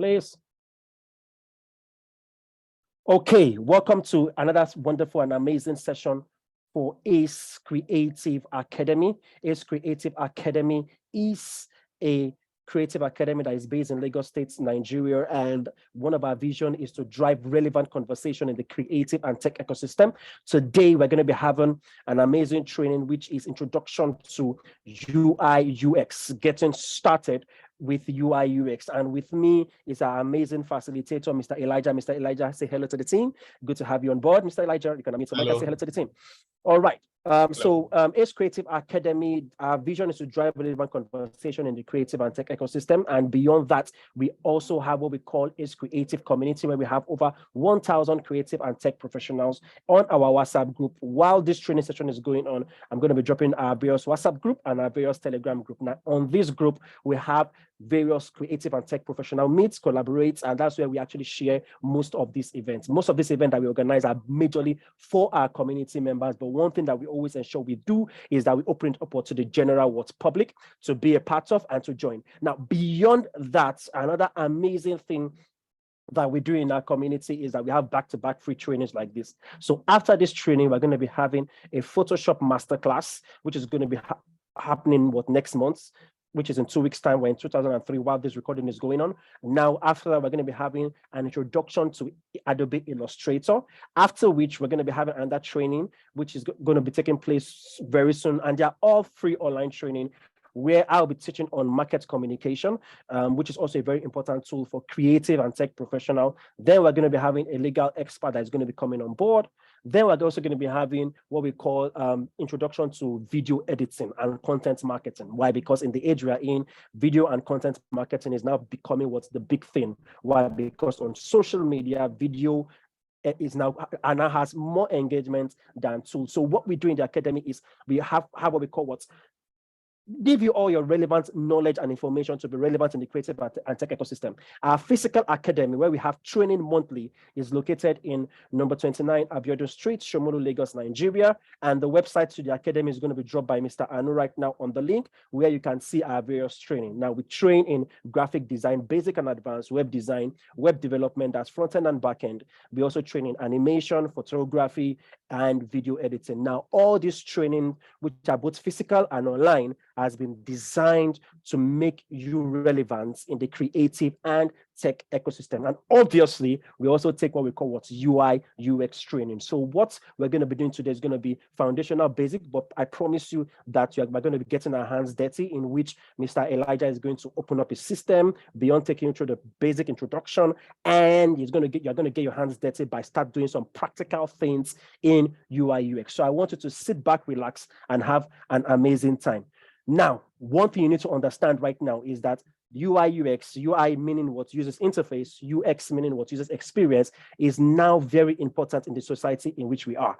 please. Okay, welcome to another wonderful and amazing session for ACE Creative Academy. ACE Creative Academy is a creative academy that is based in Lagos State, Nigeria, and one of our vision is to drive relevant conversation in the creative and tech ecosystem. Today, we're going to be having an amazing training, which is introduction to UI UX, getting started with UI UX. And with me is our amazing facilitator, Mr. Elijah. Mr. Elijah, say hello to the team. Good to have you on board, Mr. Elijah. You can unmute the mic and say hello to the team. All right. ACE Creative Academy, our vision is to drive relevant conversation in the creative and tech ecosystem. And beyond that, we also have what we call ACE Creative Community, where we have over 1,000 creative and tech professionals on our WhatsApp group. While this training session is going on, I'm going to be dropping our various WhatsApp group and our various Telegram group. Now, on this group, we have various creative and tech professional meets, collaborates, and that's where we actually share most of these events. Most of these events that we organize are majorly for our community members, but one thing that we always ensure we do is that we open it up to the general public to be a part of and to join. Now, beyond that, another amazing thing that we do in our community is that we have back-to-back free trainings like this. So after this training, we're going to be having a Photoshop masterclass, which is going to be happening next month, which is in 2 weeks' time. We're in 2003 while this recording is going on. Now, after that, we're going to be having an introduction to Adobe Illustrator, after which we're going to be having another training, which is going to be taking place very soon. And they're all free online training, where I'll be teaching on market communication, which is also a very important tool for creative and tech professional. Then we're going to be having a legal expert that is going to be coming on board. Then we're also going to be having what we call introduction to video editing and content marketing. Why? Because in the age we are in, video and content marketing is now becoming what's the big thing. Why? Because on social media, video is now has more engagement than tools. So what we do in the academy is we have what we call give you all your relevant knowledge and information to be relevant in the creative and tech ecosystem. Our physical academy, where we have training monthly, is located in number 29 Abiodun Street, Shomolu, Lagos, Nigeria. And the website to the academy is going to be dropped by Mr. Anu right now on the link, where you can see our various training. Now, we train in graphic design, basic and advanced web design, web development, that's front-end and back-end. We also train in animation, photography, and video editing. Now, all this training, which are both physical and online, has been designed to make you relevant in the creative and tech ecosystem. And obviously, we also take what we call UI UX training. So what we're going to be doing today is going to be foundational basic, but I promise you that we're going to be getting our hands dirty, in which Mr. Elijah is going to open up a system beyond taking you through the basic introduction, and you're going to get your hands dirty by start doing some practical things in UI UX. So I want you to sit back, relax, and have an amazing time. Now, one thing you need to understand right now is that UI UX, UI meaning what uses interface, UX meaning what uses experience, is now very important in the society in which we are.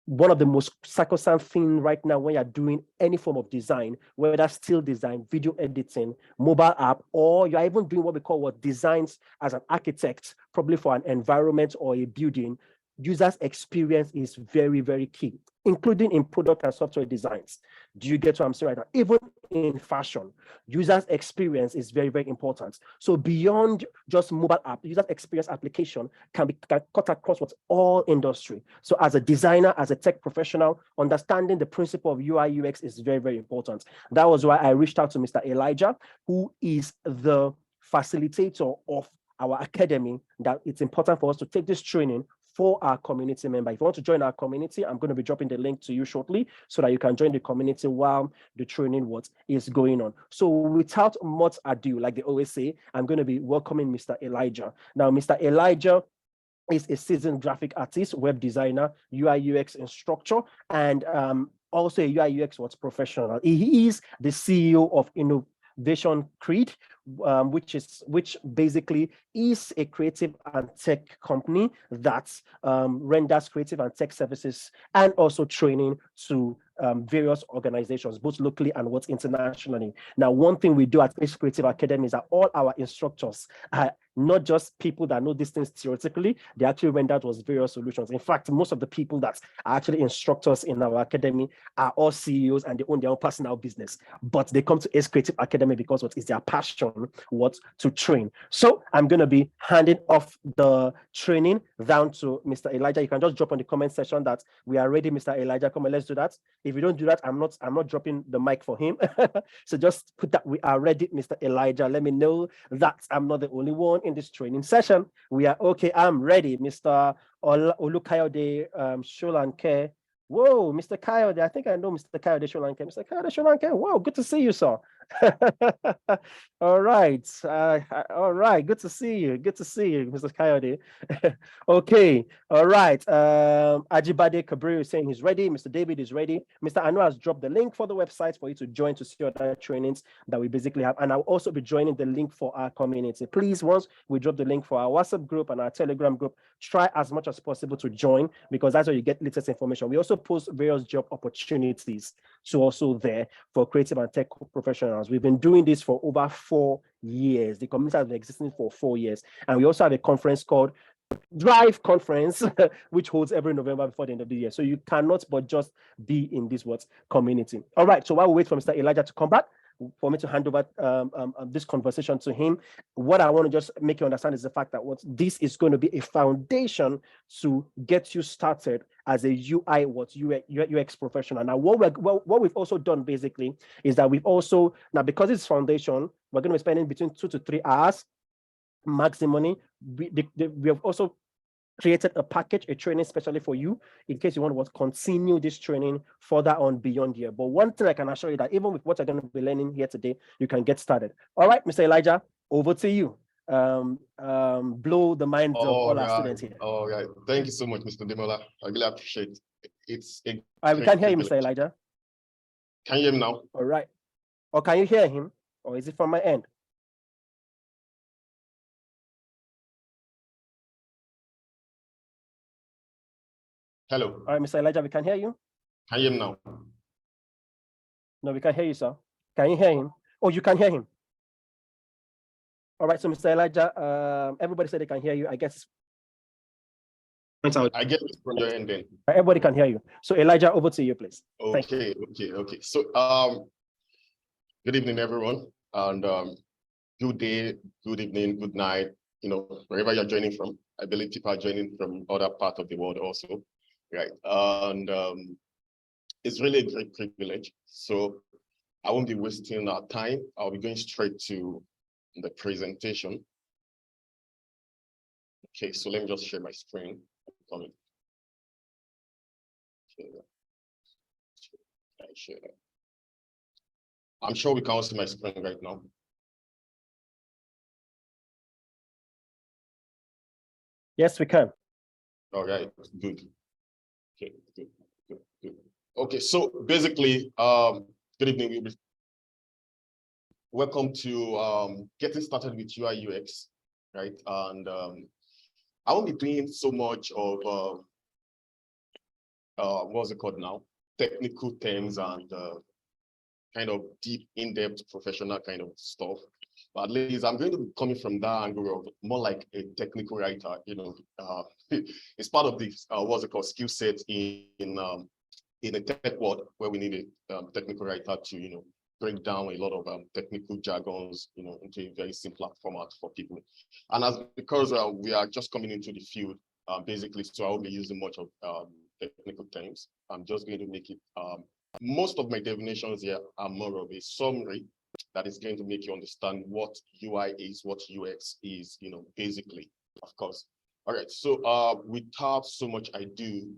One of the most sacrosanct things right now when you're doing any form of design, whether still design, video editing, mobile app, or you're even doing what we call designs as an architect, probably for an environment or a building, user's experience is very, very key, including in product and software designs. Do you get what I'm saying right now? Even in fashion, user's experience is very, very important. So beyond just mobile app, user experience application can cut across all industry. So as a designer, as a tech professional, understanding the principle of UI UX is very, very important. That was why I reached out to Mr. Elijah, who is the facilitator of our academy, that it's important for us to take this training for our community member. If you want to join our community, I'm going to be dropping the link to you shortly so that you can join the community while the training is going on. So without much ado, like they always say, I'm going to be welcoming Mr. Elijah. Now, Mr. Elijah is a seasoned graphic artist, web designer, UI UX instructor, and also a UI UX professional. He is the CEO of Innovation Creed, which basically is a creative and tech company that renders creative and tech services and also training to various organizations, both locally and internationally. Now, one thing we do at ACE Creative Academy is that all our instructors are not just people that know these things theoretically, they actually went out with various solutions. In fact, most of the people that are actually instructors in our academy are all CEOs and they own their own personal business, but they come to Ace Creative Academy because what is their passion, what to train. So I'm going to be handing off the training down to Mr. Elijah. You can just drop on the comment section that we are ready, Mr. Elijah. Come on, let's do that. If you don't do that, I'm not dropping the mic for him. So just put that we are ready, Mr. Elijah. Let me know that I'm not the only one in this training session. We are okay. I'm ready, Mr. Olukayode Sholanke. Whoa, Mr. Kayode. I think I know Mr. Kayode Sholanke. Mr. Kayode Sholanke. Wow, good to see you, sir. All right. All right. Good to see you. Good to see you, Mr. Kayode. Okay. All right. Ajibade Kabir is saying he's ready. Mr. David is ready. Mr. Anu has dropped the link for the website for you to join to see other trainings that we basically have. And I'll also be joining the link for our community. Please, once we drop the link for our WhatsApp group and our Telegram group, try as much as possible to join because that's where you get latest information. We also post various job opportunities to also there for creative and tech professionals. We've been doing this for over 4 years. The community has been existing for 4 years. And we also have a conference called Drive Conference, which holds every November before the end of the year. So you cannot but just be in this community. All right. So while we wait for Mr. Elijah to come back, for me to hand over this conversation to him, what I want to just make you understand is the fact that what this is going to be a foundation to get you started as a UI, UX professional. Now, what we've also done basically is that we've also, now because it's foundation, we're going to be spending between 2 to 3 hours maximum. We have also created a package, a training especially for you in case you want to continue this training further on beyond here. But one thing I can assure you that even with what you're going to be learning here today, you can get started. All right, Mr. Elijah, over to you. Blow the minds of all our students here. All right. Thank you so much, Mr. Demola. I really appreciate it. It's a we can't hear you, Mr. Elijah. Can you hear me now? All right. Or can you hear him? Or is it from my end? Hello. All right, Mr. Elijah, we can hear you. Can you hear him now? No, we can hear you, sir. Can you hear him? Oh, you can hear him. All right, so Mr. Elijah, everybody said they can hear you. I guess. I get it from your end then. Everybody can hear you. So Elijah, over to you, please. Okay. So good evening, everyone, and good day, good evening, good night. You know, wherever you're joining from. I believe people are joining from other parts of the world also. Right, and it's really a great privilege. So I won't be wasting our time. I'll be going straight to the presentation. Okay, so let me just share my screen. I'm sure we can all see my screen right now. Yes, we can. All right, good. Okay, good. Okay, so basically, good evening. Welcome to getting started with UI UX, right? And I won't be doing so much of what's it called now? Technical terms and kind of deep, in-depth professional kind of stuff. But at least I'm going to be coming from that angle of more like a technical writer, you know. It's part of the what's it called skill set in a tech world where we need a technical writer to, you know, break down a lot of technical jargons, you know, into a very simple format for people. And because we are just coming into the field, basically, so I won't be using much of technical terms. I'm just going to make it. Most of my definitions here are more of a summary that is going to make you understand what UI is, what UX is, you know, basically, of course. All right, so without so much ado,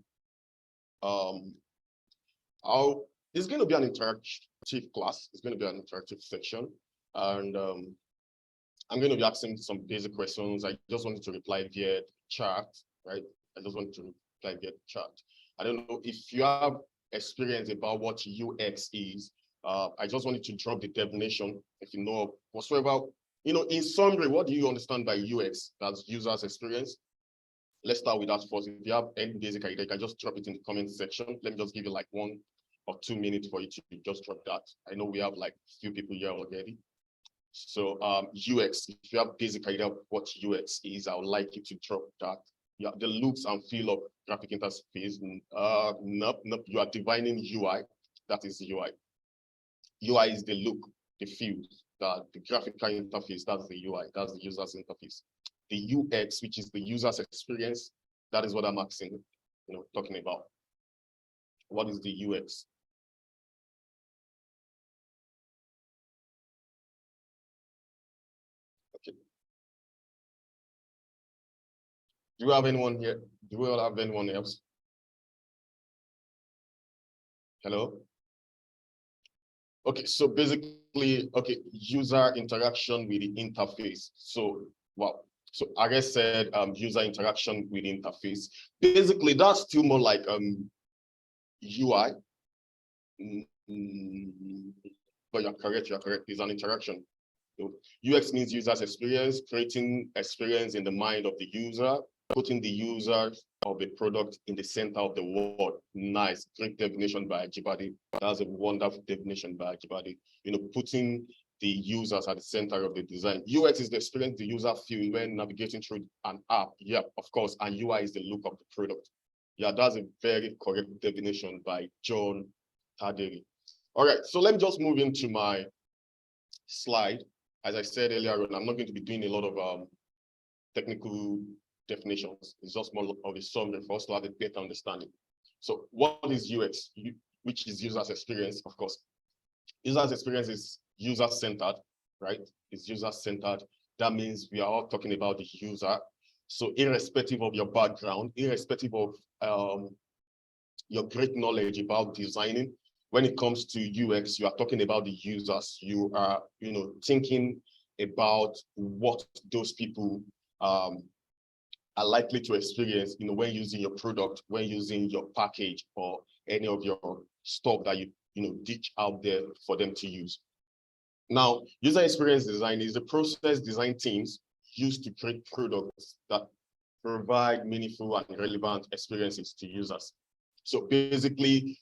it's going to be an interactive class. It's going to be an interactive section. And I'm going to be asking some basic questions. I just wanted to reply via chat, right? I just wanted to reply via chat. I don't know if you have experience about what UX is. I just wanted to drop the definition, if you know whatsoever, you know, in summary, what do you understand by UX? That's user's experience. Let's start with that first. If you have any basic idea, you can just drop it in the comment section. Let me just give you like 1 or 2 minutes for you to just drop that. I know we have like few people here already. So UX, if you have basic idea of what UX is, I would like you to drop that. Yeah, the looks and feel of graphic interface. Nope, you are defining UI. That is UI. UI is the look, the feel, the graphical interface. That's the UI. That's the user's interface. The UX, which is the user's experience, that is what I'm asking, talking about. What is the UX? Okay. Do you have anyone here? Do we all have anyone else? Hello? Okay, so basically, okay, user interaction with the interface. So, wow. So I said user interaction with interface. Basically, that's still more like UI. But you're correct, it's an interaction. So UX means user's experience, creating experience in the mind of the user, putting the user of the product in the center of the world. Nice, great definition by Ajibade. That's a wonderful definition by Ajibade. Putting the users at the center of the design. UX is the experience the user feels when navigating through an app. Yeah, of course. And UI is the look of the product. Yeah, that's a very correct definition by John Taderi. All right, so let me just move into my slide. As I said earlier on, I'm not going to be doing a lot of technical definitions. It's just more of a summary for us to have a better understanding. So what is UX, which is user's experience, of course. User's experience is user-centered, right? It's user-centered. That means we are all talking about the user. So irrespective of your background, irrespective of your great knowledge about designing, when it comes to UX, you are talking about the users. You are, thinking about what those people are likely to experience, when using your product, when using your package or any of your stuff that you ditch out there for them to use. Now, user experience design is the process design teams use to create products that provide meaningful and relevant experiences to users. So basically,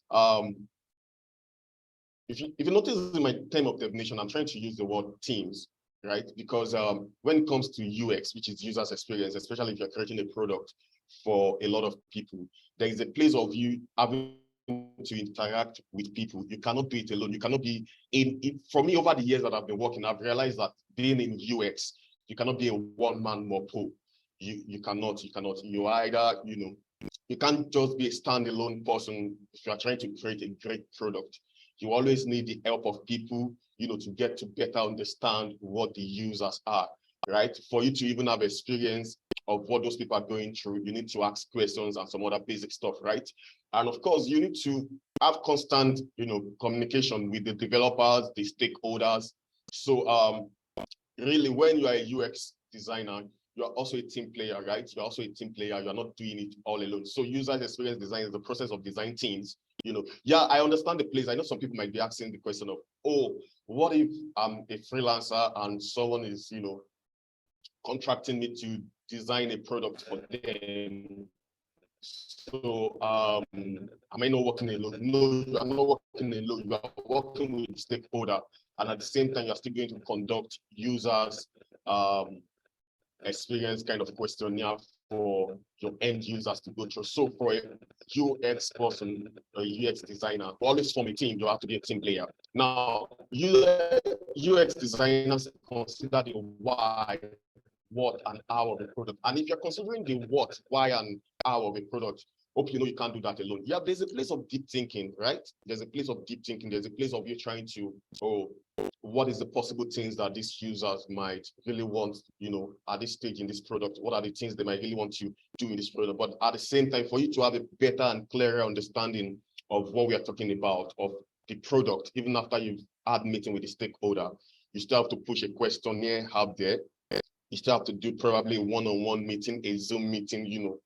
if you notice in my term of definition, I'm trying to use the word teams, right? Because when it comes to UX, which is user's experience, especially if you're creating a product for a lot of people, there is a place of you having to interact with people. You cannot do it alone. You cannot be for me, over the years that I've been working, I've realized that being in UX, you cannot be a one-man mopo. You cannot. You either, you can't just be a standalone person if you are trying to create a great product. You always need the help of people, to get to better understand what the users are, right? For you to even have experience of what those people are going through, you need to ask questions and some other basic stuff, right? And of course, you need to have constant, communication with the developers, the stakeholders. So really, when you are a UX designer, you're also a team player, right? You're also a team player. You're not doing it all alone. So user experience design is the process of design teams. Yeah, I understand the place. I know some people might be asking the question of, oh, what if I'm a freelancer and someone is, contracting me to design a product for them? So am I not working alone? No, I'm not working alone. You are working with the stakeholder, and at the same time, you're still going to conduct users experience kind of questionnaire for your end users to go through. So for a UX person, a UX designer, always form a team. You have to be a team player. Now, UX designers consider the why, what, and how of a product. And if you're considering the what, why, and how of a product, hope you know you can't do that alone. Yeah, there's a place of deep thinking, right? There's a place of deep thinking. There's a place of you trying to, what is the possible things that these users might really want, at this stage in this product? What are the things they might really want to do in this product? But at the same time, for you to have a better and clearer understanding of what we are talking about, of the product, even after you've had meeting with the stakeholder, you still have to push a questionnaire out there. You still have to do probably a one-on-one meeting, a Zoom meeting,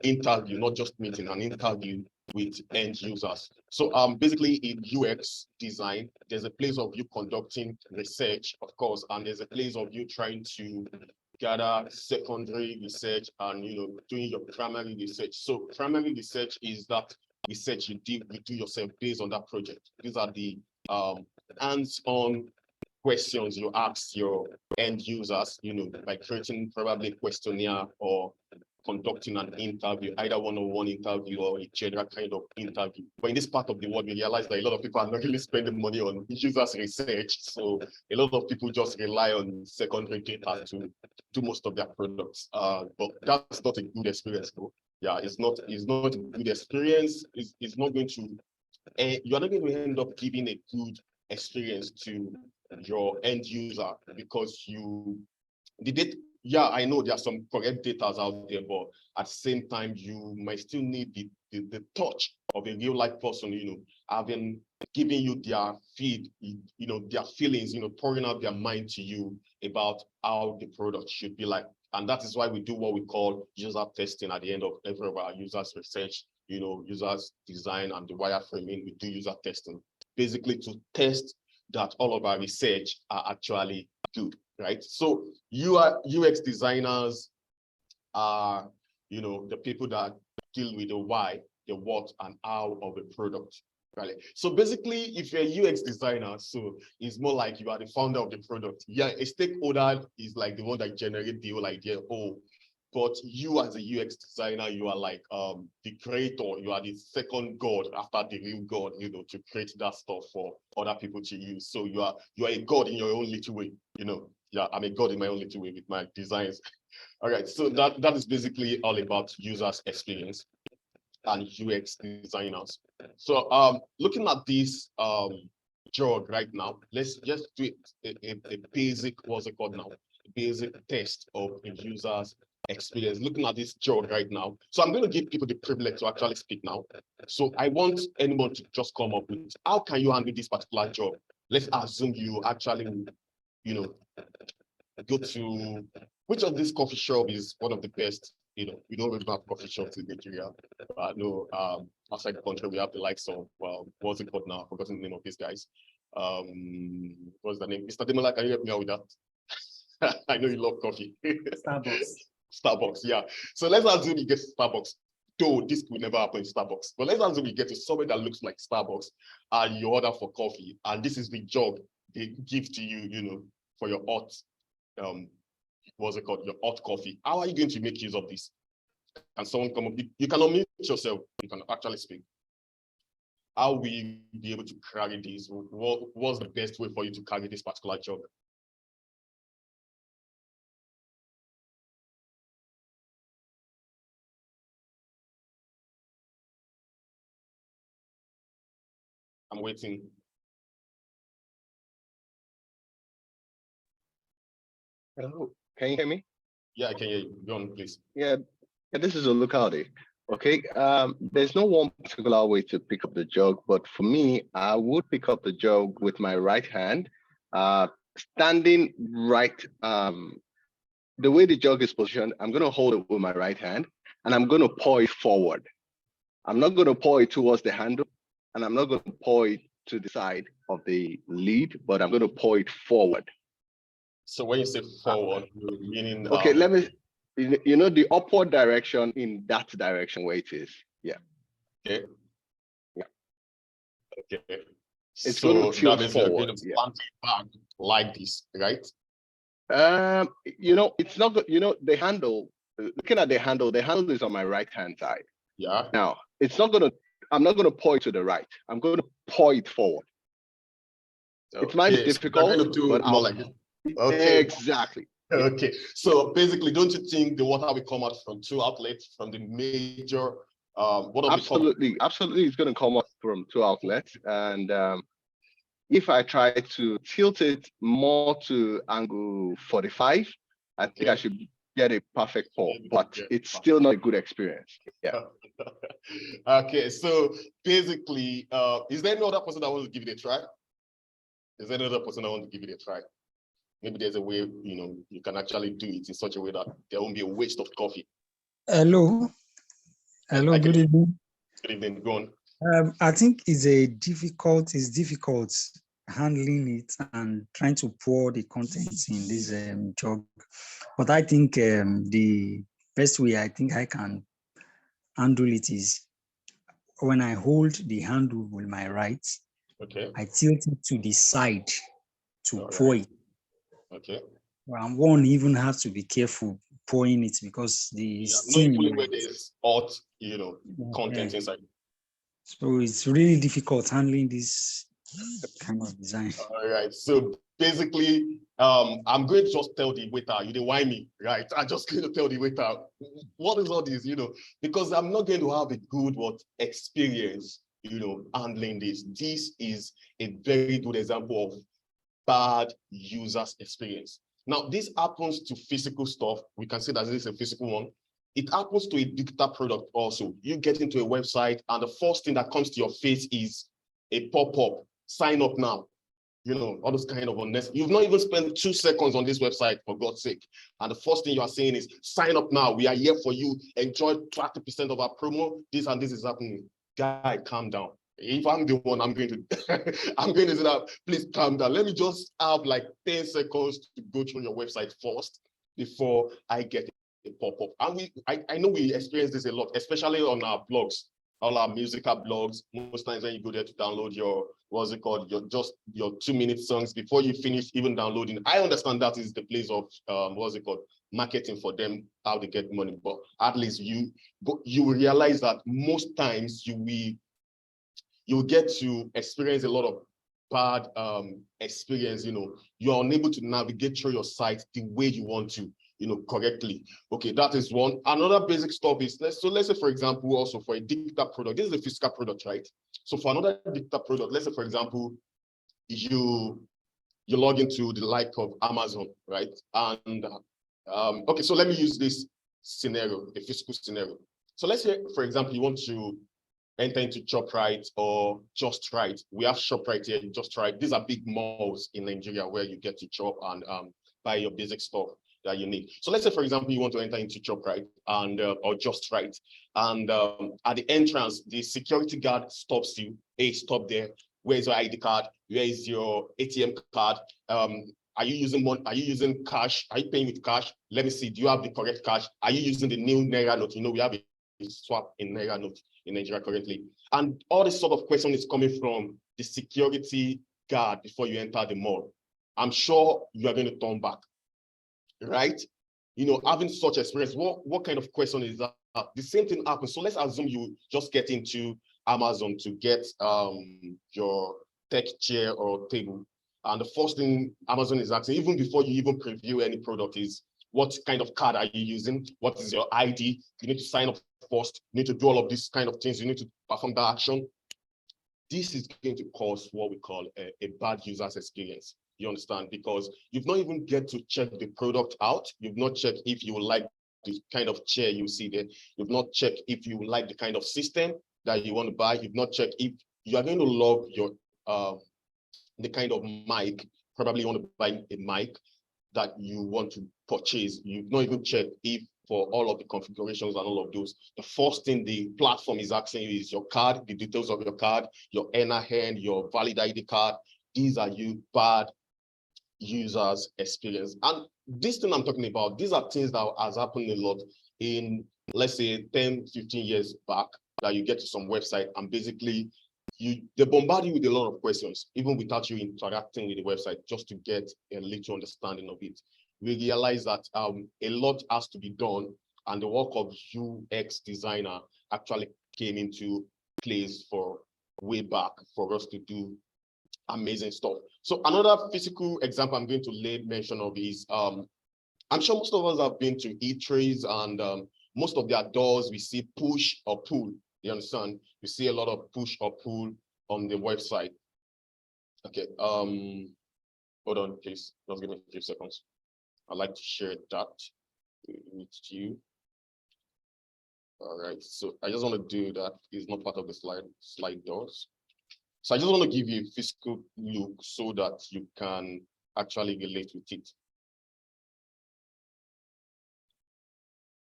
interview, not just meeting, an interview with end users. So basically in UX design, there's a place of you conducting research, of course, and there's a place of you trying to gather secondary research and doing your primary research. So primary research is that research you do yourself based on that project. These are the hands-on questions you ask your end users, by creating probably a questionnaire or conducting an interview, either one-on-one interview or a general kind of interview. But in this part of the world, we realize that a lot of people are not really spending money on users research. So a lot of people just rely on secondary data to do most of their products. But that's not a good experience, though. Yeah, it's not a good experience. It's not going to, you are not going to end up giving a good experience to your end user because I know there are some correct data out there, but at the same time, you might still need the touch of a real life person, giving you their their feelings, pouring out their mind to you about how the product should be like. And that is why we do what we call user testing at the end of every of our users research, users design and the wireframing. We do user testing, basically to test that all of our research are actually good. Right. So UX designers are, the people that deal with the why, the what, and how of a product. Right. So basically, if you're a UX designer, so it's more like you are the founder of the product. Yeah, a stakeholder is like the one that generates the whole idea. But you as a UX designer, you are like the creator, you are the second god after the real god, to create that stuff for other people to use. So you are a god in your own little way, Yeah, I'm a god in my own little way with my designs. All right, so that is basically all about users experience and UX designers. So looking at this jog right now, let's just do a basic, what's it called now? A basic test of a user's experience. Looking at this job right now. So I'm going to give people the privilege to actually speak now. So I want anyone to just come up with, how can you handle this particular job? Let's assume you actually, go to, which of this coffee shop is one of the best? We don't really have coffee shops in Nigeria. No, outside the country, we have the likes of, what's it called now? I've forgotten the name of these guys. What's the name? Mr. Demola, can you help me out with that? I know you love coffee. Starbucks, yeah. So let's assume you get Starbucks. Though this could never happen in Starbucks, but let's assume you get to somewhere that looks like Starbucks and you order for coffee, and this is the job they give to you, for your hot, what's it called, your hot coffee. How are you going to make use of this? Can someone come up? You can unmute yourself. You can actually speak. How will you be able to carry this? What's the best way for you to carry this particular job? I'm waiting. Hello, can you hear me? Yeah, I can hear you. Go on, please. Yeah, this is Olukade. Okay, there's no one particular way to pick up the jug, but for me, I would pick up the jug with my right hand, standing right. The way the jug is positioned, I'm going to hold it with my right hand, and I'm going to pour it forward. I'm not going to pour it towards the handle, and I'm not going to pour it to the side of the lead, but I'm going to pour it forward. So when you say forward, meaning okay, let me, the upward direction in that direction where it is. Yeah. Okay. Yeah. Okay. It's so going to tilt that means forward. You're going to plant it back like this, right? It's not good. The handle. Looking at the handle is on my right hand side. Yeah. Now it's not gonna. I'm not gonna pour it to the right. I'm going to pour it forward. Okay. It might be difficult, but more like it. Okay. Exactly. Okay. So basically, don't you think the water will come out from two outlets from the major? Absolutely, it's going to come out from two outlets, and if I try to tilt it more to angle 45, I think I should get a perfect pour, but it's still not a good experience. Yeah. Okay, so basically, is there any other person that wants to give it a try? Is there another person that wants to give it a try? Maybe there's a way, you can actually do it in such a way that there won't be a waste of coffee. Hello. Hello, good evening. Good evening, go on. I think it's difficult handling it and trying to pour the contents in this jug. But I think the best way I think I can handle it is when I hold the handle with my right, okay, I tilt it to the side to All pour right. it. Okay. And one even has to be careful pouring it because the Yeah, not steam fully where might. there's hot, content Yeah. inside. So it's really difficult handling this kind of design. All right. So basically, I'm going to just tell the waiter, you didn't whine me, right? I'm just going to tell the waiter, what is all this, because I'm not going to have a good experience, handling this. This is a very good example of bad users experience. Now, this happens to physical stuff. We can say that this is a physical one. It happens to a digital product also. You get into a website and the first thing that comes to your face is a pop-up, sign up now. All those kind of unnecessary. You've not even spent 2 seconds on this website, for God's sake. And the first thing you are saying is, sign up now. We are here for you. Enjoy 30% of our promo. This and this is happening. Guy, calm down. If I'm the one, I'm going to say that, please calm down. Let me just have like 10 seconds to go through your website first before I get a pop-up. And I know we experience this a lot, especially on our blogs, all our musical blogs. Most times when you go there to download your, your 2-minute songs before you finish even downloading. I understand that is the place of, marketing for them, how they get money. But at least you will realize that most times you'll get to experience a lot of bad experience. You're unable to navigate through your site the way you want to, correctly. Okay, that is one. Another basic stuff is, let's say, for example, also for a digital product, this is a physical product, right? So for another digital product, let's say, for example, you log into the like of Amazon, right? And okay, so let me use this scenario, a physical scenario. So let's say, for example, you want to enter into ShopRite or Just Right. We have ShopRite here, Just Right. These are big malls in Nigeria where you get to shop and buy your basic stuff that you need. So let's say, for example, you want to enter into ShopRite and or Just Right, and at the entrance, the security guard stops you. Hey, stop there. Where's your ID card? Where is your ATM card? Are you using money? Are you using cash? Are you paying with cash? Let me see. Do you have the correct cash? Are you using the new Naira note? We have a swap in Naira note in Nigeria currently. And all this sort of question is coming from the security guard before you enter the mall. I'm sure you are going to turn back, right? Having such experience, what kind of question is that? The same thing happens. So let's assume you just get into Amazon to get your tech chair or table. And the first thing Amazon is asking, even before you even preview any product, is what kind of card are you using? What is your ID? You need to sign up first. You need to do all of these kind of things. You need to perform that action. This is going to cause what we call a bad user's experience. You understand? Because you've not even get to check the product out. You've not checked if you like the kind of chair you see there. You've not checked if you like the kind of system that you want to buy. You've not checked if you are going to love your the kind of mic. Probably you want to buy a mic that you want to purchase. You've not even checked if for all of the configurations and all of those, the first thing the platform is asking you is your card, the details of your card, your NIN, your valid ID card. These are you bad users experience. And this thing I'm talking about, these are things that has happened a lot in, let's say, 10, 15 years back, that you get to some website and basically they bombard you with a lot of questions, even without you interacting with the website, just to get a little understanding of it. We realize that a lot has to be done, and the work of UX designer actually came into place for way back for us to do amazing stuff. So another physical example I'm going to lay mention of is, I'm sure most of us have been to eateries, and most of their doors we see push or pull. You understand? You see a lot of push or pull on the website. Okay, hold on, please. Just give me a few seconds. I'd like to share that with you. All right, so I just want to do that. It's not part of the slide doors. So I just want to give you a physical look so that you can actually relate with it.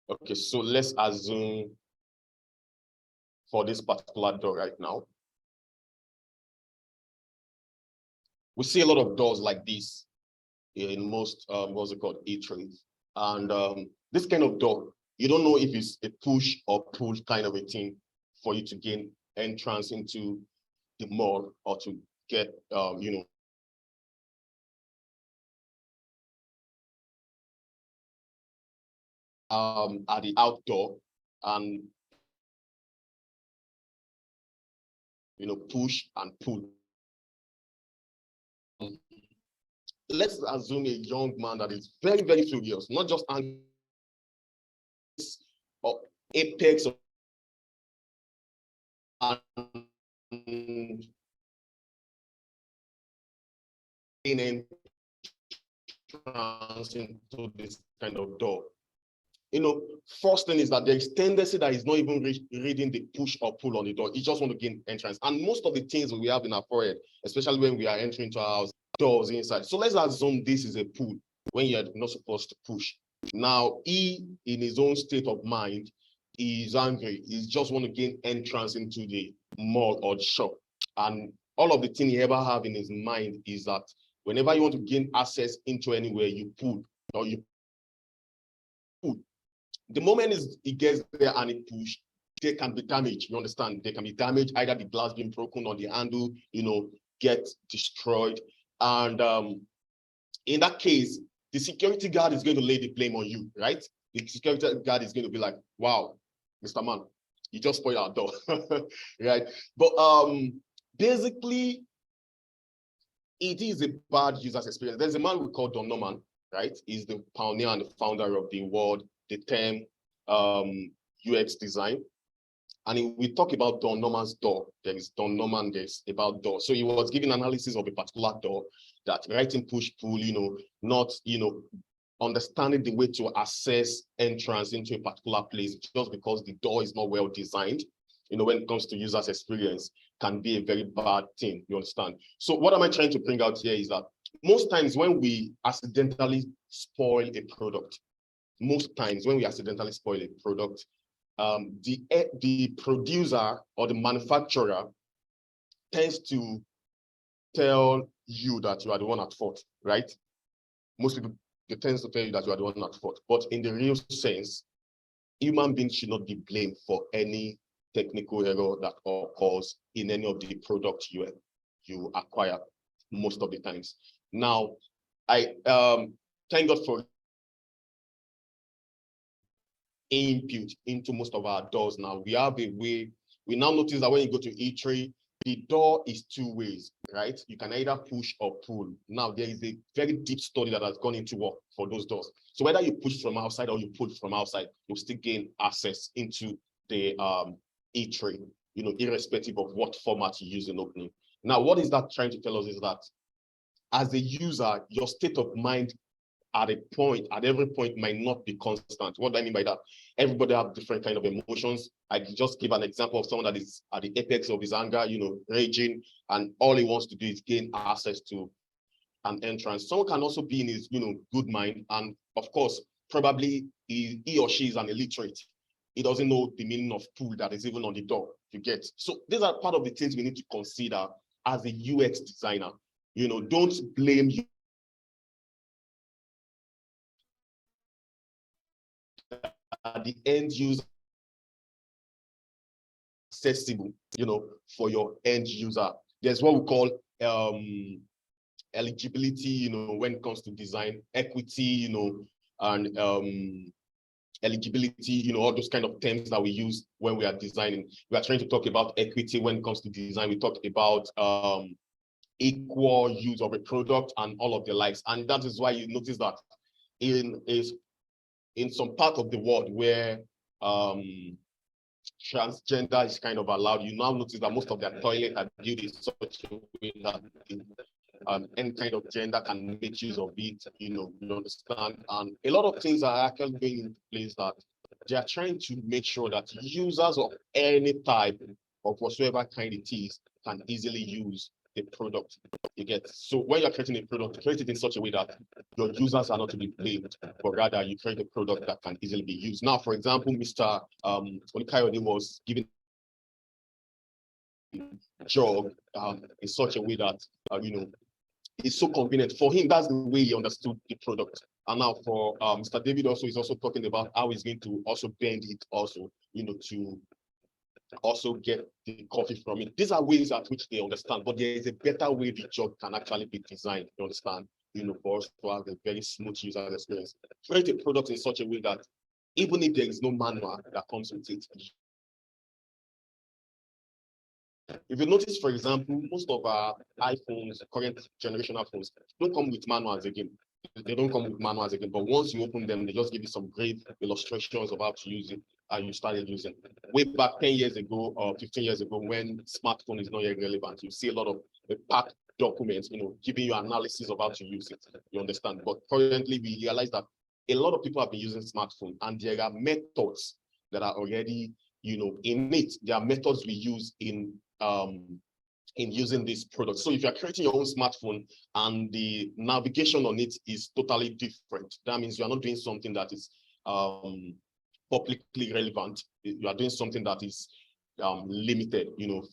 Okay, so let's assume for this particular door right now, we see a lot of doors like this in most, what's it called, eateries. And this kind of door, you don't know if it's a push or pull kind of a thing for you to gain entrance into the mall or to get, at the outdoor and push and pull. Let's assume a young man that is very, very furious, not just angry or apex and in entrance into this kind of door. First thing is that there is tendency that he's not even reading the push or pull on the door. He just want to gain entrance. And most of the things we have in our forehead, especially when we are entering into our house, doors inside. So let's assume this is a pull when you're not supposed to push. Now, he, in his own state of mind, is angry. He just want to gain entrance into the mall or the shop. And all of the thing he ever have in his mind is that whenever you want to gain access into anywhere, you pull or you pull. The moment he gets there and he push, there can be damage. You understand? There can be damage, either the glass being broken or the handle, get destroyed. And in that case, the security guard is going to lay the blame on you, right? The security guard is going to be like, wow, Mr. Man, you just spoiled our door, right? But basically, it is a bad user's experience. There's a man we call Don Norman, right? He's the pioneer and the founder of the word, the term UX design. And we talk about Don Norman's door. There is Don Norman, there's about door. So he was giving analysis of a particular door that writing push pull, not, understanding the way to access entrance into a particular place just because the door is not well designed, when it comes to user's experience, can be a very bad thing, you understand? So what am I trying to bring out here is that most times when we accidentally spoil a product, the producer or the manufacturer tends to tell you that you are the one at fault, right? Most people, they tend to tell you that you are the one at fault. But in the real sense, human beings should not be blamed for any technical error that occurs in any of the products you acquire most of the times. Now, I thank God for input into most of our doors now. We have a way, we now notice that when you go to E3, the door is two ways, right? You can either push or pull. Now, there is a very deep study that has gone into work for those doors. So whether you push from outside or you pull from outside, you'll still gain access into the E3, irrespective of what format you use in opening. Now, what is that trying to tell us is that as a user, your state of mind at every point might not be constant. What do I mean by that? Everybody have different kind of emotions. I can just give an example of someone that is at the apex of his anger, raging, and all he wants to do is gain access to an entrance. Someone can also be in his, good mind, and of course, probably he or she is an illiterate. He doesn't know the meaning of pull that is even on the door, you get. So these are part of the things we need to consider as a UX designer. Don't blame you the end user accessible, for your end user. There's what we call eligibility, when it comes to design, equity, and eligibility, all those kind of terms that we use when we are designing. We are trying to talk about equity when it comes to design. We talk about equal use of a product and all of the likes. And that is why you notice that in some part of the world where transgender is kind of allowed, you now notice that most of their toilets are built in such a way that any kind of gender can make use of it, you understand. And a lot of things are actually going into place that they are trying to make sure that users of any type of whatsoever kind it is can easily use the product you get. So when you're creating a product, create it in such a way that your users are not to be blamed, but rather you create a product that can easily be used. Now, for example, Mr. Onikayode was given a job in such a way that, it's so convenient. For him, that's the way he understood the product. And now for Mr. David also is also talking about how he's going to also bend it also, to also get the coffee from it. These are ways at which they understand, but there is a better way the job can actually be designed, you understand, for us to have a very smooth user experience. Create a product in such a way that even if there is no manual that comes with it. If you notice, for example, most of our iPhones, current generational phones, don't come with manuals again. They don't come with manuals again, but once you open them, they just give you some great illustrations of how to use it, and you started using. Way back 10 years ago or 15 years ago, when smartphone is not yet relevant, you see a lot of packed documents, giving you analysis of how to use it. You understand? But currently, we realize that a lot of people have been using smartphone, and there are methods that are already, in it. There are methods we use in using this product. So if you're creating your own smartphone and the navigation on it is totally different, that means you are not doing something that is publicly relevant. You are doing something that is limited,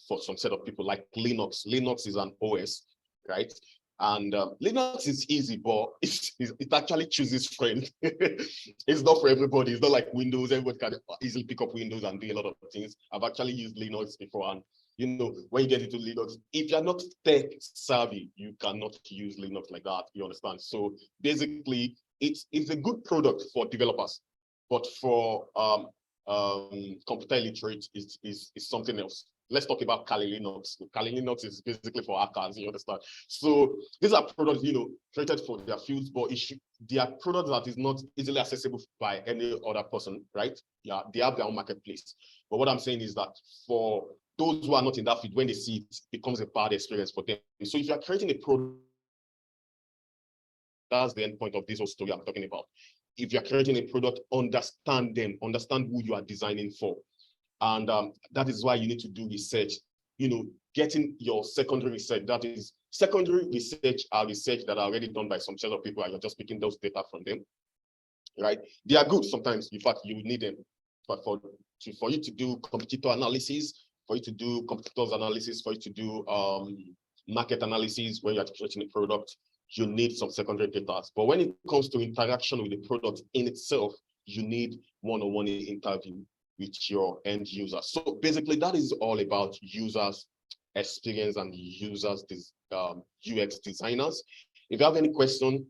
for some set of people, like Linux. Linux is an OS, right? And Linux is easy, but it actually chooses friends. It's not for everybody. It's not like Windows. Everybody can easily pick up Windows and do a lot of things. I've actually used Linux before, and when you get into Linux, if you're not tech savvy, you cannot use Linux like that. You understand? So basically, it's a good product for developers, but for computer illiterate is something else. Let's talk about Kali Linux. Kali Linux is basically for hackers, you understand? So these are products, created for their fields, but they are products that is not easily accessible by any other person, right? Yeah, they have their own marketplace. But what I'm saying is that for those who are not in that field, when they see it, it becomes a bad experience for them. So if you're creating a product, that's the end point of this whole story I'm talking about. If you're creating a product, understand them, understand who you are designing for. And that is why you need to do research, getting your secondary research. That is, secondary research are research that are already done by some set of people, and you're just picking those data from them, right? They are good sometimes. In fact, you need them. But for you to do competitor analysis, for you to do competitors analysis, for you to do market analysis when you're creating a product, you need some secondary data. But when it comes to interaction with the product in itself, you need one-on-one interview with your end user. So basically, that is all about users experience and users UX designers. If you have any question,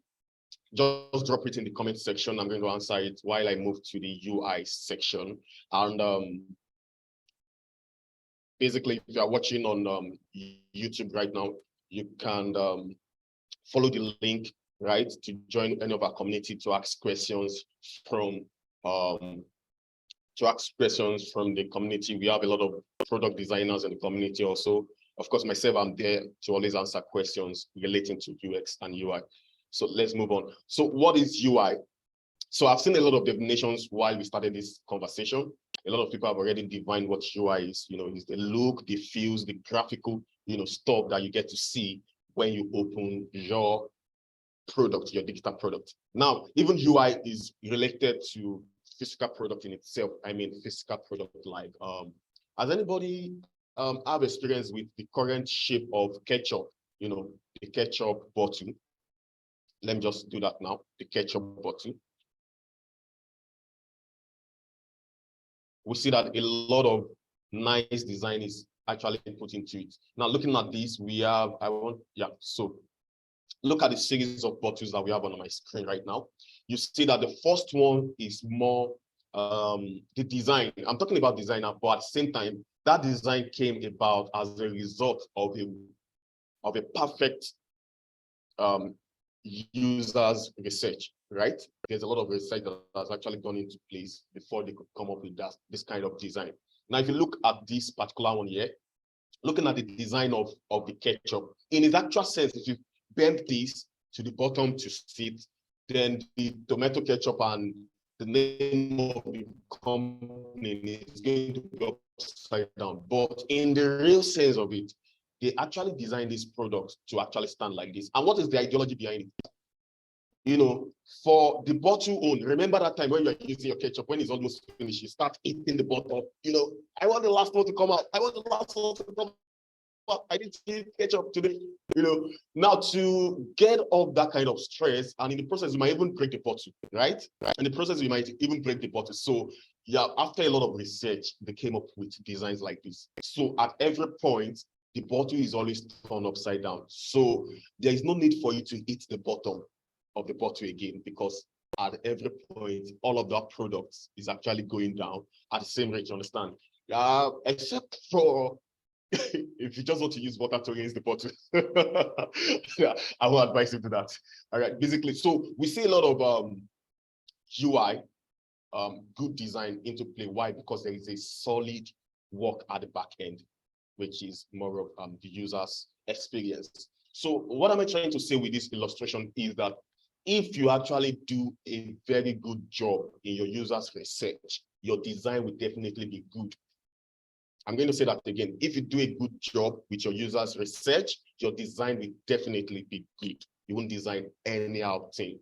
just drop it in the comment section. I'm going to answer it while I move to the UI section. And basically, if you are watching on YouTube right now, you can follow the link, right, to join any of our community to ask questions from the community. We have a lot of product designers in the community also. Of course, myself, I'm there to always answer questions relating to UX and UI. So let's move on. So what is UI? So I've seen a lot of definitions while we started this conversation. A lot of people have already defined what UI is. Is the look, the feels, the graphical, stuff that you get to see when you open your product, your digital product. Now, even UI is related to physical product in itself. I mean, physical product like, has anybody have experience with the current shape of ketchup, the ketchup bottle? Let me just do that now, the ketchup bottle. We see that a lot of nice design is actually put into it. Now, looking at this, we have, so look at the series of bottles that we have on my screen right now. You see that the first one is more the design. I'm talking about design now, but at the same time, that design came about as a result of a perfect users research, right? There's a lot of research that has actually gone into place before they could come up with this kind of design. Now, if you look at this particular one here, looking at the design of the ketchup, in its actual sense, if you bend this to the bottom to sit, then the tomato ketchup and the name of the company is going to be upside down. But in the real sense of it, they actually designed this product to actually stand like this. And what is the ideology behind it? For the bottle own, remember that time when you're using your ketchup, when it's almost finished, you start eating the bottle. I want the last one to come out. I want the last one to come out. I didn't see ketchup today. Now to get off that kind of stress, and in the process, you might even break the bottle, right? In the process, you might even break the bottle. So yeah, after a lot of research, they came up with designs like this. So at every point, the bottle is always turned upside down. So there is no need for you to eat the bottom of the bottle again, because at every point, all of that products is actually going down at the same rate, you understand? Except for if you just want to use water to rinse the bottle. Yeah, I will advise you to that. All right, basically, so we see a lot of UI, good design into play. Why? Because there is a solid work at the back end, which is more of the user's experience. So what am I trying to say with this illustration is that if you actually do a very good job in your user's research, your design will definitely be good. I'm going to say that again. If you do a good job with your user's research, your design will definitely be good. You won't design anyhow thing,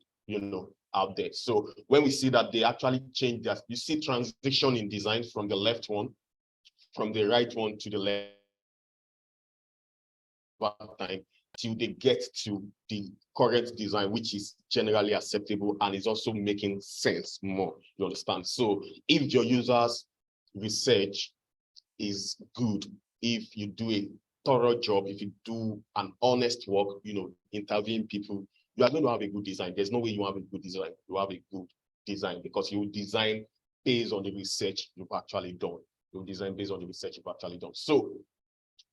out there. So when we see that they actually change that, you see transition in design from the left one, from the right one to the left time till they get to the correct design, which is generally acceptable and is also making sense more. You understand? So if your user's research is good, if you do a thorough job, if you do an honest work, interviewing people, you are going to have a good design. There's no way you have a good design. You have a good design because you design based on the research you've actually done. You design based on the research you've actually done. So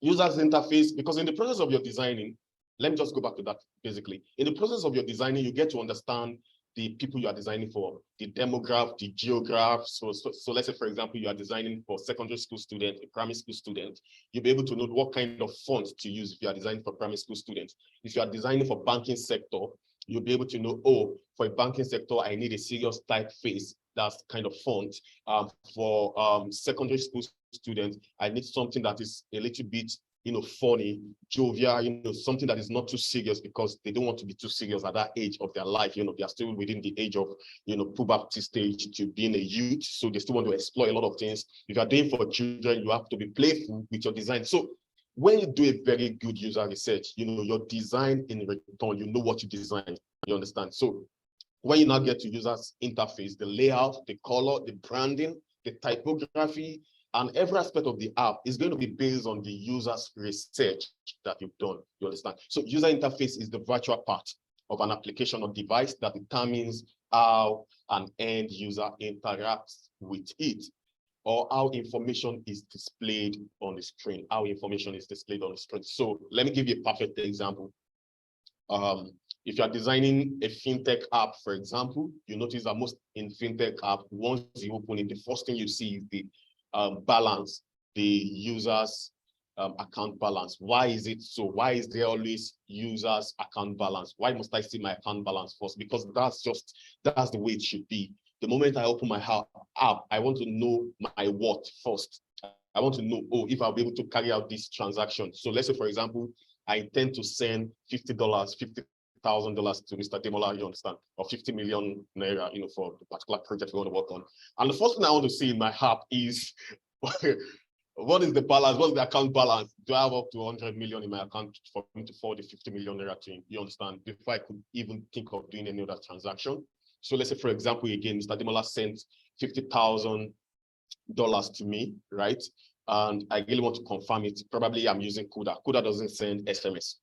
user's interface, because in the process of your designing, let me just go back to that basically. In the process of your designing, you get to understand the people you are designing for, the demograph, the geograph. So let's say, for example, you are designing for secondary school student, a primary school student, you'll be able to know what kind of font to use if you are designing for primary school students. If you are designing for banking sector, you'll be able to know, oh, for a banking sector, I need a serious typeface, that's kind of font. For secondary school students, I need something that is a little bit funny, jovial, something that is not too serious because they don't want to be too serious at that age of their life. They are still within the age of, puberty stage to being a youth. So they still want to explore a lot of things. If you are doing for children, you have to be playful with your design. So when you do a very good user research, your design in return, you know what you design, you understand? So when you now get to user's interface, the layout, the color, the branding, the typography, and every aspect of the app is going to be based on the user's research that you've done, you understand? So user interface is the virtual part of an application or device that determines how an end user interacts with it, or how information is displayed on the screen, So let me give you a perfect example. If you are designing a fintech app, for example, you notice that most in fintech app, once you open it, the first thing you see is the balance, the user's account balance. Why is it so? Why is there always user's account balance? Why must I see my account balance first? Because that's the way it should be. The moment I open my app, I want to know my what first. I want to know, if I'll be able to carry out this transaction. So let's say, for example, I intend to send $50,000 to Mr. Demola, you understand, or 50 million naira, for the particular project we want to work on. And the first thing I want to see in my app is what is the balance? What's the account balance? Do I have up to 100 million in my account for me to forward the 50 million naira to him? You understand? Before I could even think of doing any other transaction. So let's say, for example, again, Mr. Demola sent $50,000 to me, right? And I really want to confirm it. Probably I'm using Kuda. Kuda doesn't send SMS.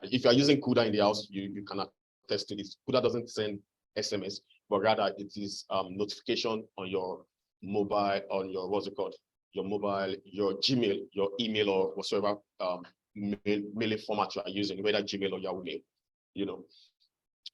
If you're using Kuda in the house, you can attest to this. Kuda doesn't send SMS, but rather it is notification on your mobile, on your, what's it called? Your mobile, your Gmail, your email, or whatsoever mailing format you are using, whether Gmail or Yahoo Mail,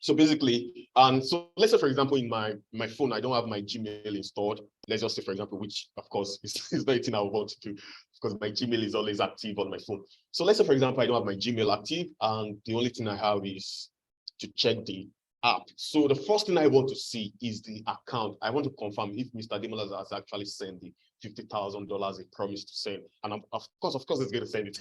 So basically, and so let's say, for example, in my phone, I don't have my Gmail installed. Let's just say, for example, which of course is not anything I want to do because my Gmail is always active on my phone. So let's say, for example, I don't have my Gmail active and the only thing I have is to check the app. So the first thing I want to see is the account. I want to confirm if Mr. Demola has actually sent the $50,000 he promised to send. And of course, it's going to send it.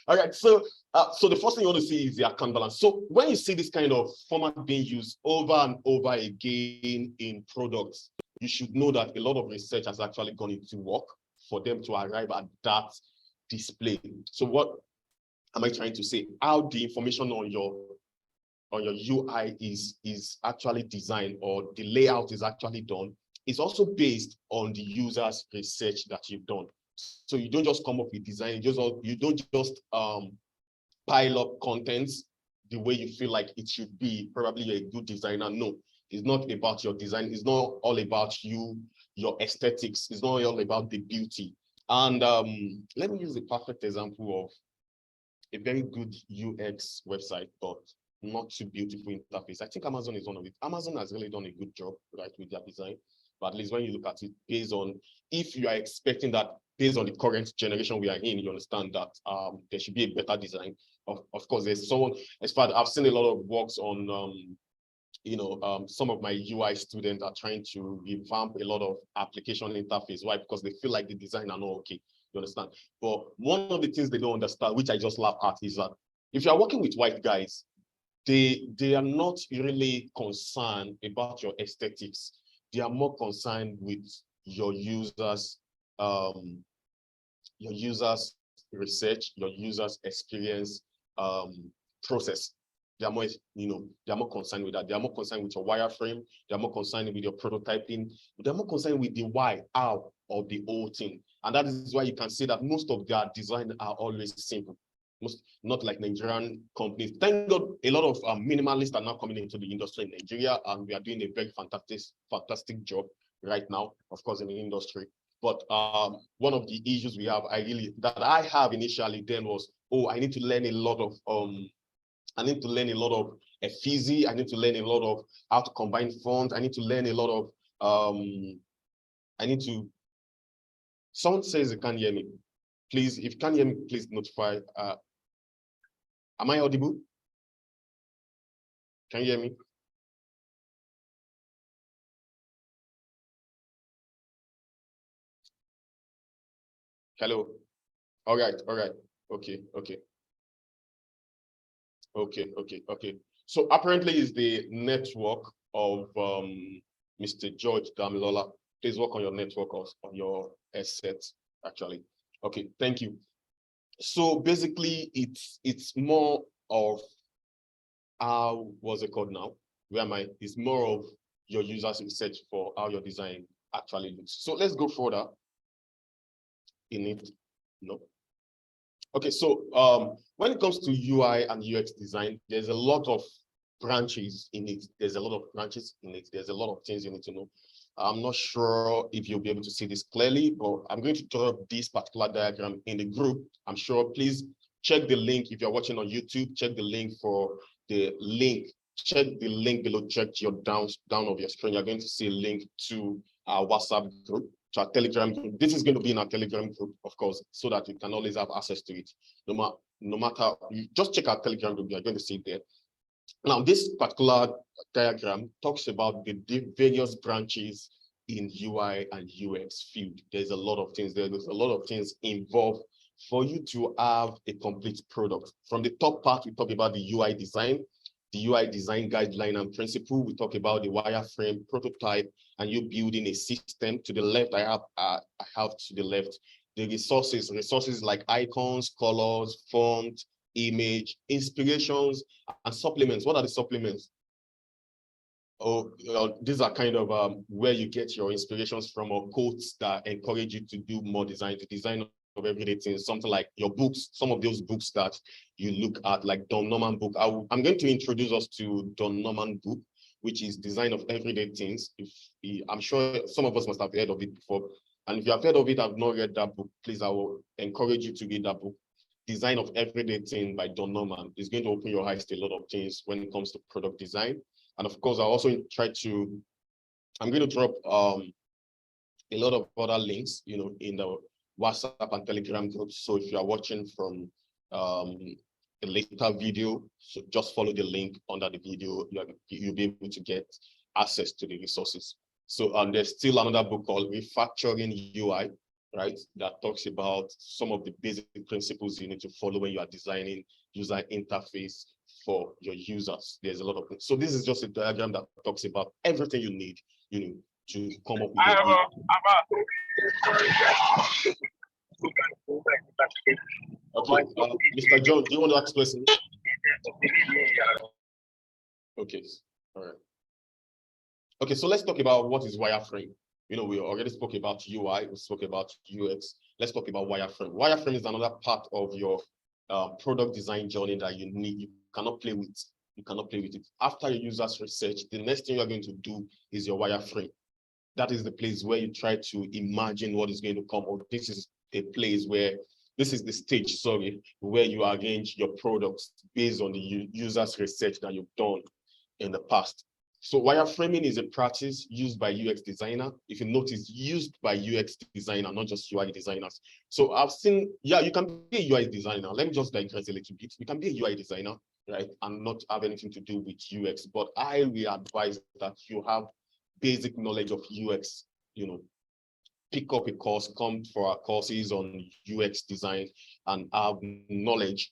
All right, so the first thing you want to see is the account balance. So when you see this kind of format being used over and over again in products, you should know that a lot of research has actually gone into work for them to arrive at that display. So what am I trying to say? How the information on your UI is actually designed, or the layout is actually done, is also based on the user's research that you've done. So you don't just come up with design, you don't just pile up contents the way you feel like it should be. Probably you're a good designer. No, It's not about your design. It's not all about you, your aesthetics. It's not all about the beauty. And let me use a perfect example of a very good UX website, but not too beautiful interface. I think Amazon is one of it. Amazon has really done a good job, right, with their design. But at least when you look at it based on, if you are expecting that based on the current generation we are in, you understand that there should be a better design. Of course, there's someone, as far as I've seen a lot of works on, some of my UI students are trying to revamp a lot of application interface. Why? Because they feel like the design are not okay. You understand? But one of the things they don't understand, which I just laugh at, is that if you are working with white guys, they are not really concerned about your aesthetics. They are more concerned with your users' research, your users' experience process. They are more, they are more concerned with that. They are more concerned with your wireframe. They are more concerned with your prototyping. They are more concerned with the why, how of the whole thing. And that is why you can see that most of their design are always simple. Not like Nigerian companies. Thank God a lot of minimalists are now coming into the industry in Nigeria, and we are doing a very fantastic job right now, of course, in the industry. But one of the issues we have, I have initially then was, I need to learn a lot of Effizi. I need to learn a lot of how to combine fonts. I need to learn a lot of someone says you can't hear me. Please, if you can't hear me, please notify. Am I audible? Can you hear me? Hello. All right. Okay. So apparently it's the network of Mr. George Damilola. Please work on your network or on your asset, actually. Okay, thank you. So basically it's more of what's it called now? Where am I? It's more of your users research for how your design actually looks. So let's go further in it. No. Okay, so when it comes to UI and UX design, there's a lot of branches in it. There's a lot of things you need to know. I'm not sure if you'll be able to see this clearly, but I'm going to draw up this particular diagram in the group. I'm sure, please check the link. If you're watching on YouTube, check the link for the link. Check the link below, check your down of your screen. You're going to see a link to our WhatsApp group, to our Telegram group. This is going to be in our Telegram group, of course, so that you can always have access to it. No matter, you just check our Telegram group, you're going to see it there. Now, this particular diagram talks about the various branches in UI and UX field. There's a lot of things there. There's a lot of things involved for you to have a complete product. From the top part, we talk about the UI design guideline and principle. We talk about the wireframe prototype, and you building a system. To the left, I have to the left the resources like icons, colors, font, image, inspirations, and supplements. What are the supplements? These are kind of where you get your inspirations from, or quotes that encourage you to do more design, the design of everyday things, something like your books, some of those books that you look at, like Don Norman book. I'm going to introduce us to Don Norman book, which is Design of Everyday Things. I'm sure some of us must have heard of it before. And if you have heard of it, I've not read that book, please, I will encourage you to read that book. Design of Everyday Thing by Don Norman is going to open your eyes to a lot of things when it comes to product design. And of course, I'm going to drop a lot of other links, in the WhatsApp and Telegram groups. So if you are watching from a later video, so just follow the link under the video. You'll be able to get access to the resources. So there's still another book called Refactoring UI, right? That talks about some of the basic principles you need to follow when you are designing user interface for your users. There's a lot of things. So this is just a diagram that talks about everything you need, to come up with Okay, Mr. John, do you want to ask questions? Okay, all right. Okay, so let's talk about what is wireframe. We already spoke about UI, we spoke about UX. Let's talk about wireframe. Wireframe is another part of your product design journey that you need. You cannot play with. You cannot play with it. After your user's research, the next thing you're going to do is your wireframe. That is the place where you try to imagine what is going to come, or this is a place where, this is the stage, sorry, where you arrange your products based on the user's research that you've done in the past. So wireframing is a practice used by UX designer. If you notice, used by UX designer, not just UI designers. So I've seen, yeah, you can be a UI designer. Let me just digress a little bit. You can be a UI designer, right, and not have anything to do with UX. But I will advise that you have basic knowledge of UX, pick up a course, come for our courses on UX design and have knowledge,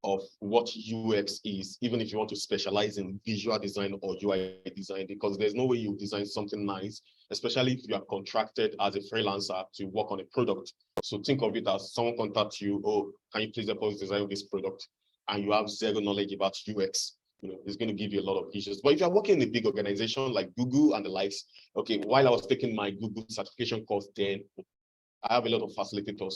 of what UX is, even if you want to specialize in visual design or UI design, because there's no way you design something nice, especially if you are contracted as a freelancer to work on a product. So think of it as someone contacts you, oh, can you please help us design this product? And you have zero knowledge about UX. It's going to give you a lot of issues. But if you're working in a big organization like Google and the likes, okay, while I was taking my Google certification course, then I have a lot of facilitators.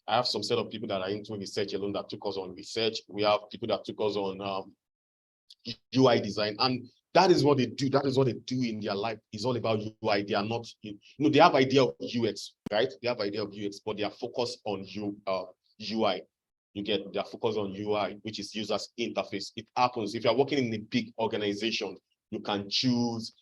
I have some set of people that are into research alone that took us on research. We have people that took us on UI design, and that is what they do. That is what they do in their life. It's all about UI. They are not, they have idea of UX, right? They have idea of UX, but they are focused on UI. You get their focus on UI, which is users interface. It happens if you're working in a big organization, you can choose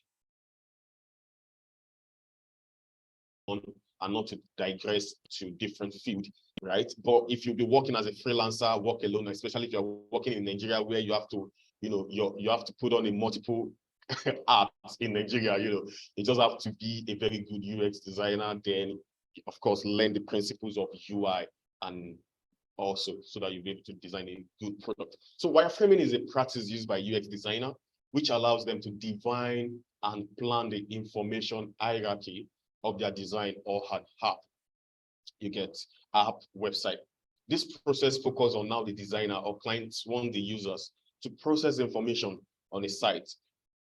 on and not to digress to different field, right? But if you'll be working as a freelancer, work alone, especially if you're working in Nigeria where you have to, you have to put on a multiple hats in Nigeria, you just have to be a very good UX designer, then of course learn the principles of UI and also so that you'll be able to design a good product. So wireframing is a practice used by UX designer, which allows them to define and plan the information hierarchy of their design or app. You get app, website. This process focuses on how the designer or clients want the users to process information on a site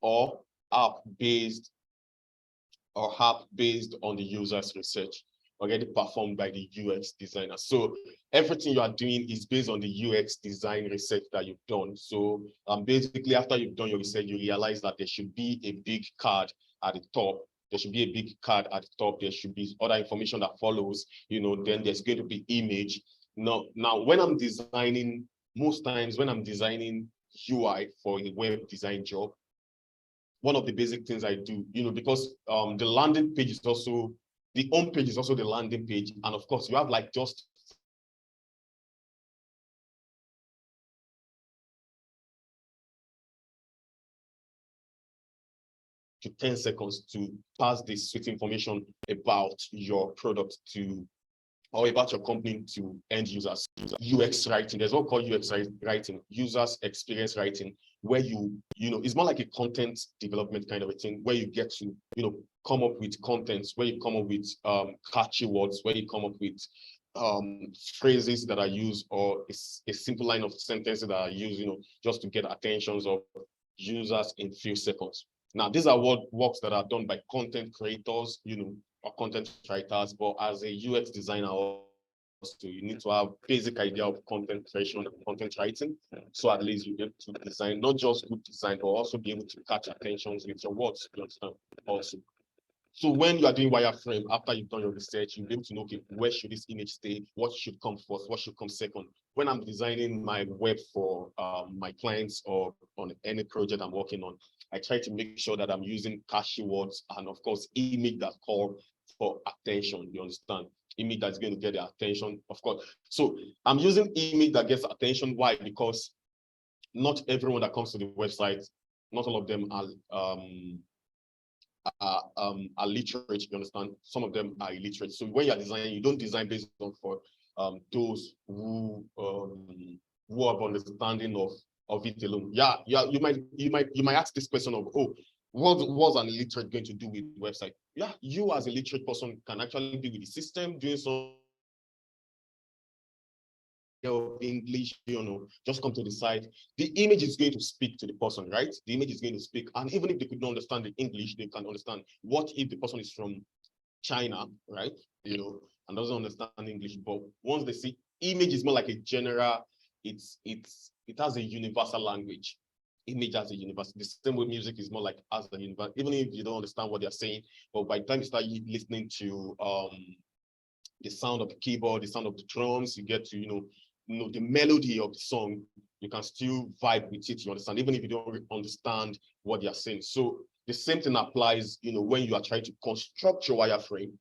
or app based on the user's research already performed by the UX designer. So everything you are doing is based on the UX design research that you've done. So basically after you've done your research, you realize that there should be a big card at the top. There should be a big card at the top. There should be other information that follows, then there's going to be image. Now when I'm designing, most times when I'm designing UI for a web design job, one of the basic things I do, because the landing page is also, the home page is also the landing page. And of course, you have like just to 10 seconds to pass this sweet information about your product to, or about your company to end users. UX writing, there's what called UX writing, users experience writing, where it's more like a content development kind of a thing, where you get to, come up with contents, where you come up with catchy words, where you come up with phrases that are used, or a simple line of sentences that are used, just to get attentions of users in few seconds. Now, these are works that are done by content creators, or content writers, but as a UX designer, also, you need to have basic idea of content creation and content writing. So at least you get to design, not just good design, but also be able to catch attentions with your words, you understand, also. So when you are doing wireframe, after you've done your research, you'll be able to know, okay, where should this image stay? What should come first? What should come second? When I'm designing my web for my clients or on any project I'm working on, I try to make sure that I'm using catchy words and of course, image that call for attention, you understand? Image that's going to get the attention, of course. So I'm using image that gets attention. Why? Because not everyone that comes to the website, not all of them are literate, you understand? Some of them are illiterate. So when you're designing, you don't design based on for those who have understanding of it alone. Yeah, you might ask this question of, oh, what was an illiterate going to do with the website? Yeah, you as a literate person can actually be with the system doing some English, just come to the site. The image is going to speak to the person, right? The image is going to speak. And even if they could not understand the English, they can understand. What if the person is from China, right? And doesn't understand English, but once they see image is more like a general, it has a universal language. image as a universe. The same way music is more like as a universe, even if you don't understand what they're saying, but by the time you start listening to the sound of the keyboard, the sound of the drums, you get to, know the melody of the song, you can still vibe with it, you understand, even if you don't understand what they're saying. So the same thing applies, when you are trying to construct your wireframe.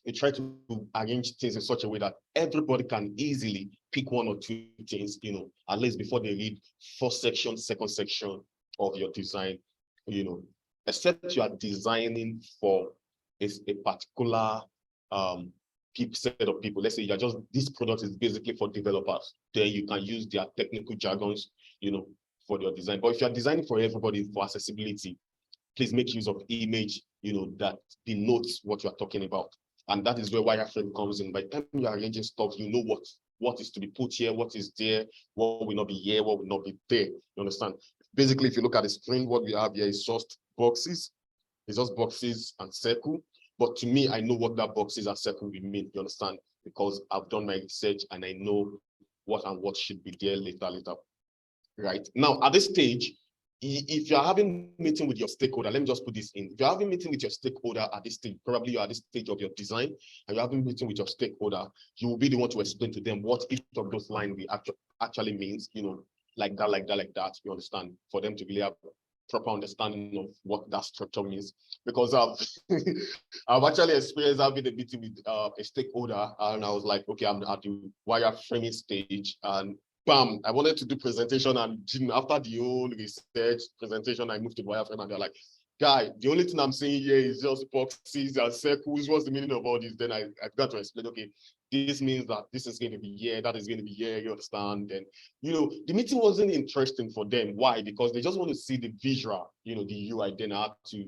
You try to arrange things in such a way that everybody can easily pick one or two things, at least before they read first section, second section of your design, except you are designing for a particular set of people. Let's say you're just, this product is basically for developers. Then you can use their technical jargons, for your design. But if you're designing for everybody for accessibility, please make use of image, that denotes what you're talking about. And that is where wireframe comes in. By the time you're arranging stuff, you know what is to be put here, what is there, what will not be here, what will not be there. You understand? Basically, if you look at the screen, what we have here is just boxes. It's just boxes and circle. But to me, I know what that boxes and circle will mean. You understand? Because I've done my research and I know what should be there later. Right? Now, at this stage, if you're having a meeting with your stakeholder, let me just put this in. If you're having a meeting with your stakeholder at this stage, probably you're at this stage of your design, and you're having a meeting with your stakeholder, you will be the one to explain to them what each of those lines actually means, like that, you understand, for them to really have proper understanding of what that structure means. Because I've actually experienced having a meeting with a stakeholder, and I was like, okay, I'm at the wireframing stage, and bam, I wanted to do presentation, and after the whole research presentation, I moved to wireframe, and they're like, guy, the only thing I'm saying here is just boxes and circles. What's the meaning of all this? Then I got to explain, okay, this means that this is going to be here, that is going to be here, you understand? And, the meeting wasn't interesting for them. Why? Because they just want to see the visual, the UI. Then I had to,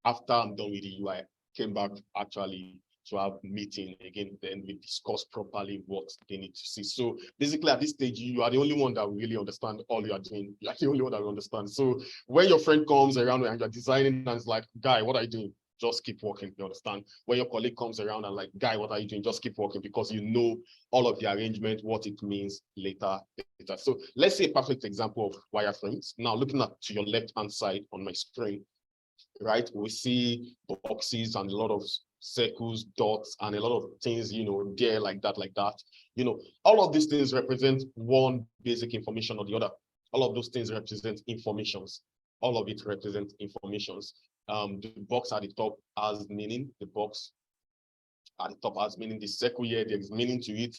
after I'm done with the UI, came back actually to have meeting again, then we discuss properly what they need to see. So basically at this stage, you are the only one that will really understand all you are doing. You are the only one that will understand. So when your friend comes around and you're designing and it's like, guy, what are you doing? Just keep working, you understand? When your colleague comes around and like, guy, what are you doing? Just keep working, because you know all of the arrangement, what it means later. So let's say a perfect example of wireframes. Now looking at to your left-hand side on my screen, right, we see boxes and a lot of circles, dots, and a lot of things, there like that. All of these things represent one basic information or the other. All of those things represent informations. All of it represents informations. The box at the top has meaning. The box at the top has meaning. The circle here, there is meaning to it.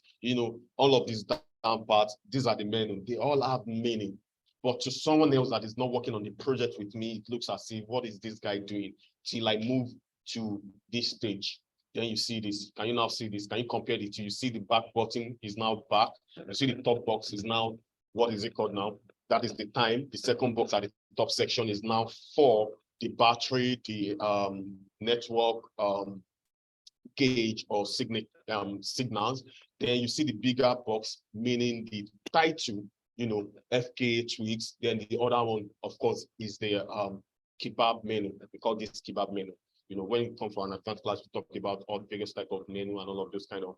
All of these down parts, these are the meaning. They all have meaning. But to someone else that is not working on the project with me, it looks as if, what is this guy doing? Till I move to this stage. Then you see this. Can you now see this? Can you compare the two? You see the back button is now back. You see the top box is now, what is it called now? That is the time. The second box at the top section is now for the battery, the network gauge or signals. Then you see the bigger box, meaning the title, FK tweaks. Then the other one, of course, is the kebab menu. We call this kebab menu. When you come for an advanced class, we talk about all the various type of menu and all of those kind of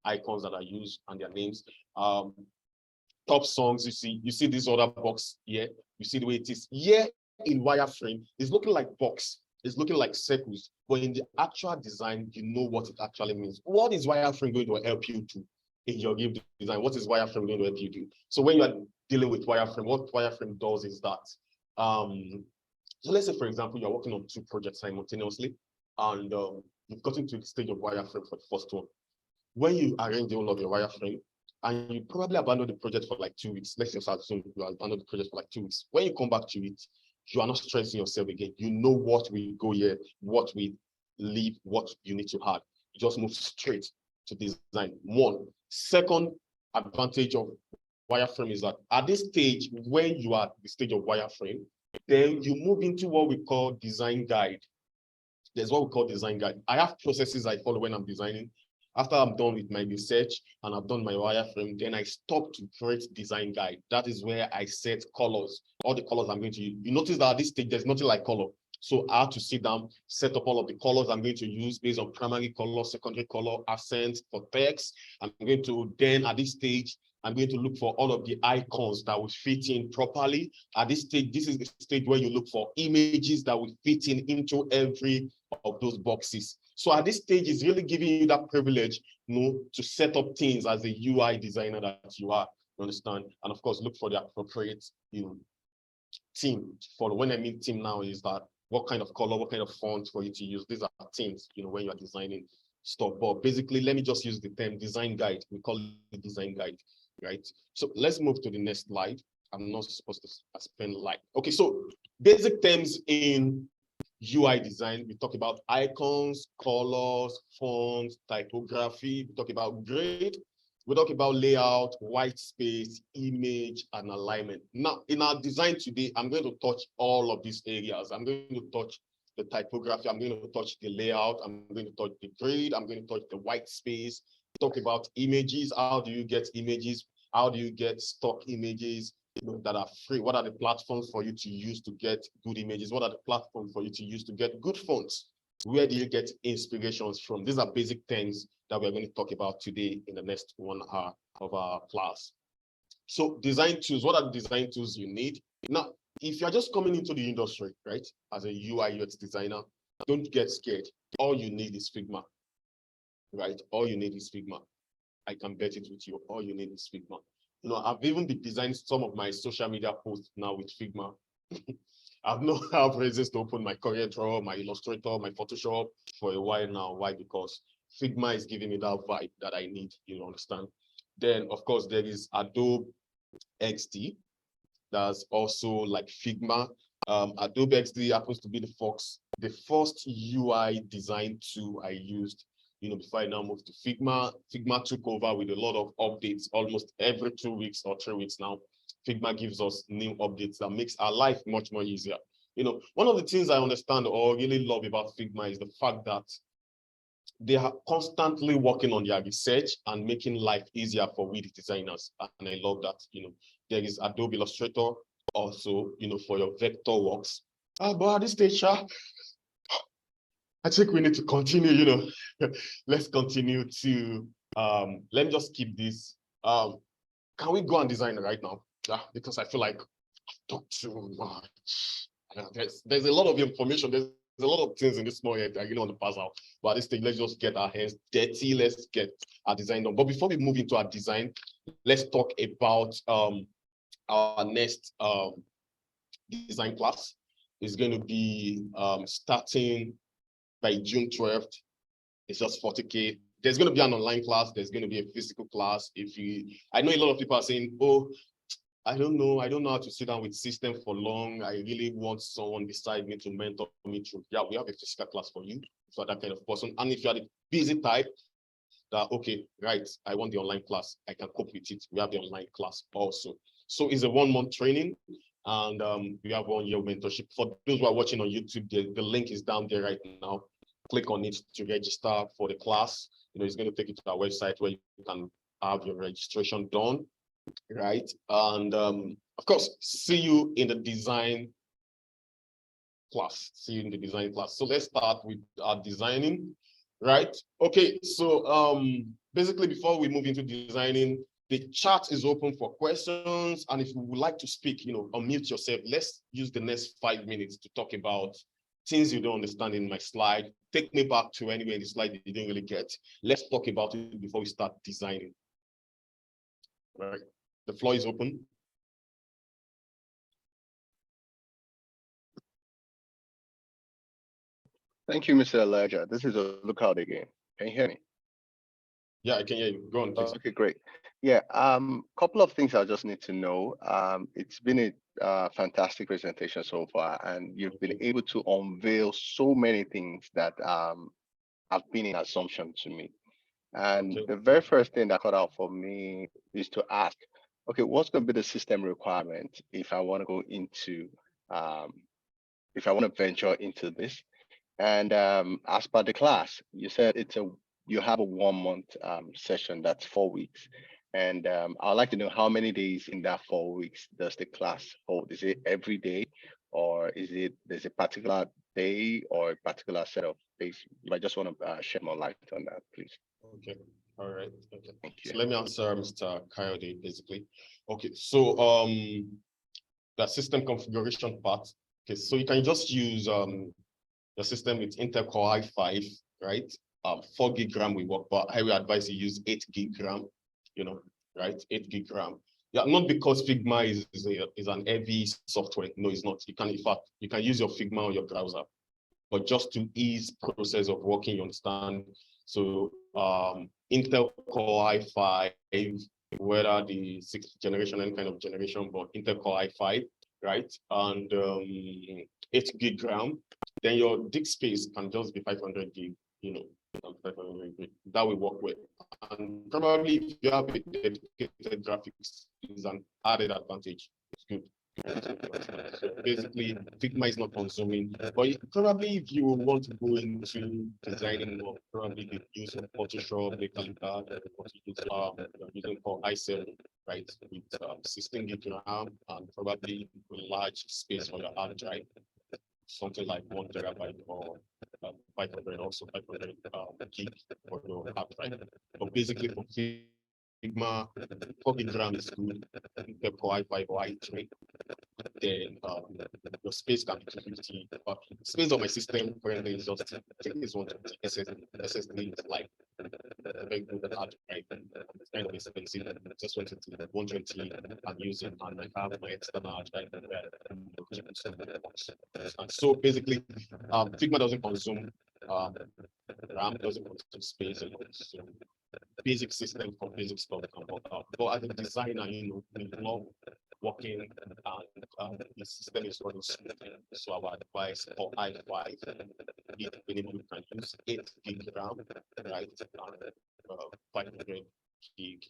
icons that are used and their names. Top songs, you see this other box here. You see the way it is here in wireframe. It's looking like box. It's looking like circles. But in the actual design, you know what it actually means. What is wireframe going to help you do in your game design? What is wireframe going to help you do? So when you are dealing with wireframe, what wireframe does is that so let's say, for example, you're working on two projects simultaneously, and you've gotten to the stage of wireframe for the first one. When you arrange the whole of your wireframe, and you probably abandon the project for like 2 weeks, let's just assume you abandon the project for like 2 weeks. When you come back to it, you are not stressing yourself again. You know what will go here, what will leave, what you need to add. You just move straight to design. One. Second advantage of wireframe is that at this stage, when you are at the stage of wireframe, then you move into what we call design guide. There's what we call design guide. I have processes I follow when I'm designing. After I'm done with my research and I've done my wireframe, then I stop to create design guide. That is where I set colors, all the colors I'm going to use. You notice that at this stage, there's nothing like color. So I have to sit down, set up all of the colors I'm going to use based on primary color, secondary color, accents for text. I'm going to then at this stage I'm going to look for all of the icons that will fit in properly. At this stage, this is the stage where you look for images that will fit in into every of those boxes. So at this stage, it's really giving you that privilege, to set up things as a UI designer that you are, you understand? And of course, look for the appropriate, theme. For when I mean theme now is that what kind of color, what kind of font for you to use. These are themes, when you're designing stuff. But basically, let me just use the term design guide. We call it design guide, right? So let's move to the next slide. I'm not supposed to spend like, okay, so basic terms in UI design, we talk about icons, colors, fonts, typography, we talk about grid, we talk about layout, white space, image, and alignment. Now, in our design today, I'm going to touch all of these areas. I'm going to touch the typography, I'm going to touch the layout, I'm going to touch the grid, I'm going to touch the white space, talk about images. How do you get images? How do you get stock images that are free? What are the platforms for you to use to get good images? What are the platforms for you to use to get good fonts? Where do you get inspirations from? These are basic things that we're going to talk about today in the next 1 hour of our class. So design tools, what are the design tools you need? Now, if you're just coming into the industry, right, as a UI UX designer, don't get scared. All you need is Figma, right? All you need is Figma. I can bet it with you. All you need is Figma. I've even been designing some of my social media posts now with Figma. I've not had reasons to open my CorelDRAW, my Illustrator, my Photoshop for a while now. Why? Because Figma is giving me that vibe that I need, you understand? Then, of course, there is Adobe XD. That's also like Figma. Adobe XD happens to be the first UI design tool I used, before I now moved to Figma. Figma took over with a lot of updates almost every 2 weeks or 3 weeks now. Figma gives us new updates that makes our life much more easier. One of the things I understand or really love about Figma is the fact that they are constantly working on their research and making life easier for we designers. And I love that. There is Adobe Illustrator also, for your vector works. But at this stage, I think we need to continue, let's continue to, let me just keep this. Can we go and design right now? Yeah, because I feel like I've talked too much. There's a lot of information. There's a lot of things in this small head I really want to pass out. But at this stage, let's just get our hands dirty. Let's get our design done. But before we move into our design, let's talk about our next design class. Is going to be starting by June 12th. It's just 40K. There's going to be an online class. There's going to be a physical class. I know a lot of people are saying, oh, I don't know how to sit down with system for long. I really want someone beside me to mentor me through. Yeah, we have a physical class for you, for that kind of person. And if you're the busy type, that, okay, right, I want the online class, I can cope with it. We have the online class also. So it's a 1-month training, and we have 1 year mentorship. For those who are watching on YouTube, the link is down there right now. Click on it to register for the class. It's going to take you to our website where you can have your registration done, right? And of course, see you in the design class. So let's start with our designing, right? Okay, so basically before we move into designing, the chat is open for questions. And if you would like to speak, unmute yourself. Let's use the next 5 minutes to talk about things you don't understand in my slide. Take me back to anywhere in the slide that you didn't really get. Let's talk about it before we start designing. All right, the floor is open. Thank you, Mr. Elijah. This is a lookout again. Can you hear me? Yeah, I can hear you. Go on, please. Okay, great. Yeah, couple of things I just need to know. It's been a fantastic presentation so far, and you've been able to unveil so many things that have been an assumption to me. And the very first thing that caught out for me is to ask, okay, what's going to be the system requirement if I want to go into, if I want to venture into this? And as per the class, you said you have a 1-month session that's 4 weeks. And I'd like to know how many days in that 4 weeks does the class hold? Is it every day, or there's a particular day or a particular set of days? I just want to shed more light on that, please. Okay. All right. Okay. Thank you. So let me answer Mr. Coyote basically. Okay. So the system configuration part. Okay. So you can just use the system with Intel Core i5, right? 4 gig RAM will work, but I will advise you use 8 gig RAM, you know, right? 8 gig RAM. Yeah, not because Figma is an heavy software. No, it's not. You can, in fact, you can use your Figma on your browser, but just to ease process of working, you understand. So Intel Core i5, whether the 6th generation, any kind of generation, but Intel Core i5, right? And 8 gig RAM. Then your disk space can just be 500 gig, you know, 500 gig. That will work well. And probably if you have a dedicated graphics, is an added advantage. It's good. So basically, Figma is not consuming, but probably if you want to go into designing more, probably the use of Photoshop, the calendar, using for i7, right, with 16 gig RAM and probably a large space for your hard drive, something like 1 terabyte or 500, also 500 gig for your hard drive. But basically, for Figma, 4 gig RAM is good. The Core i5 or i3, then your space can be 250. But space on my system currently is just, I think it's 120 SSD is like a very good hard drive. It's kind of expensive. I just wanted to 120 I'm using, and I have my external hard drive and so basically Figma doesn't consume RAM, doesn't consume space, and so basic system for basic stuff can work out. But as a designer, you know, we love working and the system is running smoothly. So our advice for i5, if you can use 8 gig RAM, right? And 500 gig.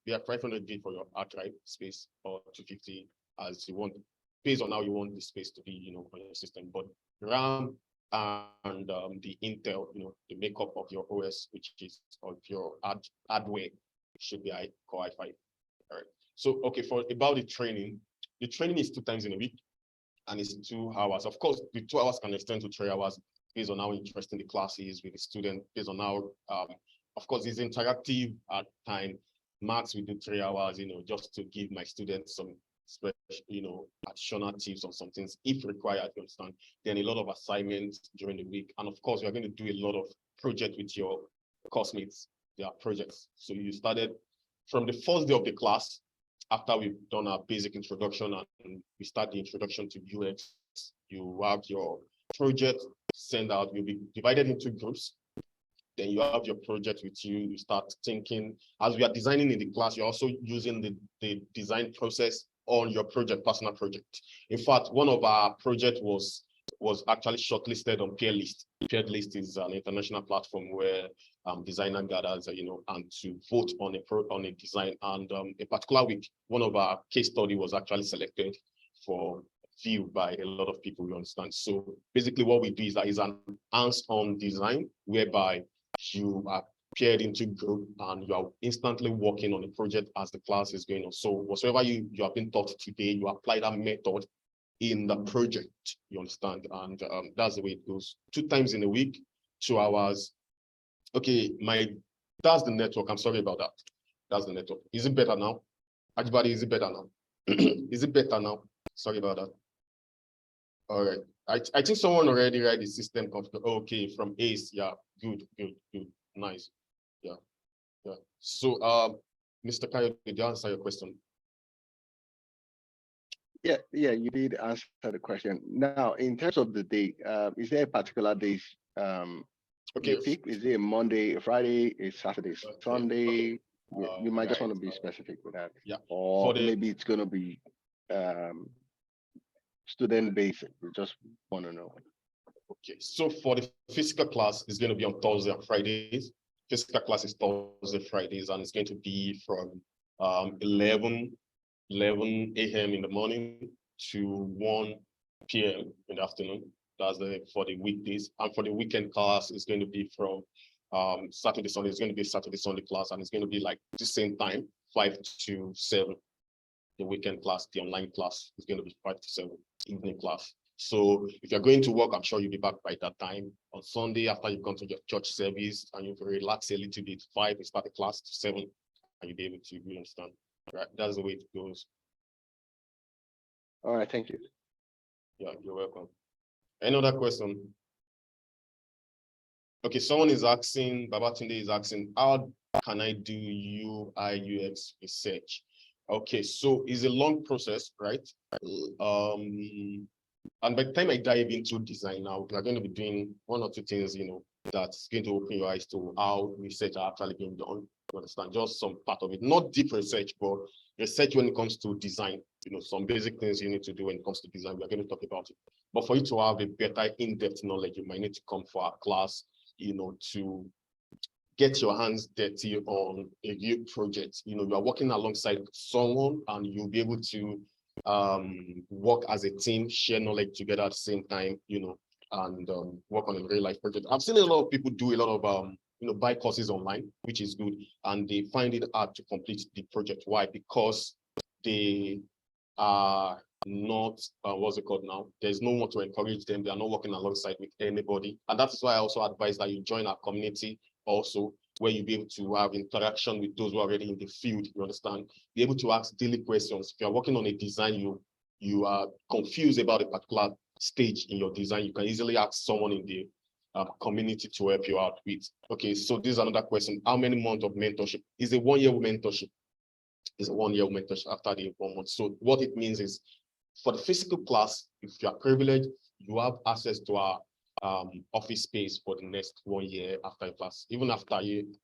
Yeah, 500 gig for your hard drive space or 250 as you want, based on how you want the space to be, you know, on your system. But RAM and the Intel, you know, the makeup of your OS, which is of your hardware, should be Core i5. All right. So, okay, for about the training is 2 times in a week, and it's 2 hours. Of course, the 2 hours can extend to 3 hours based on how interesting the class is with the student, based on how, of course, it's interactive at time. Max, we do 3 hours, you know, just to give my students some special, you know, additional tips on some things if required, you understand. Then a lot of assignments during the week. And of course, we're going to do a lot of projects with your classmates, their projects. So you started from the first day of the class, after we've done our basic introduction and we start the introduction to UX, you have your project sent out. You'll be divided into groups. Then you have your project with you. You start thinking, as we are designing in the class, you're also using the design process on your project, personal project. In fact, one of our projects was actually shortlisted on Peer List. Peer List is an international platform where designer gathers, you know, and to vote on a design. And a particular week, one of our case study was actually selected for view by a lot of people, you understand. So basically what we do is that is an hands-on design whereby you are paired into group and you are instantly working on the project as the class is going on. So whatsoever you have been taught today, you apply that method in the project, you understand, and that's the way it goes. 2 times in a week, 2 hours. Okay, that's the network. I'm sorry about that. That's the network. Is it better now? Everybody, is it better now? Is it better now? Sorry about that. All right. I think someone already read the system config. Okay, from ACE. Yeah, good. Nice. Yeah. So Mr. Kayo, did you answer your question? Yeah, you did answer the question. Now, in terms of the day, is there a particular day Okay. you pick? Is it a Monday, a Friday, a Saturday, Sunday? Okay. You might just want to be specific with that. Yeah. Or maybe it's going to be student based. We just want to know. Okay, so for the physical class, it's going to be on Thursday and Fridays. Physical class is Thursday, Fridays, and it's going to be from 11 a.m. in the morning to 1 p.m. in the afternoon. That's for the weekdays. And for the weekend class, it's going to be from Saturday, Sunday. It's going to be Saturday, Sunday class, and it's going to be like the same time, 5 to 7. The weekend class, the online class is going to be 5 to 7, evening class. So if you're going to work, I'm sure you'll be back by that time. On Sunday, after you've gone to your church service and you've relaxed a little bit, 5, you start the class to 7, and you'll be able to really understand. Right? That's the way it goes. All right, thank you. Yeah, you're welcome. Any other question? Okay, someone is asking, Babatunde is asking, how can I do UI UX research? Okay, so it's a long process, right? And by the time I dive into design now, we're going to be doing 1 or 2 things, that's going to open your eyes to how research are actually being done. You understand? Just some part of it, not deep research, but research when it comes to design. Some basic things you need to do when it comes to design. We're going to talk about it. But for you to have a better in-depth knowledge, you might need to come for our class, to get your hands dirty on a new project. You are working alongside someone and you'll be able to work as a team, share knowledge together at the same time, and work on a real life project. I've seen a lot of people do a lot of buy courses online, which is good, and they find it hard to complete the project. Why? Because they are not what's it called now? There's no one to encourage them. They are not working alongside with anybody, and that's why I also advise that you join our community also, where you'll be able to have interaction with those who are already in the field. You understand? Be able to ask daily questions. If you're working on a design, you are confused about a particular stage in your design, you can easily ask someone in the community to help you out with. Okay, so this is another question. How many months of mentorship? Is a 1-year mentorship? Is a 1-year mentorship after the 1 month. So what it means is, for the physical class, if you are privileged, you have access to our office space for the next 1 year after class. Even after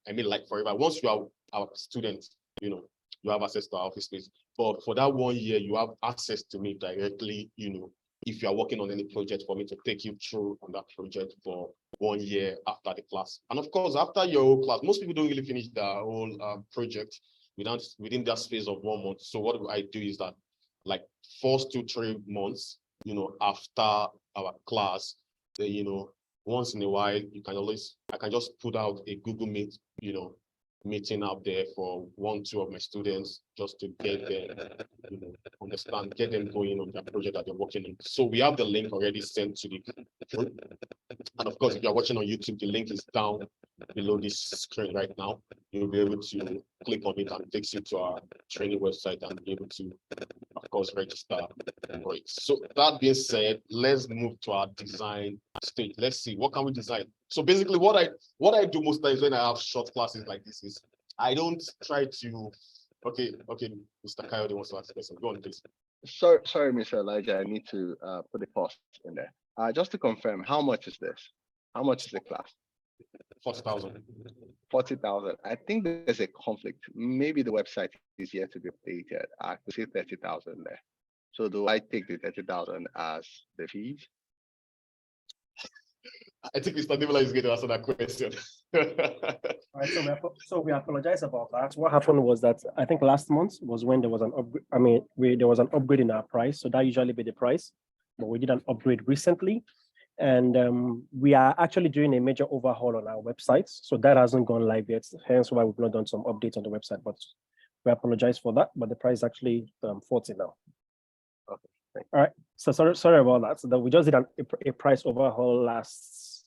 like forever. Once you are our student, you have access to our office space. But for that 1 year, you have access to me directly, if you are working on any project, for me to take you through on that project for 1 year after the class. And of course, after your whole class, most people don't really finish their whole project within that space of 1 month. So what I do is that, like, first 2 to 3 months, after our class, once in a while, I can just put out a Google Meet, meeting out there for 1, 2 of my students, just to get them, understand, get them going on that project that they're working on. So we have the link already sent to the group. And of course, if you're watching on YouTube, the link is down below this screen right now. You'll be able to click on it and it takes you to our training website and be able to, of course, register for it. So that being said, let's move to our design stage. Let's see, what can we design? So basically what I do most times when I have short classes like this is I don't try to, okay, Mr. Coyote wants to ask a question. Go on, please. Sorry, Mr. Elijah, I need to put a pause in there. Just to confirm, how much is this? How much is the class? 40,000. 40,000. I think there's a conflict. Maybe the website is yet to be updated. I could see 30,000 there. So do I take the 30,000 as the fees? I think Mr. Demola is going to answer that question. All right, so we apologize about that. What happened was that I think last month was when there was an upgrade. I mean, there was an upgrade in our price, so that usually be the price, but we did an upgrade recently, and we are actually doing a major overhaul on our website, so that hasn't gone live yet. Hence why we've not done some updates on the website, but we apologize for that. But the price is actually 40 now. Okay. All right. So sorry about that. So that we just did a price overhaul last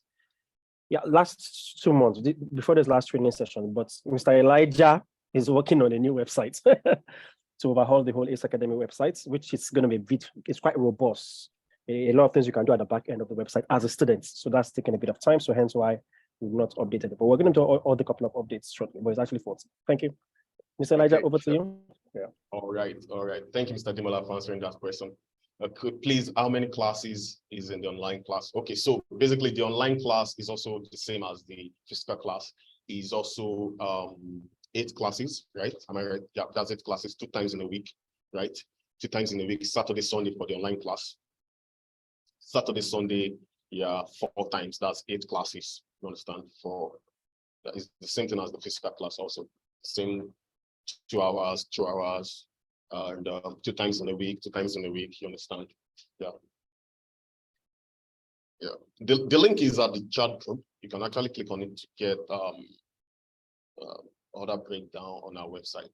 2 months before this last training session. But Mr. Elijah is working on a new website to overhaul the whole ACE Academy website, which is going to be it's quite robust. A lot of things you can do at the back end of the website as a student. So that's taking a bit of time. So hence why we've not updated it. But we're going to do all the couple of updates shortly. But it's actually 40. Thank you. Mr. Elijah, over to you. Yeah. All right. Thank you, Mr. Demola, for answering that question. Please, how many classes is in the online class? Okay, so basically the online class is also the same as the physical class. Is also 8 classes, right? Am I right? Yeah, that's 8 classes, 2 times in a week, right? 2 times in a week, Saturday, Sunday for the online class. Saturday, Sunday, 4 times, that's 8 classes. You understand? That is the same thing as the physical class also. Same 2 hours, 2 hours, and 2 times in a week, you understand? Yeah. The link is at the chat group. You can actually click on it to get other breakdown on our website,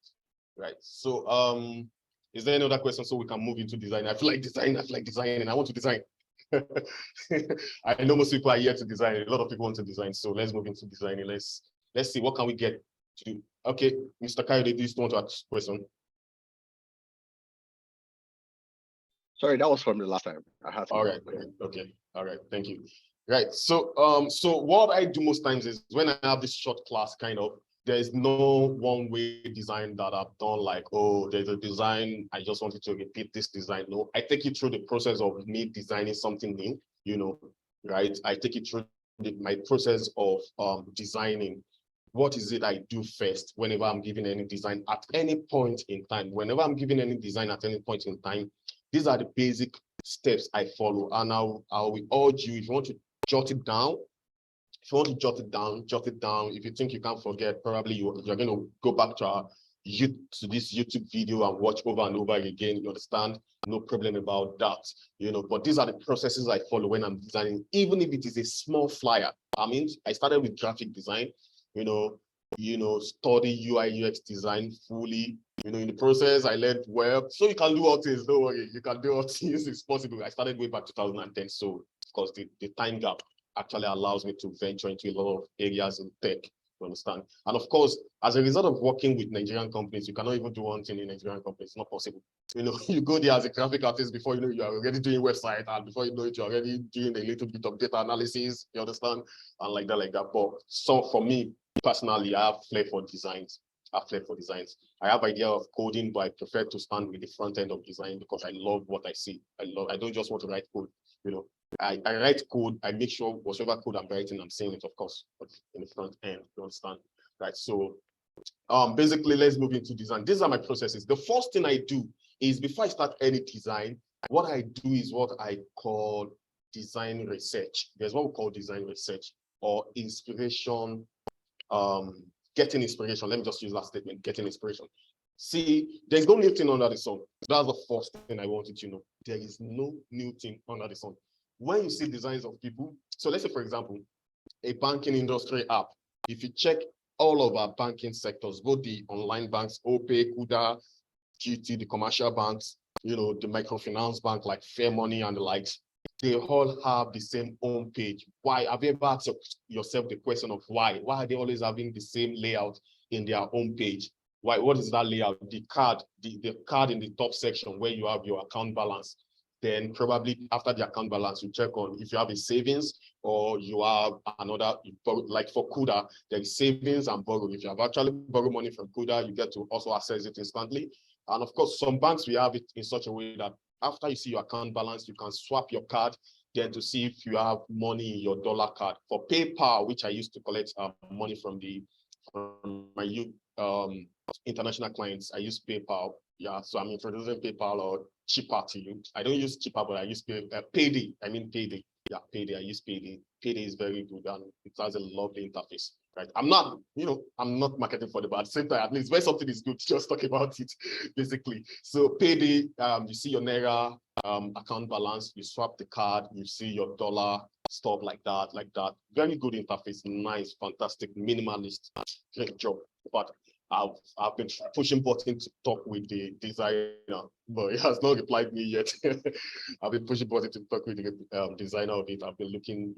right? So is there any other question so we can move into design? I feel like designing, I want to design. I know most people are here to design. A lot of people want to design. So let's move into designing. Let's see what can we get to do. Okay, Mr. Kayode, do you still want to ask a question? Sorry, that was from the last time. I had to. All right. Okay. All right. Thank you. Right. So so what I do most times is when I have this short class, kind of, there is no one way design that I've done, like, oh, there's a design, I just wanted to repeat this design. No, I take you through the process of me designing something new, you know, right? I take you through my process of designing. What is it I do first whenever I'm giving any design at any point in time? Whenever I'm giving any design at any point in time, these are the basic steps I follow. And I will urge you, if you want to jot it down, if you want to jot it down, jot it down. If you think you can't forget, probably you're going to go back to this YouTube video and watch over and over again. You understand? No problem about that. You know, but these are the processes I follow when I'm designing, even if it is a small flyer. I mean, I started with graphic design, you know, study UI UX design fully. You know, in the process, I learned web. So you can do all things, don't worry. You can do all things, it's possible. I started way back 2010. So, of course, the time gap actually allows me to venture into a lot of areas in tech, you understand? And of course, as a result of working with Nigerian companies, you cannot even do one thing in Nigerian companies. It's not possible. You know, you go there as a graphic artist, before you know, you are already doing website, and before you know it, you're already doing a little bit of data analysis, you understand? And like that. But so for me, personally, I have flair for designs. I have idea of coding, but I prefer to stand with the front end of design because I love what I see. I don't just want to write code, you know. I write code, I make sure whatever code I'm writing, I'm saying it, of course, but in the front end, you understand? Right. So basically, let's move into design. These are my processes. The first thing I do is, before I start any design, what I do is what I call design research. There's what we call design research, or inspiration, getting inspiration. Let me just use that statement, getting inspiration. See, there's no new thing under the sun. That's the first thing I wanted to know. There is no new thing under the sun. When you see designs of people, so let's say, for example, a banking industry app. If you check all of our banking sectors, both the online banks, OPay, Kuda, GT, the commercial banks, you know, the microfinance bank like Fair Money and the likes, they all have the same home page. Why? Have you ever asked yourself the question of why? Why are they always having the same layout in their home page? Why? What is that layout? The card in the top section where you have your account balance. Then probably after the account balance, you check on if you have a savings or you have another, like for Kuda, there is savings and borrow. If you have actually borrowed money from Kuda, you get to also access it instantly. And of course, some banks, we have it in such a way that after you see your account balance, you can swap your card then to see if you have money in your dollar card. For PayPal, which I used to collect money from my international clients, I use PayPal. Yeah, so I'm introducing PayPal or Chipper to you. I don't use Chipper, but I use Payday. I mean Payday. Yeah, Payday. I use Payday. Payday is very good and it has a lovely interface. Right. I'm not marketing for them, but at the same time, at least when something is good, just talk about it, basically. So Payday, you see your Naira account balance, you swap the card, you see your dollar, stuff like that. Very good interface, nice, fantastic, minimalist, great job. But I've been pushing button to talk with the designer, but he has not replied me yet. I've been pushing button to talk with the designer of it. I've been looking,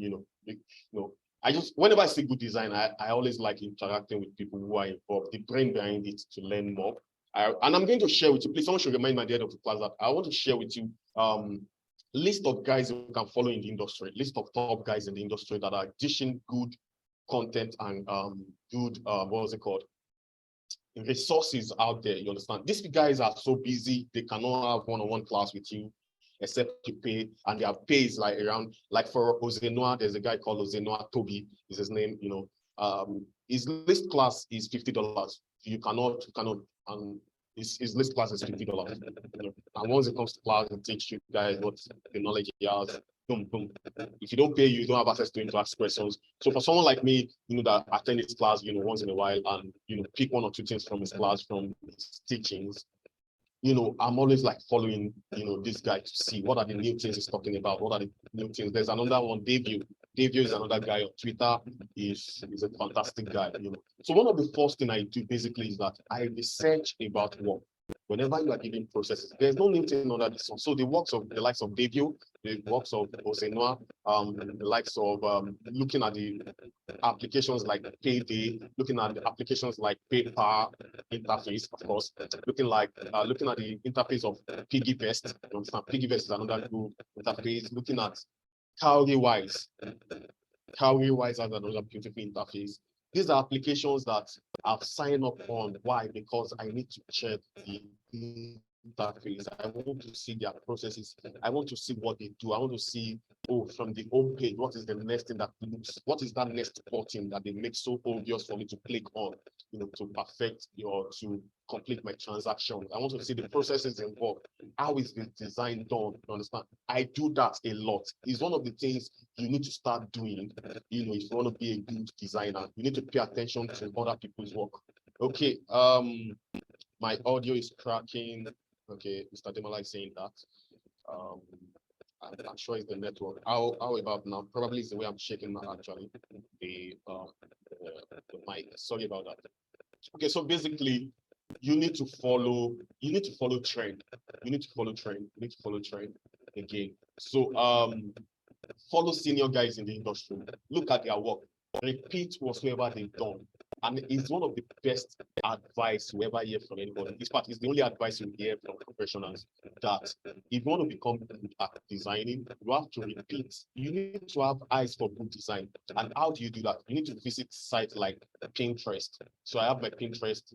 whenever I see good design, I always like interacting with people who are involved, the brain behind it, to learn more. And I'm going to share with you, please, someone should remind me at the end of the class that I want to share with you list of guys you can follow in the industry, list of top guys in the industry that are dishing good content and good, resources out there, you understand? These guys are so busy, they cannot have one-on-one class with you, except you pay, and their pay is like around, like for Ozenoa, there's a guy called Ozenoa, Toby is his name, his list class is $50. You cannot, his list class is $50. And once it comes to class, it teaches you guys what the knowledge he has. Boom, boom. If you don't pay, you don't have access to him to ask questions. So for someone like me, that attend his class, once in a while and, pick one or two things from his class, from his teachings, I'm always like following, this guy to see what are the new things he's talking about. What are the new things? There's another one, Davio. Davio is another guy on Twitter. He's a fantastic guy, So one of the first thing I do basically is that I research about work. whenever you are giving processes, there's no new thing under the sun. So the works of the likes of Devio, the works of Osenua, the likes of looking at the applications like Payday, looking at the applications like PayPal interface, of course, looking at the interface of PiggyVest. You understand? PiggyVest is another good interface. Looking at Cowrywise. Cowrywise has another beautiful interface. These are applications that I've signed up on. Why? Because I need to check the interface. I want to see their processes. I want to see what they do. I want to see, oh, from the home page, what is the next thing that looks, what is that next button that they make so obvious for me to click on, to perfect or to complete my transaction. I want to see the processes involved. How is the design done? You understand? I do that a lot. It's one of the things you need to start doing. If you want to be a good designer, you need to pay attention to other people's work. Okay. My audio is cracking. Okay, Mr. Demola is saying that. I'm sure it's the network. How about now? Probably it's the way I'm shaking actually the mic. Sorry about that. Okay, so basically, you need to follow trend. You need to follow trend again. So follow senior guys in the industry. Look at their work. Repeat whatsoever they've done. And it's one of the best advice you ever hear from anybody. This part is the only advice you hear from professionals, that if you want to become good at designing, you have to repeat. You need to have eyes for good design. And how do you do that? You need to visit sites like Pinterest. So I have my Pinterest,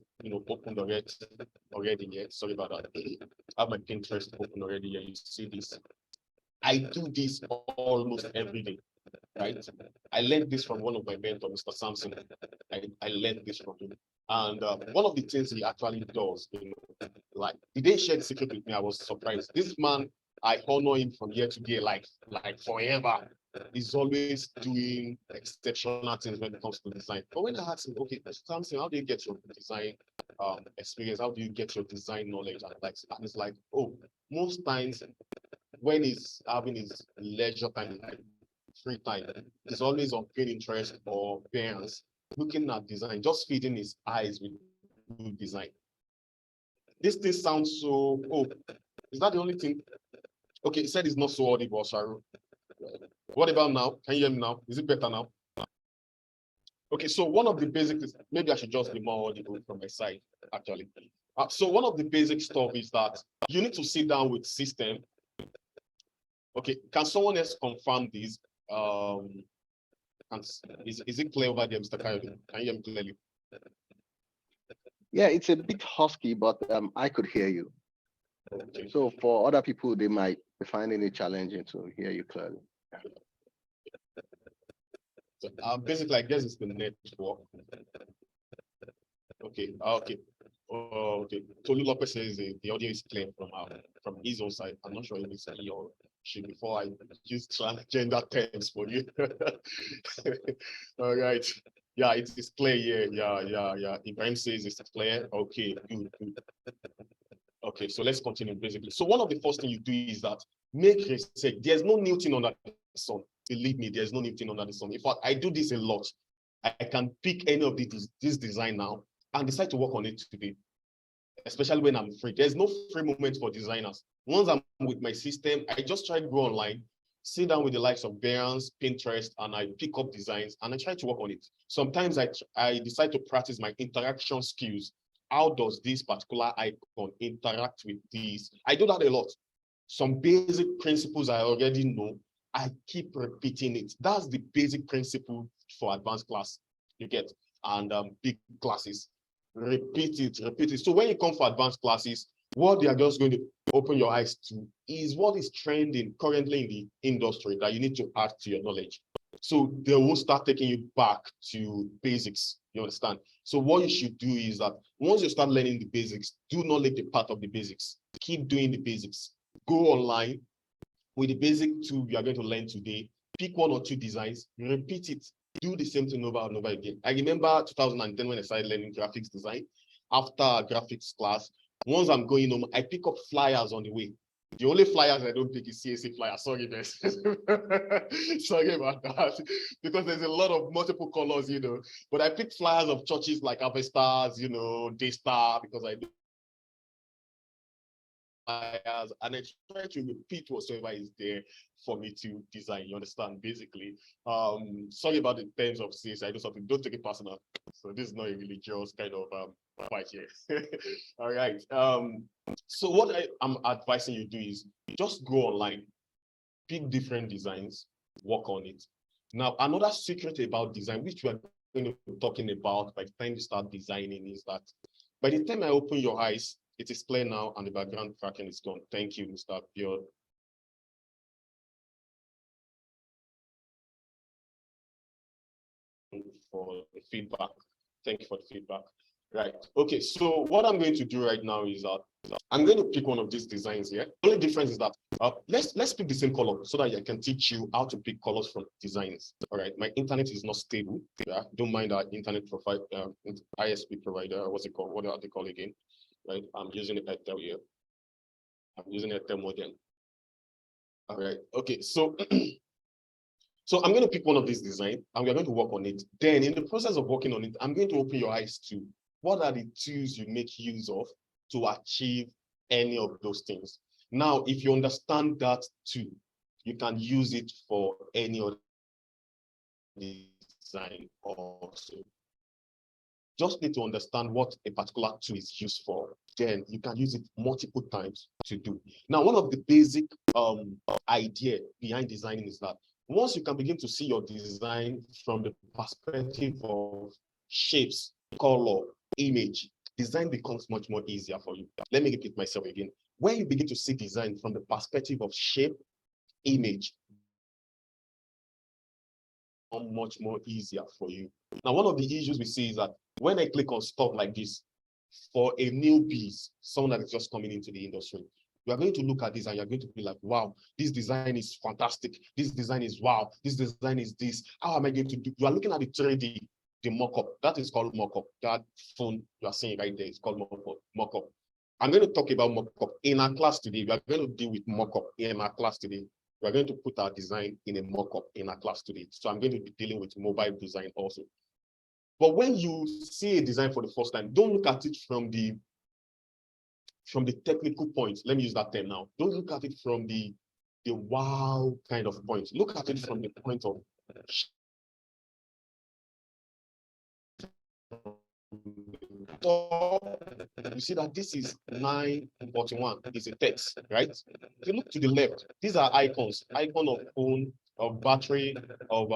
opened already yet. Sorry about that. I have my Pinterest open already here. You see this. I do this almost every day. Right? I learned this from one of my mentors, Mr. Sampson. I learned this from him. And one of the things he actually does, like, he didn't share the secret with me. I was surprised. This man, I honor him from year to year, like forever. He's always doing exceptional things when it comes to design. But when I asked him, okay, Samson, how do you get your design experience? How do you get your design knowledge? And it's like, oh, most times when he's having his leisure time, like free time, he's always on Pinterest or Behance, looking at design, just feeding his eyes with good design. This thing sounds so, oh, is that the only thing? Okay, he said it's not so audible, Sharu. What about now? Can you hear me now? Is it better now? Okay, so one of the basics, maybe I should just be more audible from my side, actually. So one of the basic stuff is that you need to sit down with system. Okay, can someone else confirm this? Is it clear over there, Mr. Coyote? Can you hear me clearly? Yeah, it's a bit husky, but I could hear you. Okay. So for other people, they might be finding it challenging to hear you clearly. So, basically, I guess it's the network. Okay. Okay. Okay. Tolu Lopez says the audio is clear from his own side. I'm not sure if it's he or she before I use transgender terms for you. All right. Yeah, it is clear here. Yeah. Ibrahim says it's clear. Okay, good. Okay, so let's continue basically. So one of the first things you do is that make research. There's no new thing under the sun. Believe me, there's no new thing under the sun. In fact, I do this a lot. I can pick any of this design now and decide to work on it today, especially when I'm free. There's no free moment for designers. Once I'm with my system, I just try to go online, sit down with the likes of Behance, Pinterest, and I pick up designs and I try to work on it. Sometimes I decide to practice my interaction skills. How does this particular icon interact with this? I do that a lot. Some basic principles I already know, I keep repeating it. That's the basic principle for advanced class, you get, and big classes. Repeat it. So when you come for advanced classes, what they are just going to open your eyes to is what is trending currently in the industry that you need to add to your knowledge. So they will start taking you back to basics. You understand? So what you should do is that once you start learning the basics, do not leave the part of the basics. Keep doing the basics. Go online with the basic tool you are going to learn today. Pick one or two designs, repeat it. Do the same thing over and over again. I remember 2010 when I started learning graphics design. After a graphics class, once I'm going home, I pick up flyers on the way. The only flyers I don't pick is CSA flyers. Sorry, guys. Sorry about that. Because there's a lot of multiple colors, But I pick flyers of churches like Avestas, Daystar, because I do and I try to repeat whatsoever is there for me to design. You understand? Basically, sorry about the terms of CS. I do something. Don't take it personal. So this is not a religious kind of fight here. All right. So what I'm advising you do is just go online, pick different designs, work on it. Now, another secret about design, which we are going to be talking about by the time you start designing, is that by the time I open your eyes, it is clear now and the background tracking is gone. Thank you, Mr. Bjorn. For the feedback. Thank you for the feedback. Right. Okay. So what I'm going to do right now is that I'm going to pick one of these designs here. The only difference is that let's pick the same color so that I can teach you how to pick colors from designs. All right. My internet is not stable. Yeah. Don't mind our internet profile, ISP provider. What's it called? What are they called again? Right. I'm using Airtel here. I'm using Airtel modem. All right. Okay. So So I'm going to pick one of these designs and we're going to work on it. Then in the process of working on it, I'm going to open your eyes to what are the tools you make use of to achieve any of those things. Now, if you understand that too, you can use it for any other design also. Just need to understand what a particular tool is used for. Then you can use it multiple times to do. Now, one of the basic idea behind designing is that once you can begin to see your design from the perspective of shapes, color, image, design becomes much more easier for you. Let me repeat myself again. When you begin to see design from the perspective of shape, image, much more easier for you. Now, one of the issues we see is that when I click on stuff like this, for a newbie, someone that is just coming into the industry, you are going to look at this and you're going to be like, wow, this design is fantastic. This design is wow. This design is this. How am I going to do? You are looking at the 3D, the mock-up. That is called mock-up. That phone you are seeing right there is called mock-up. I'm going to talk about mock-up in our class today. We are going to deal with mock-up in our class today. We are going to put our design in a mock-up in our class today. So I'm going to be dealing with mobile design also. But when you see a design for the first time, don't look at it from the technical point. Let me use that term now. Don't look at it from the wow kind of point. Look at it from the point of you see that this is 941. It's a text, right? If you look to the left, these are icons. Icon of phone, of battery, of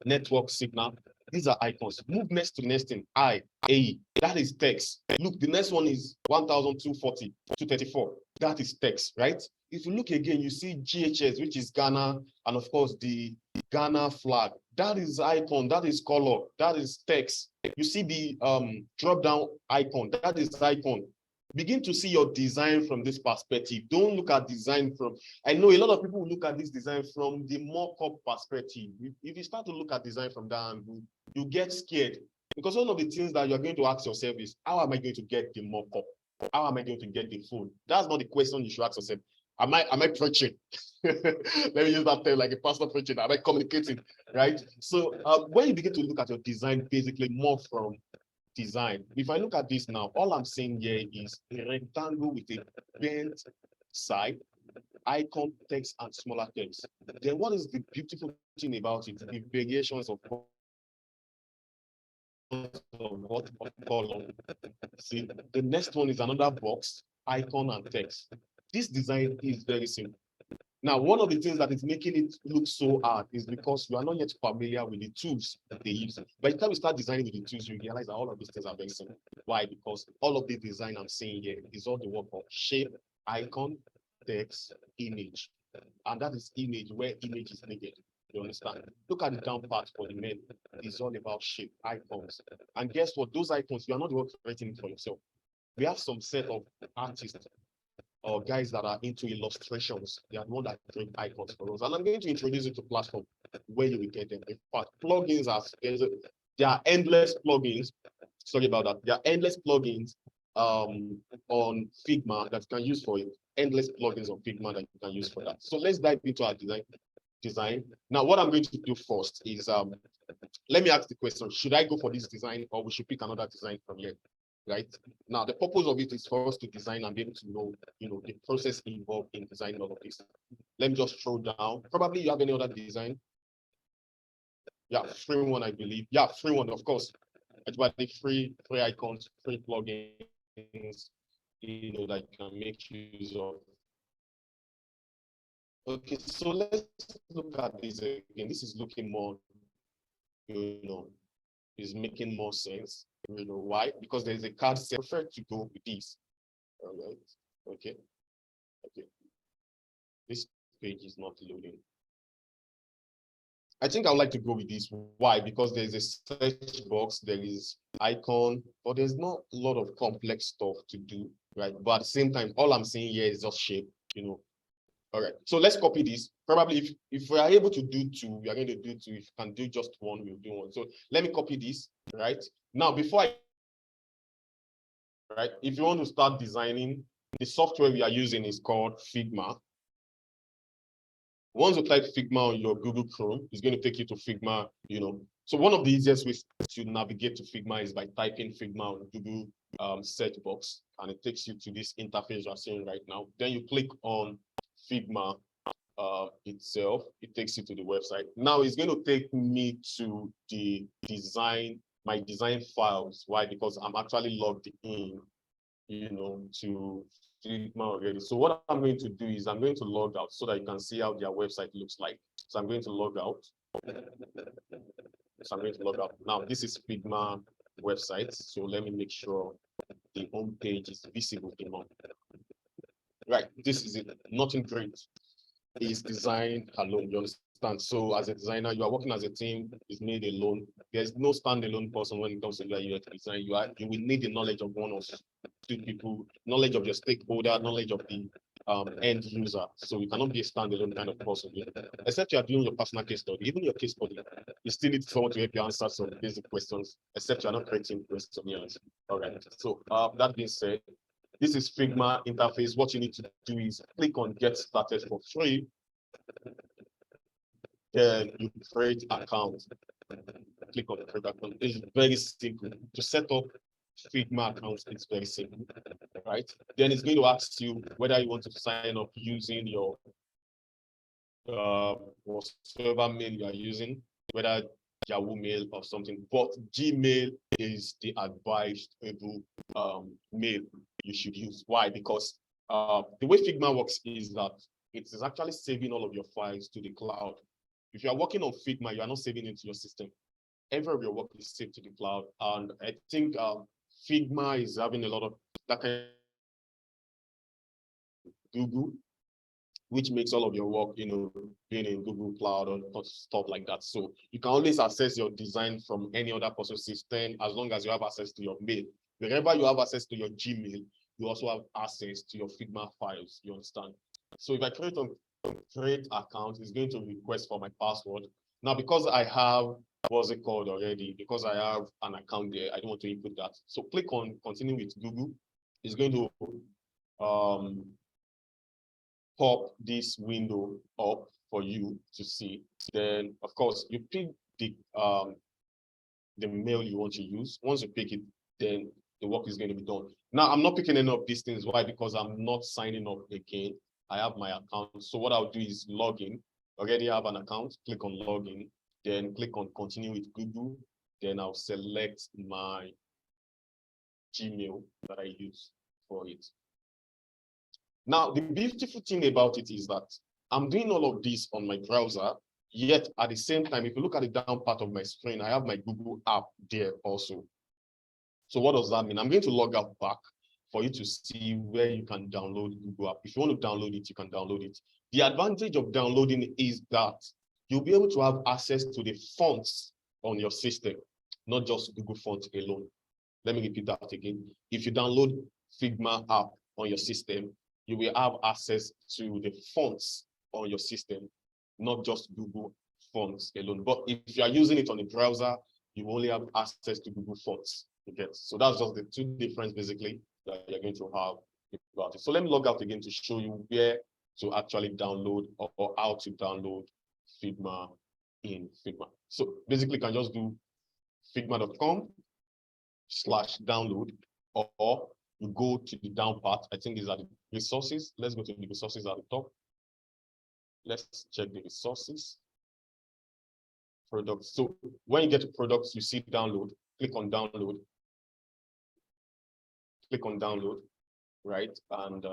network signal. These are icons. Move next to the next thing. AE. That is text. Look, the next one is 1240, 234. That is text, right? If you look again, you see GHS, which is Ghana, and of course the Ghana flag. That is icon. That is color. That is text. You see the drop-down icon. That is icon. Begin to see your design from this perspective. Don't look at design from, I know a lot of people will look at this design from the mock-up perspective. If you start to look at design from that angle, you get scared. Because one of the things that you're going to ask yourself is, how am I going to get the mock-up? How am I going to get the phone? That's not the question you should ask yourself. Am I preaching? Let me use that term like a pastor preaching. Am I communicating? Right? So when you begin to look at your design, basically more from design. If I look at this now, all I'm seeing here is a rectangle with a bent side, icon, text, and smaller text. Then what is the beautiful thing about it? The variations of what color. See, the next one is another box, icon, and text. This design is very simple. Now, one of the things that is making it look so hard is because you are not yet familiar with the tools that they use. By the time you start designing with the tools, you realize that all of these things are very simple. Why? Because all of the design I'm seeing here is all the work of shape, icon, text, image. And that is image where image is needed. You understand? Look at the down part for the men. It's all about shape, icons. And guess what? Those icons, you are not the one creating it for yourself. We have some set of artists or guys that are into illustrations. They are the one that create icons for us. And I'm going to introduce you to platform where you will get them. In fact, plugins there are endless plugins. Sorry about that. There are endless plugins on Figma that you can use for it. Endless plugins on Figma that you can use for that. So let's dive into our design. Now, what I'm going to do first is let me ask the question: should I go for this design or we should pick another design from here? right? Now, the purpose of it is for us to design and be able to know, the process involved in designing all of this. Let me just throw down. Probably you have any other design. Yeah, free one, I believe. Yeah, free one, of course. Everybody free icons, free plugins, that you can make use of. Okay, so let's look at this again. This is looking more, is making more sense. Why? Because there's a card set. I prefer to go with this. All right. Okay. This page is not loading. I think I would like to go with this. Why? Because there's a search box, there is icon, but there's not a lot of complex stuff to do, right? But at the same time, all I'm saying here is just shape, All right, so let's copy this. Probably if we are able to do two, we are going to do two. If you can do just one, we'll do one. So let me copy this, right? Now, if you want to start designing, the software we are using is called Figma. Once you type Figma on your Google Chrome, it's going to take you to Figma, So one of the easiest ways to navigate to Figma is by typing Figma on Google search box, and it takes you to this interface you're seeing right now. Then you click on Figma itself. It takes you to the website. Now it's going to take me to the my design files. Why? Because I'm actually logged in, to Figma already. So what I'm going to do is I'm going to log out so that you can see how their website looks like. So I'm going to log out. So I'm going to log out. Now this is Figma website. So let me make sure the home page is visible enough. Right, this is it. Nothing great. Is designed alone. You understand? So as a designer, you are working as a team. It's made alone. There's no standalone person when it comes to UI UX design. You will need the knowledge of one or two people, knowledge of your stakeholder, knowledge of the end user. So you cannot be a standalone kind of person. Except you are doing your personal case study. Even your case study, you still need someone to help you answer some basic questions. Except you are not creating questionnaires. All right. So that being said, this is Figma interface. What you need to do is click on Get Started for free. Then you create account. Click on Create account. It's very simple. To set up Figma accounts, it's very simple, right? Then it's going to ask you whether you want to sign up using your whatever mail you are using, whether Yahoo Mail or something. But Gmail is the advisable mail you should use. Why? Because the way Figma works is that it is actually saving all of your files to the cloud. If you are working on Figma, you are not saving it to your system. Every of your work is saved to the cloud. And I think Figma is having a lot of that kind of Google, which makes all of your work, being in Google Cloud or stuff like that. So you can always access your design from any other person's system as long as you have access to your mail. Wherever you have access to your Gmail, you also have access to your Figma files, you understand? So if I create account, it's going to request for my password. Now, because I have, what's it called already? Because I have an account there, I don't want to input that. So click on continue with Google. It's going to pop this window up for you to see. Then, of course, you pick the mail you want to use. Once you pick it, then the work is going to be done. Now, I'm not picking any of these things. Why? Because I'm not signing up again. I have my account. So what I'll do is log in. Already have an account. Click on login. Then click on continue with Google. Then I'll select my Gmail that I use for it. Now, the beautiful thing about it is that I'm doing all of this on my browser, yet at the same time, if you look at the down part of my screen, I have my Google app there also. So what does that mean? I'm going to log out back for you to see where you can download Google app. If you want to download it, you can download it. The advantage of downloading is that you'll be able to have access to the fonts on your system, not just Google fonts alone. Let me repeat that again. If you download Figma app on your system, you will have access to the fonts on your system, not just Google fonts alone. But if you are using it on the browser, you only have access to Google fonts. Okay, so that's just the two differences basically that you're going to have about it. So let me log out again to show you where to actually download or how to download Figma in Figma. So basically, you can just do figma.com/download. or you go to the down part. I think these are the resources. Let's go to the resources at the top. Let's check the resources. Products. So when you get to products, you see download. Click on download. Click on download, right? And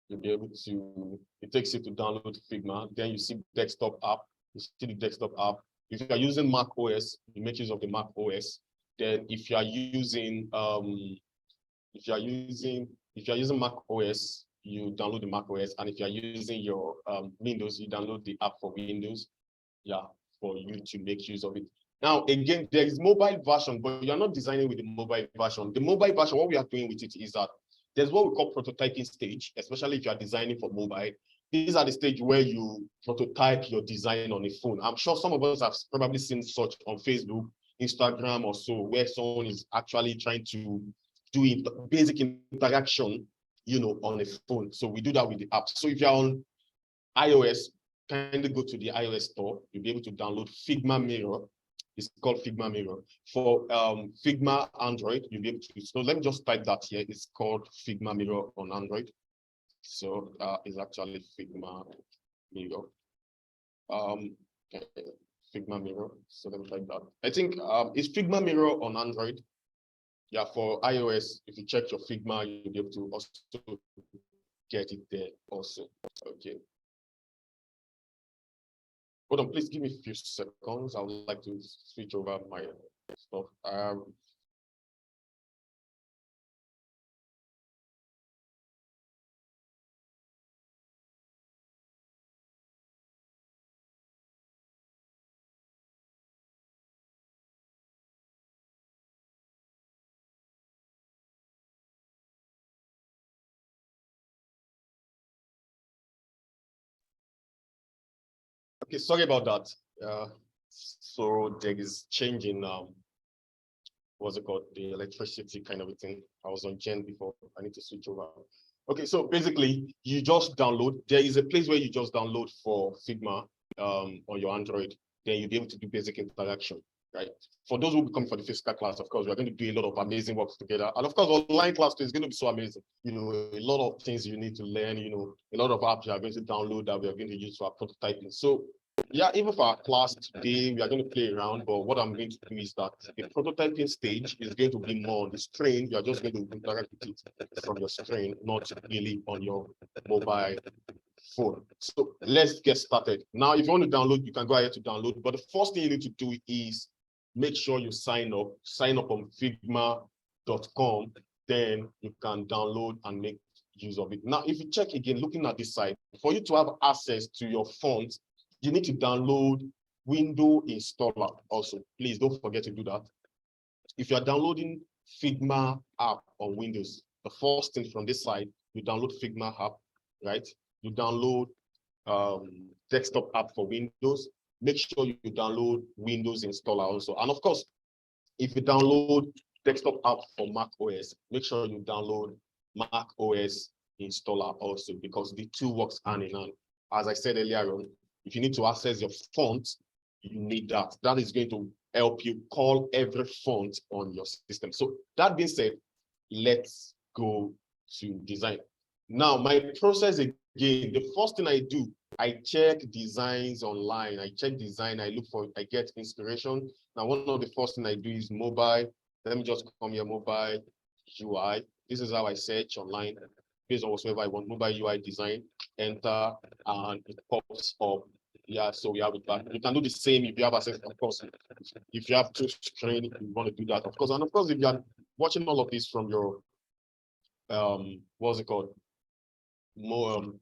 you'll be able to, it takes you to download Figma. Then you see desktop app. You see the desktop app. If you are using Mac OS, you make use of the Mac OS. Then if you are using Mac OS, you download the Mac OS. And if you are using your Windows, you download the app for Windows. Yeah, for you to make use of it. Now, again, there is mobile version, but you're not designing with the mobile version. The mobile version, what we are doing with it is that there's what we call prototyping stage, especially if you are designing for mobile. These are the stage where you prototype your design on a phone. I'm sure some of us have probably seen such on Facebook, Instagram or so, where someone is actually trying to do basic interaction, on a phone. So we do that with the app. So if you're on iOS, kindly go to the iOS store. You'll be able to download Figma Mirror. It's called Figma Mirror. For Figma Android, you'll be able to. So let me just type that here. It's called Figma Mirror on Android. So it's actually Figma Mirror. Figma Mirror. So let me type that. I think it's Figma Mirror on Android. Yeah, for iOS, if you check your Figma, you'll be able to also get it there also. Okay. Hold on, please give me a few seconds. I would like to switch over my stuff. Okay, sorry about that. So there is change in what's it called, the electricity kind of a thing. I was on Gen before. I need to switch over. Okay, so basically you just download. There is a place where you just download for Figma on your Android. Then you'll be able to do basic interaction, right? For those who will be coming for the physical class, of course, we're going to do a lot of amazing work together. And of course, online class is going to be so amazing. A lot of things you need to learn, a lot of apps you are going to download that we are going to use for prototyping. So yeah, even for our class today, we are going to play around, but what I'm going to do is that the prototyping stage is going to be more on the screen. You are just going to interact with it from your screen, not really on your mobile phone. So let's get started. Now, if you want to download, you can go ahead to download, but the first thing you need to do is make sure you sign up on figma.com, then you can download and make use of it. Now, if you check again, looking at this side, for you to have access to your font, you need to download Window Installer also. Please don't forget to do that. If you are downloading Figma app on Windows, the first thing from this side, you download Figma app, right? You download desktop app for Windows. Make sure you download Windows Installer also. And of course, if you download desktop app for Mac OS, make sure you download Mac OS Installer also, because the two works hand in hand. As I said earlier on, if you need to access your font, you need that. That is going to help you call every font on your system. So that being said, let's go to design. Now, my process again, the first thing I do, I check designs online. I check design, I get inspiration. Now, one of the first thing I do is mobile. Let me just come here, mobile UI. This is how I search online based on whatsoever I want. Mobile UI design, enter, and it pops up. Yeah, so we have it back. You can do the same if you have access, of course. If you have two screen, you want to do that, of course. And of course, if you are watching all of this from your what's it called? More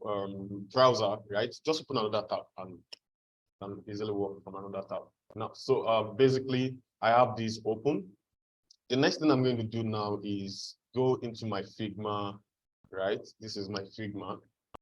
browser, right? Just open another tab and easily work from another tab. Now, so basically, I have this open. The next thing I'm going to do now is go into my Figma, right? This is my Figma,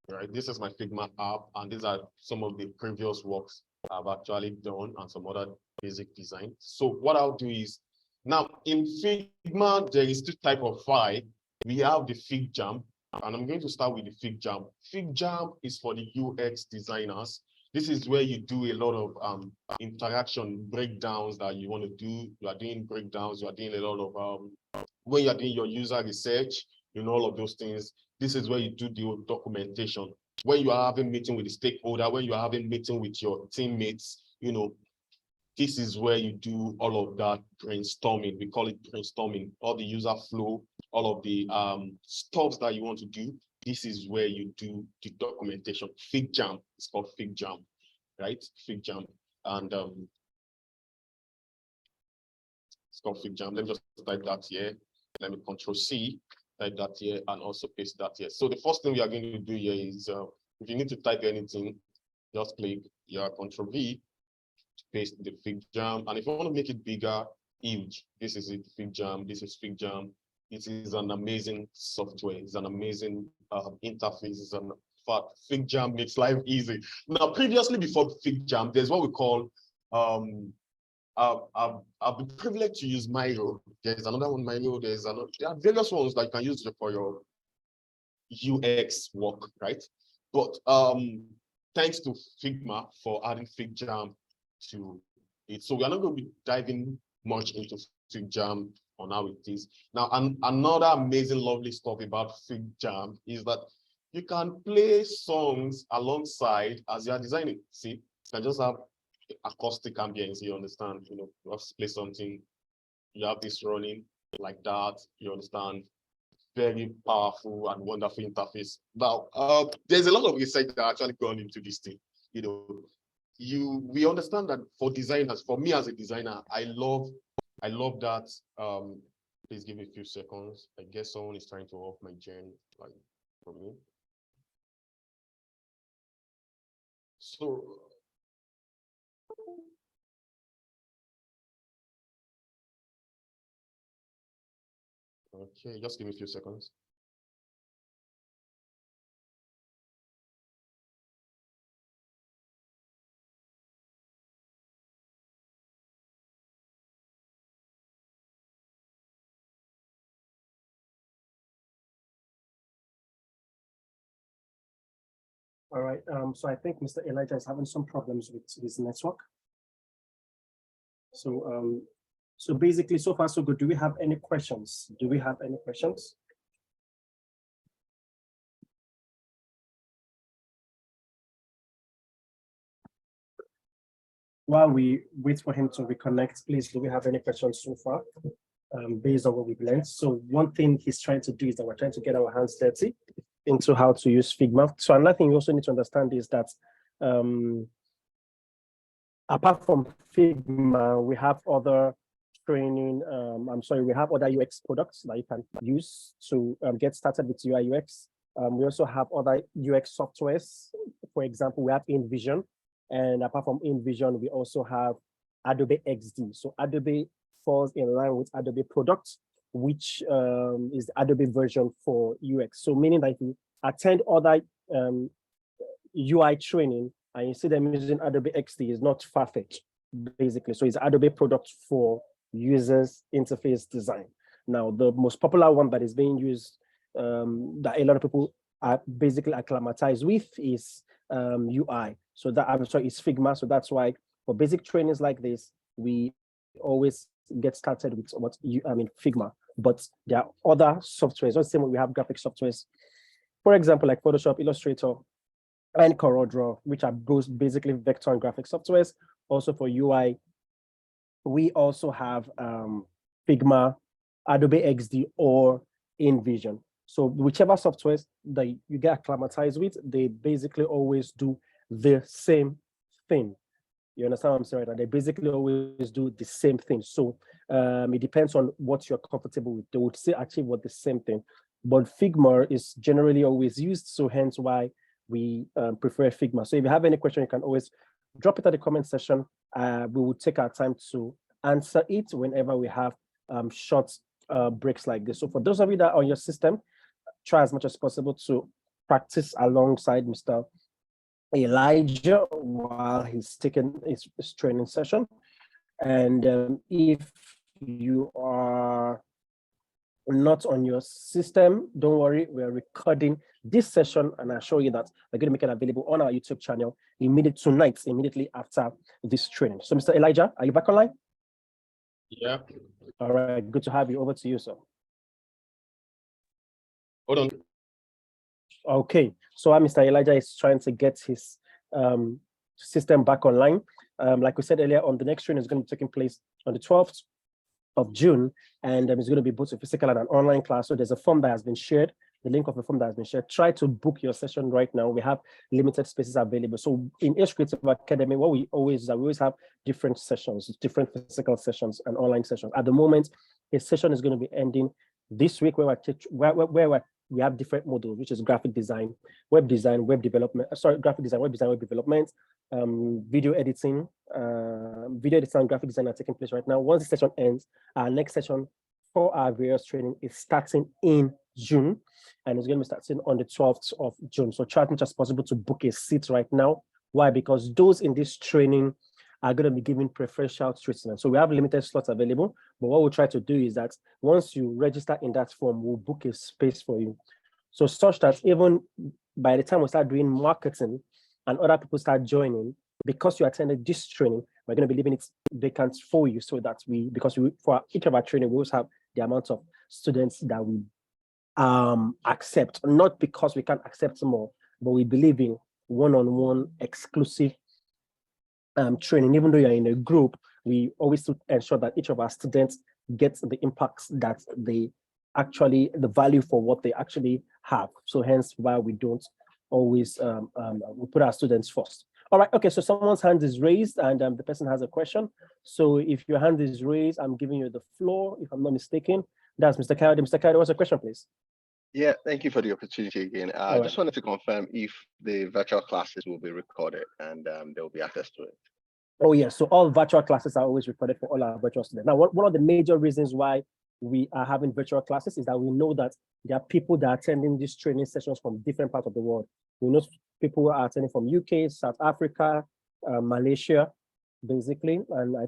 right? This is my Figma app, and these are some of the previous works I've actually done and some other basic design. So what I'll do is, now in Figma, there is two type of file. We have the FigJam, and I'm going to start with the FigJam. FigJam is for the UX designers. This is where you do a lot of interaction breakdowns that you want to do. You are doing breakdowns, you are doing a lot of when you are doing your user research, all of those things. This is where you do the documentation. When you are having meeting with the stakeholder, when you are having meeting with your teammates, this is where you do all of that brainstorming. We call it brainstorming, all the user flow, all of the stuff that you want to do. This is where you do the documentation. Fig Jam, it's called Fig Jam, right? Fig Jam. And it's called Fig Jam. Let me just type that here. Let me Control C, type that here, and also paste that here. So the first thing we are going to do here is, if you need to type anything, just click your Control V, paste the Fig Jam. And if you want to make it bigger, huge, this is it, Fig Jam, this is Fig Jam. It is an amazing software. It's an amazing interface. It's in fact, Fig Jam makes life easy. Now, previously, before Fig Jam, there's what we call, I've been privileged to use Miro. There's another one, Miro. There are various ones that you can use for your UX work, right? But thanks to Figma for adding Fig Jam to it. So we're not going to be diving much into Fig Jam on how it is. Now, another amazing, lovely stuff about Fig Jam is that you can play songs alongside as you are designing. See, you can just have acoustic ambience, you understand? You have to play something, you have this running like that, you understand? Very powerful and wonderful interface. Now, there's a lot of research that actually gone into this thing. We understand that for designers, for me as a designer, I love that. Please give me a few seconds. I guess someone is trying to off my gen, like for me. So okay, just give me a few seconds. All right. So I think Mr. Elijah is having some problems with his network. So basically, so far so good. Do we have any questions? Do we have any questions? While we wait for him to reconnect, please, do we have any questions so far based on what we've learned? So one thing he's trying to do is that we're trying to get our hands dirty into how to use Figma. So another thing you also need to understand is that apart from Figma, we have other training, we have other UX products that you can use to get started with UI UX. We also have other UX softwares. For example, we have InVision. And apart from InVision, we also have Adobe XD. So Adobe falls in line with Adobe Product, which is the Adobe version for UX. So meaning that if you attend other UI training and you see them using Adobe XD, is not far-fetched, basically. So it's Adobe Product for users interface design. Now, the most popular one that is being used, that a lot of people are basically acclimatized with, is UI. So that it's Figma. So that's why for basic trainings like this, we always get started with Figma. But there are other softwares. Let's say we have graphic softwares, for example, like Photoshop, Illustrator, and CorelDRAW, which are both basically vector and graphic softwares. Also for UI, we also have Figma, Adobe XD, or InVision. So whichever softwares that you get acclimatized with, they basically always do the same thing. You understand what I'm saying? Right? They basically always do the same thing. So it depends on what you're comfortable with. They would still achieve the same thing. But Figma is generally always used, so hence why we prefer Figma. So if you have any question, you can always drop it at the comment section. We will take our time to answer it whenever we have short breaks like this. So for those of you that are on your system, try as much as possible to practice alongside Mr. Elijah while he's taking his training session. And if you are not on your system, don't worry, we are recording this session, and I assure you that we're going to make it available on our YouTube channel immediately after this training. So, Mr. Elijah, are you back online? Yeah. All right, good to have you. Over to you, sir. Hold on. Okay, so Mr. Elijah is trying to get his system back online. Like we said earlier, on the next training is going to be taking place on the 12th of June, and it's going to be both a physical and an online class. So there's a form that has been shared, the link of the form that has been shared. Try to book your session right now. We have limited spaces available. So in Ace Creative Academy, what we always have different sessions, different physical sessions and online sessions. At the moment, a session is going to be ending this week where we have different modules, which is graphic design, web development, graphic design, web development, video editing, and graphic design are taking place right now. Once the session ends, our next session for our various training is starting in June, and it's going to be starting on the 12th of June. So try as much as possible to book a seat right now. Why? Because those in this training are going to be given preferential treatment. So we have limited slots available, but what we'll try to do is that once you register in that form, we'll book a space for you. So such that even by the time we start doing marketing and other people start joining, because you attended this training, we're going to be leaving it vacant for you so that for each of our training, we always have the amount of students that we accept, not because we can't accept more, but we believe in one-on-one exclusive training. Even though you're in a group, we always ensure that each of our students gets the impacts that the value for what they actually have. So hence why we don't always we put our students first. All right, okay, so someone's hand is raised and the person has a question. So if your hand is raised, I'm giving you the floor, if I'm not mistaken. That's Mr. Kayode. Mr. Kayode, what's your question, please? Yeah, thank you for the opportunity again. I just wanted to confirm if the virtual classes will be recorded and there will be access to it. Oh, yeah. So all virtual classes are always recorded for all our virtual students. Now, one of the major reasons why we are having virtual classes is that we know that there are people that are attending these training sessions from different parts of the world. We know people who are attending from UK, South Africa, Malaysia, basically, and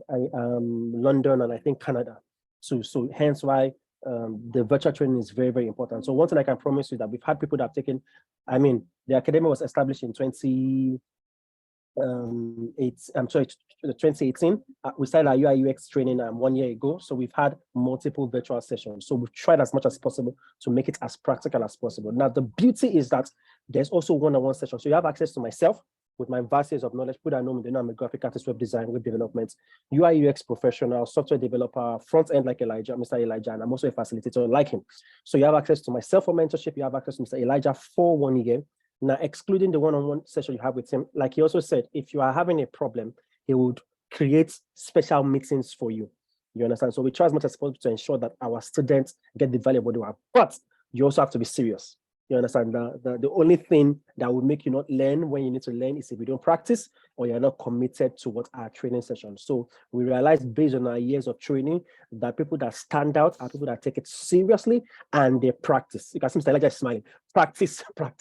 London, and I think Canada. So hence why the virtual training is very, very important. So one thing I can promise you that we've had people that have taken, the academy was established in 2018. We started our UI UX training 1 year ago. So we've had multiple virtual sessions. So we've tried as much as possible to make it as practical as possible. Now, the beauty is that there's also one-on-one sessions. So you have access to myself with my vast years of knowledge. People that know me, they know I'm a graphic artist, web design, web development, UI UX professional, software developer, front end like Elijah, Mr. Elijah, and I'm also a facilitator like him. So you have access to myself for mentorship. You have access to Mr. Elijah for 1 year. Now, excluding the one-on-one session you have with him, like he also said, if you are having a problem, he would create special meetings for you. You understand? So we try as much as possible to ensure that our students get the value of what they have. But you also have to be serious. You understand? The only thing that will make you not learn when you need to learn is if you don't practice or you're not committed to what our training session. So we realize based on our years of training that people that stand out are people that take it seriously and they practice. You can see Mr. Elijah is smiling. Practice. No,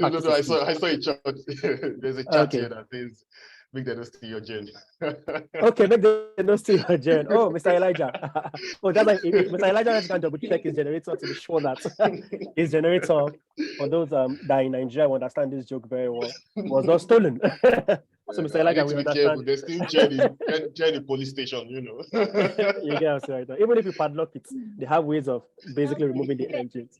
I saw a chat. There's a chat here that says, make the nose to your gen. Okay, make the nose to your gen. Oh, Mr. Elijah. Oh, that's like Mr. Elijah has to double check his generator to be sure that his generator, for those that in Nigeria will understand this joke very well, was not stolen. So, Mr. Elijah, we understand. There's still gen in police station, you know. You get us right. Even if you padlock it, they have ways of basically removing the engines.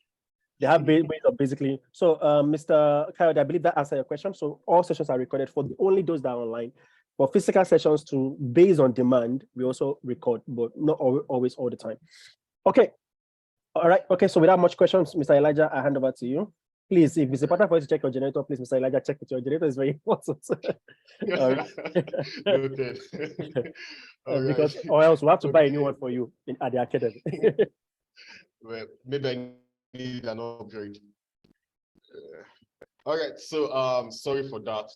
They have ways of basically. So, Mr. Kayode, I believe that answered your question. So all sessions are recorded for only those that are online. For physical sessions based on demand, we also record, but not always all the time. Okay. All right. Okay. So without much questions, Mr. Elijah, I hand over to you. Please, if it's important for you to check your generator, please, Mr. Elijah, check it. Your generator is very important. All right. Okay. Because or else we'll have to buy a new one for you at the academy. Well, maybe I need an upgrade. All right, so sorry for that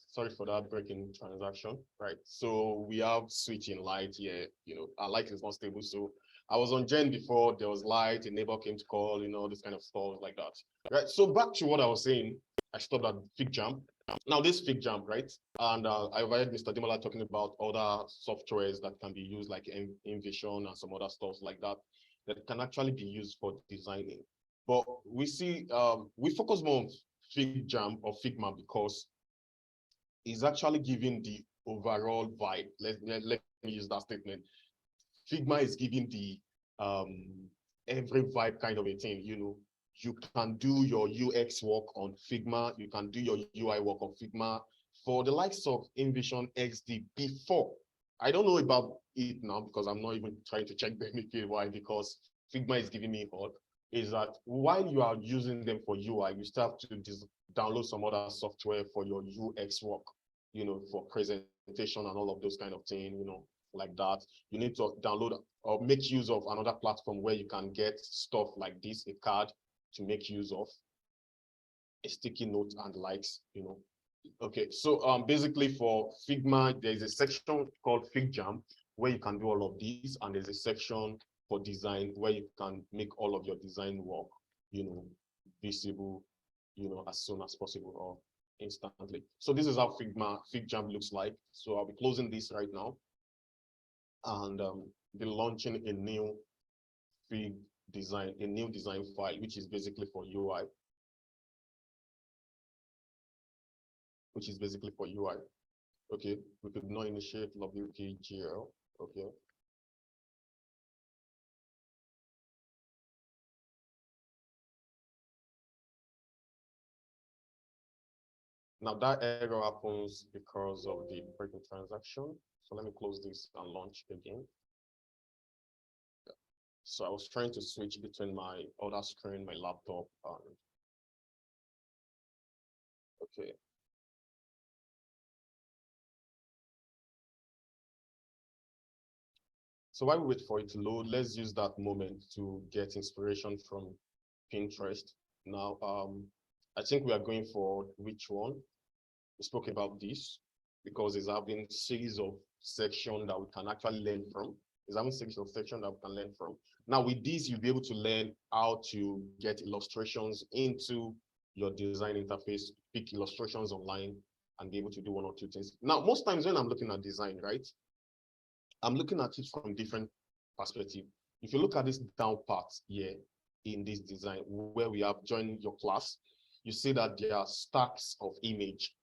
breaking transaction, right? So we have switching light here, our light is not stable. So I was on Gen before, there was light, a neighbor came to call, this kind of stuff like that. Right, so back to what I was saying, I stopped at Fig Jam. Now this Fig Jam, right? And I heard Mr. Demola talking about other softwares that can be used like Envision and some other stuff like that. that can actually be used for designing. But we see, we focus more on FigJam or Figma because it's actually giving the overall vibe. Let me use that statement. Figma is giving the every vibe kind of a thing, you know. You can do your UX work on Figma, you can do your UI work on Figma. For the likes of InVision XD before, I don't know about it now because I'm not even trying to check benefit. Why? Because Figma is giving me hot. Is that while you are using them for UI, you still have to download some other software for your UX work, you know, for presentation and all of those kind of things, you know, like that. You need to download or make use of another platform where you can get stuff like this, a card to make use of, a sticky note and likes, you know. Okay, so basically for Figma, there's a section called FigJam where you can do all of these, and there's a section for design where you can make all of your design work, you know, visible, you know, as soon as possible or instantly. So this is how FigJam looks like. So I'll be closing this right now and be launching a new Fig design, a new design file, which is basically for UI. Which is basically for UI. Okay, we could not initiate WPGL. Okay. Now that error happens because of the breaking transaction. So let me close this and launch again. Yeah. So I was trying to switch between my other screen, my laptop, and okay. So while we wait for it to load, let's use that moment to get inspiration from Pinterest. Now, I think we are going for which one? We spoke about this because it's having series of sections that we can actually learn from. It's having series of sections that we can learn from. Now, with this, you'll be able to learn how to get illustrations into your design interface, pick illustrations online, and be able to do one or two things. Now, most times when I'm looking at design, right, I'm looking at it from different perspective. If you look at this down part here in this design where we have joined your class, you see that there are stacks of image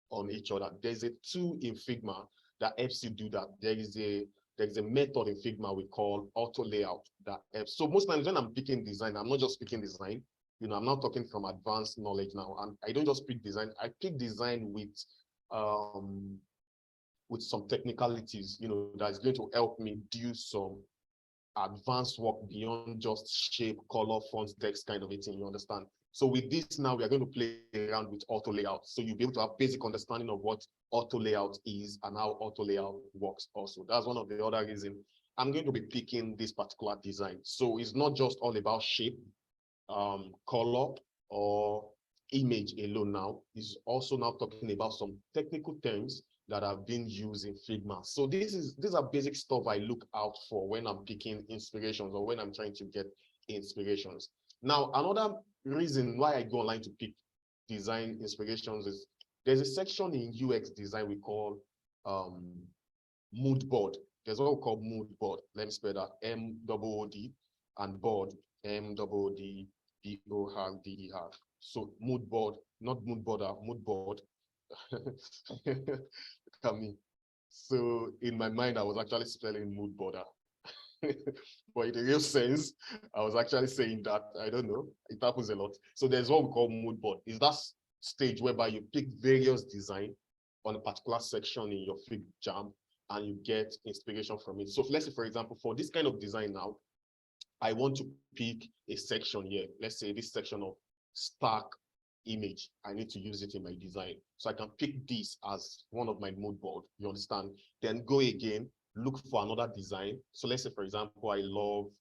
on each other. There's a tool in Figma that helps you do that. There's a method in Figma we call auto layout that helps. So most times when I'm picking design, I'm not just picking design. You know, I'm not talking from advanced knowledge now. And I don't just pick design. I pick design with some technicalities, you know, that's going to help me do some advanced work beyond just shape, color, font, text kind of a thing, you understand? So with this now, we are going to play around with auto layout. So you'll be able to have basic understanding of what auto layout is and how auto layout works also. That's one of the other reasons I'm going to be picking this particular design. So it's not just all about shape, color, or image alone now. It's also now talking about some technical terms that have been used in Figma. So these are basic stuff I look out for when I'm picking inspirations or when I'm trying to get inspirations. Now, another reason why I go online to pick design inspirations is there's a section in UX design we call mood board. There's what we call mood board. Let me spell that M-O-O-D and board, M-O-O-D-B-O-R-D-E-R. So mood board, not mood border, mood board. Look at me. So in my mind, I was actually spelling mood border. But in the real sense, I was actually saying that, I don't know, it happens a lot. So there's what we call mood board. Is that stage whereby you pick various design on a particular section in your FigJam and you get inspiration from it. So let's say, for example, for this kind of design now, I want to pick a section here. Let's say this section of stack image. I need to use it in my design. So I can pick this as one of my mood board, you understand? Then go again, look for another design. So let's say, for example, I love,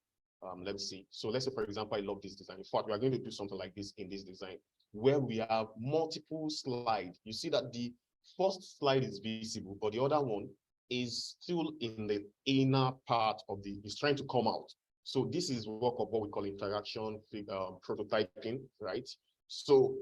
let's see. So let's say, for example, I love this design. In fact, we are going to do something like this in this design, where we have multiple slides. You see that the first slide is visible, but the other one is still in the inner part of the, it's trying to come out. So this is work of what we call interaction prototyping, right? So,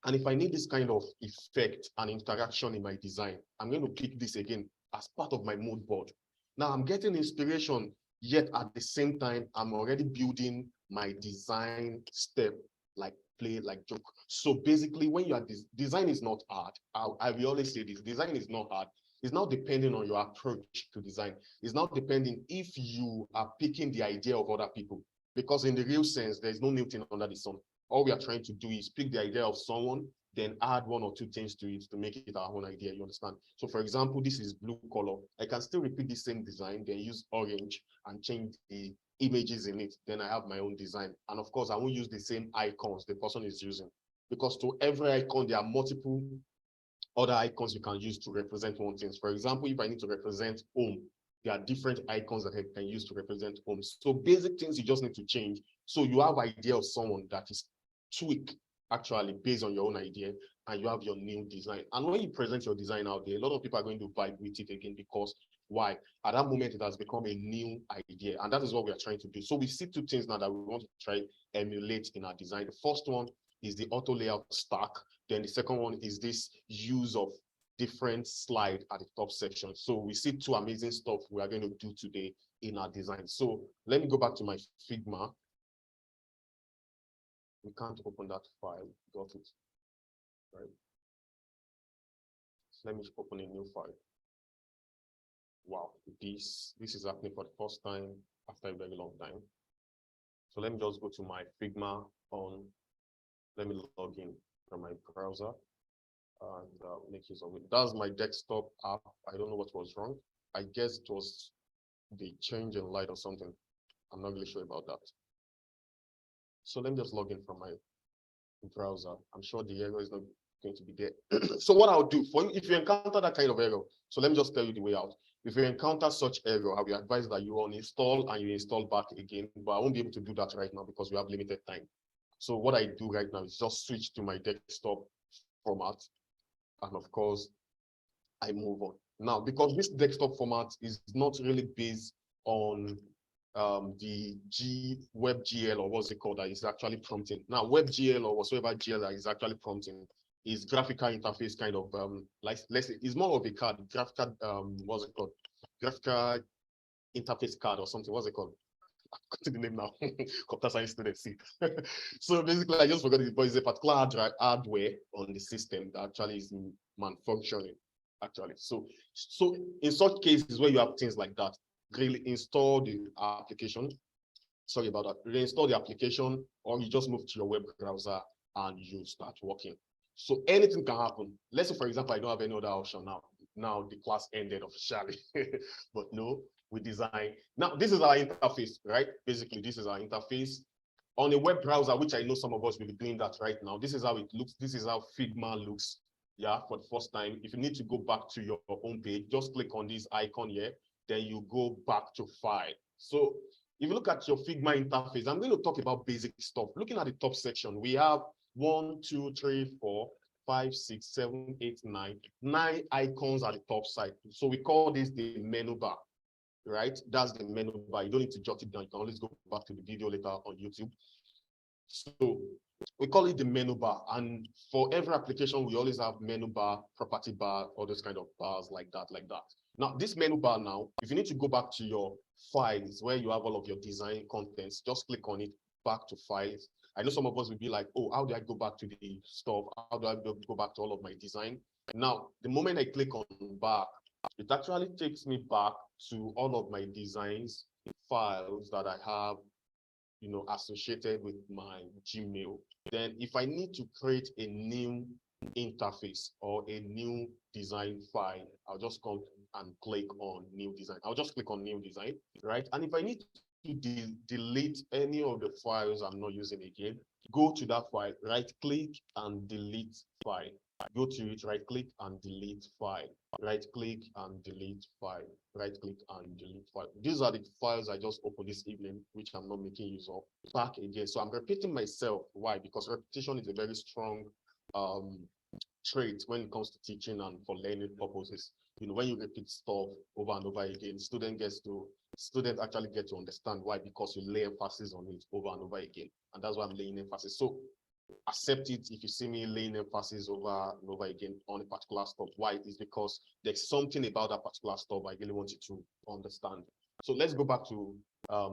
and if I need this kind of effect and interaction in my design, I'm going to pick this again as part of my mood board. Now I'm getting inspiration Yet at the same time, I'm already building my design step like play, like joke. So basically, when you are design is not hard. I will always say this: design is not hard. It's not depending on your approach to design. It's not depending if you are picking the idea of other people. Because in the real sense, there's no new thing under the sun. All we are trying to do is pick the idea of someone, then add one or two things to it to make it our own idea. You understand? So for example, this is blue color. I can still repeat the same design, then use orange and change the images in it. Then I have my own design. And of course, I won't use the same icons the person is using, because to every icon, there are multiple other icons you can use to represent one thing. For example, if I need to represent home, there are different icons that I can use to represent home. So basic things you just need to change. So you have idea of someone that is tweaked actually based on your own idea, and you have your new design. And when you present your design out there, a lot of people are going to vibe with it again, because why? At that moment, it has become a new idea, and that is what we are trying to do. So we see two things now that we want to try emulate in our design. The first one is the auto layout stack. Then the second one is this use of different slide at the top section. So we see two amazing stuff we are going to do today in our design. So let me go back to my Figma. We can't open that file. Got it. Right. So let me open a new file. Wow, this is happening for the first time after a very long time. So let me just go to my Figma on, let me log in from my browser and make use of it. That's my desktop app. I don't know what was wrong. I guess it was the change in light or something. I'm not really sure about that. So let me just log in from my browser. I'm sure the error is not going to be there. So what I'll do for you, if you encounter that kind of error, so let me just tell you the way out. If you encounter such error, I will advise that you uninstall and you install back again, but I won't be able to do that right now because we have limited time. So what I do right now is just switch to my desktop format, and of course, I move on. Now, because this desktop format is not really based on the WebGL, or what's it called, that is actually prompting. Now, WebGL or whatsoever GL that is actually prompting is graphical interface kind of, like, let's say, it's more of a card, graphical, what's it called? Graphical interface card or something, what's it called? I've got the name now. Computer science students see. So basically, I just forgot it, but it's a particular hardware on the system that actually is malfunctioning. Actually, so in such cases where you have things like that, really install the application. Sorry about that. Reinstall the application, or you just move to your web browser and you start working. So anything can happen. Let's say, for example, I don't have any other option now. Now the class ended officially, but no, we design. Now this is our interface, right? Basically, this is our interface on a web browser, which I know some of us will be doing that right now. This is how it looks. This is how Figma looks. Yeah, for the first time. If you need to go back to your home page, just click on this icon here. Then you go back to file. So if you look at your Figma interface, I'm going to talk about basic stuff. Looking at the top section, we have 1, 2, 3, 4, 5, 6, 7, 8, 9 icons at the top side. So we call this the menu bar, right? That's the menu bar. You don't need to jot it down. You can always go back to the video later on YouTube. So we call it the menu bar. And for every application, we always have menu bar, property bar, all those kind of bars like that, like that. Now, this menu bar now, if you need to go back to your files where you have all of your design contents, just click on it, back to files. I know some of us will be like, oh, how do I go back to the stuff? How do I go back to all of my design? Now, the moment I click on back, it actually takes me back to all of my designs files that I have, you know, associated with my Gmail. Then if I need to create a new interface or a new design file, I'll just come and click on new design. I'll just click on new design, right? And if I need to delete any of the files I'm not using again, go to that file, right click and delete file. Go to it, right click and delete file, right click and delete file, right click and delete file. These are the files I just opened this evening, which I'm not making use of. Back again. So I'm repeating myself. Why? Because repetition is a very strong trait when it comes to teaching and for learning purposes. You know, when you repeat stuff over and over again, students actually get to understand why, because you lay emphasis on it over and over again. And that's why I'm laying emphasis. So accept it if you see me laying emphasis over and over again on a particular stuff. Why? Is because there's something about that particular stuff I really want you to understand. So let's go back to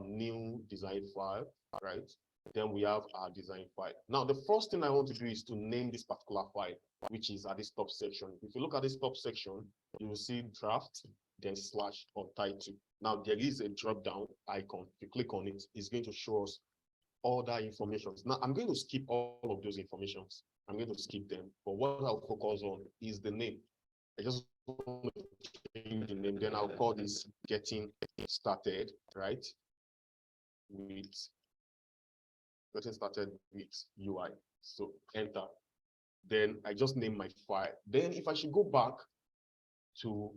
new design file, right? Then we have our design file. Now, the first thing I want to do is to name this particular file, which is at this top section. If you look at this top section, you will see draft, then slash or title. Now, there is a drop down icon. If you click on it, it's going to show us all that information. Now, I'm going to skip all of those informations. I'm going to skip them. But what I'll focus on is the name. I just want to change the name. Then I'll call this getting started, right? Getting started with UI. So enter. Then I just name my file. Then if I should go back to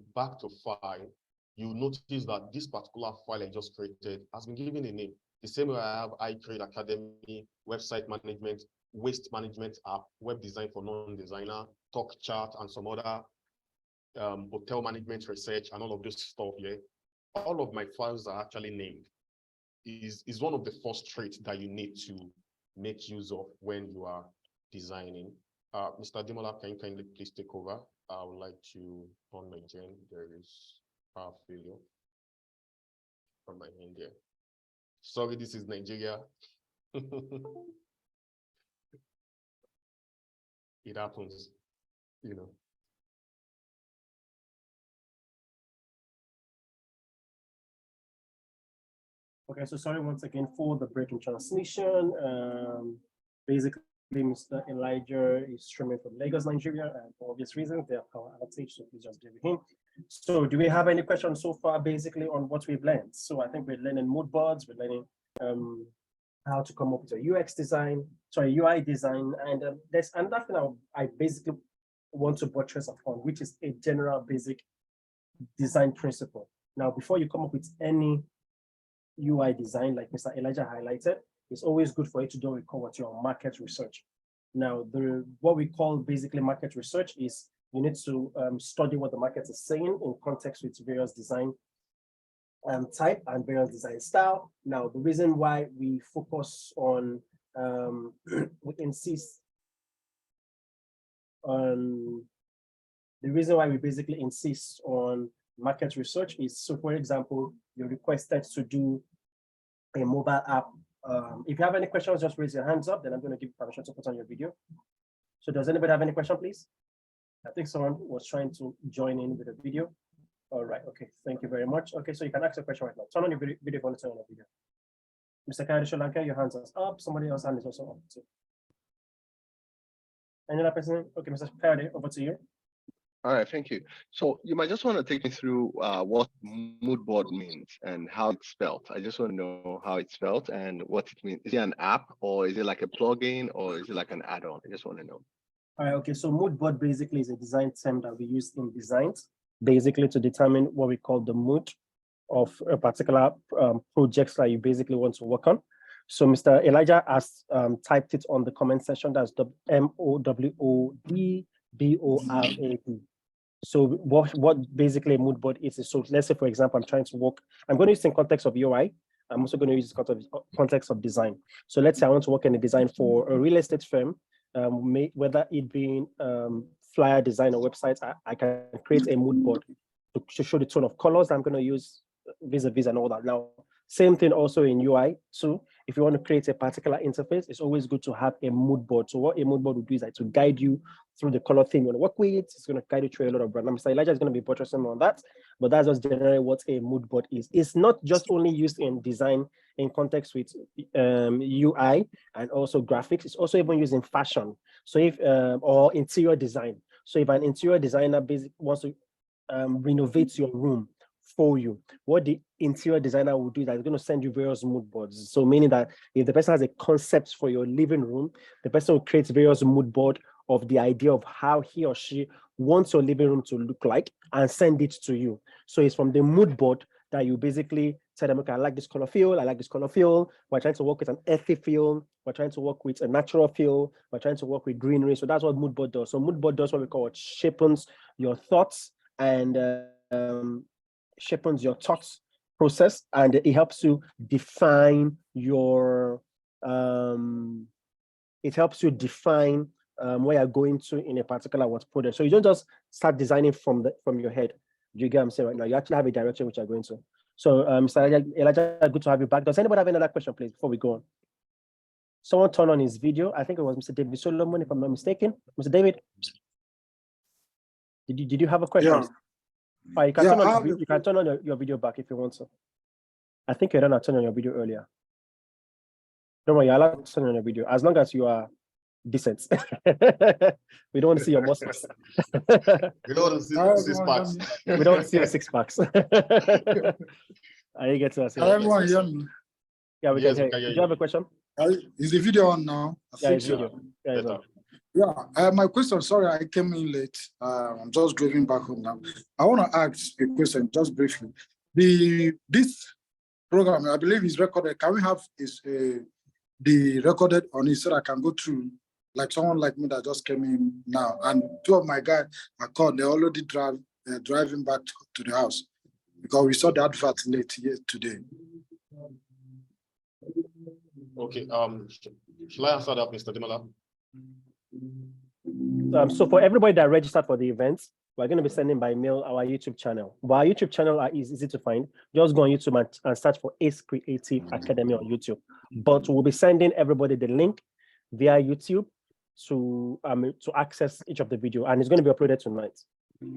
file, you notice that this particular file I just created has been given a name. The same way I have iCreate Academy, website management, waste management app, web design for non-designer, talk chart, and some other hotel management research and all of this stuff here. All of my files are actually named. Is one of the first traits that you need to make use of when you are designing. Mr. Demola, can you kindly please take over? I would like to on my gen. There is power failure from my end there. Sorry, this is Nigeria. It happens, you know. Okay, so sorry once again for the break in transmission. Basically, Mr. Elijah is streaming from Lagos, Nigeria, and for obvious reasons, they have power outage, so please just give it him. So do we have any questions so far, basically, on what we've learned? So I think we're learning mood boards, we're learning how to come up with a UX design, sorry, UI design, and there's another thing I basically want to buttress upon, which is a general basic design principle. Now, before you come up with any UI design, like Mr. Elijah highlighted, it's always good for you to do what we call your market research. Now, what we call basically market research is you need to study what the market is saying in context with various design type and various design style. Now, the reason why we focus on, we insist on, the reason why we basically insist on market research is, so for example, you're requested to do a mobile app. If you have any questions, just raise your hands up, then I'm going to give you permission to put on your video. So does anybody have any question, please? I think someone was trying to join in with a video. All right, okay, thank you very much. Okay, so you can ask a question right now. Turn on your video if you want to turn on the video. Mr. Kayode Sholanke, your hands are up. Somebody else's hand is also up too. Any other person? Okay, Mr. Kayode, over to you. All right, thank you. So you might just want to take me through what mood board means and how it's spelled. I just want to know how it's spelled and what it means. Is it an app or is it like a plugin or is it like an add-on? I just want to know. All right, okay, so mood board basically is a design term that we use in designs, basically to determine what we call the mood of a particular projects that you basically want to work on. So Mr. Elijah has typed it on the comment section. That's the MOODBORAD. So what basically a mood board is, so let's say, for example, I'm trying to work, I'm going to use it in context of UI. I'm also going to use this context of design. So let's say I want to work in a design for a real estate firm, whether it being flyer design or websites, I can create a mood board to show the tone of colors I'm going to use vis-a-vis and all that. Now, same thing also in UI. So if you want to create a particular interface, it's always good to have a mood board. So what a mood board would do is like to guide you through the color theme you want to work with. It's going to guide you through a lot of brand. Mr. Elijah is going to be buttressing on that, but that's just generally what a mood board is. It's not just only used in design in context with UI and also graphics. It's also even used in fashion. So if or interior design. So if an interior designer basically wants to renovate your room for you, what the interior designer will do is that it's going to send you various mood boards. So meaning that if the person has a concept for your living room, the person will create various mood board of the idea of how he or she wants your living room to look like and send it to you. So it's from the mood board that you basically tell them, okay, I like this color feel, I like this color feel. We're trying to work with an earthy feel. We're trying to work with a natural feel. We're trying to work with greenery. So that's what mood board does. So mood board does what we call, it shapens your thoughts and shapens your thoughts process, and it helps you define your where you're going to in a particular project. So you don't just start designing from your head. Do you get what I'm saying right now? You actually have a direction which you're going to. So, Mr. Elijah, good to have you back. Does anybody have another question, please, before we go on? Someone turned on his video. I think it was Mr. David Solomon, if I'm not mistaken. Mr. David, did you have a question? Yeah. You can turn on your video back if you want to. I think you don't have to turn on your video earlier. Don't worry, you're allowed to turn on your video as long as you are decent. We don't want to see your muscles. We don't want to see 6 packs. We don't want to see your 6 packs. Are you get to us? Can everyone hear me? Yeah, we Yes, can we hear can you. hear Do you have a question? Is the video on now? Yeah, it's video. Yeah, it's Better. on. Yeah, my question, sorry, I came in late. I'm just driving back home now. I want to ask a question just briefly. This program, I believe, is recorded. Can we have the recorded on it so that I can go through, like someone like me that just came in now, and 2 of my guys are called, they already driving back to the house because we saw the advert late today. Okay, shall I answer that, Mr. Demola? So for everybody that registered for the event, we're going to be sending by mail our YouTube channel. But our YouTube channel is easy to find. Just go on YouTube and search for Ace Creative Academy on YouTube. But we'll be sending everybody the link via YouTube to access each of the video, and it's going to be uploaded tonight.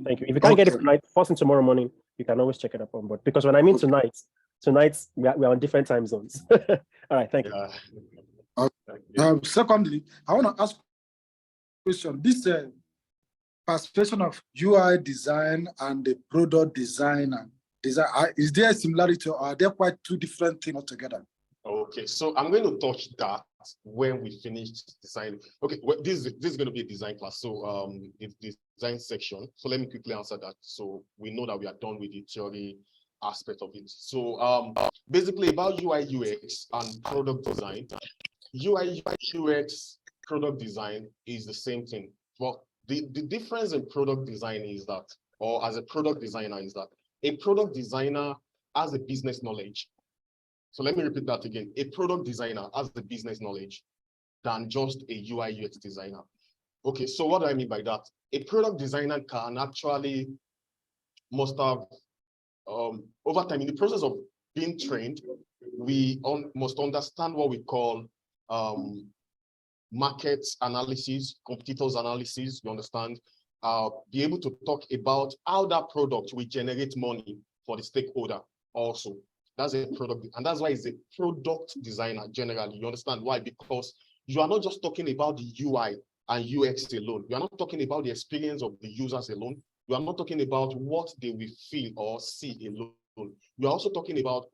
Thank you. If you can't get it tonight, first thing tomorrow morning, you can always check it up on board. Because when I mean tonight we are on different time zones. All right, thank you. Secondly, I want to ask a question. This participation of UI design and the product design, is there a similarity, or are they quite 2 different things altogether? Okay, so I'm going to touch that when we finish design. Okay, well, this is going to be a design class, so it's the design section. So let me quickly answer that, so we know that we are done with the theory aspect of it. So basically about UI UX and product design. UI UX product design is the same thing. Well, the difference in product design is that, or as a product designer, is that a product designer has a business knowledge. So let me repeat that again. A product designer has the business knowledge than just a UI UX designer. Okay, so what do I mean by that? A product designer can actually must have over time, in the process of being trained, we must understand what we call market analysis, competitors analysis, you understand? Be able to talk about how that product will generate money for the stakeholder also. That's a product, and that's why it's a product designer generally. You understand why? Because you are not just talking about the UI and UX alone. You are not talking about the experience of the users alone. You are not talking about what they will feel or see alone. You are also talking about,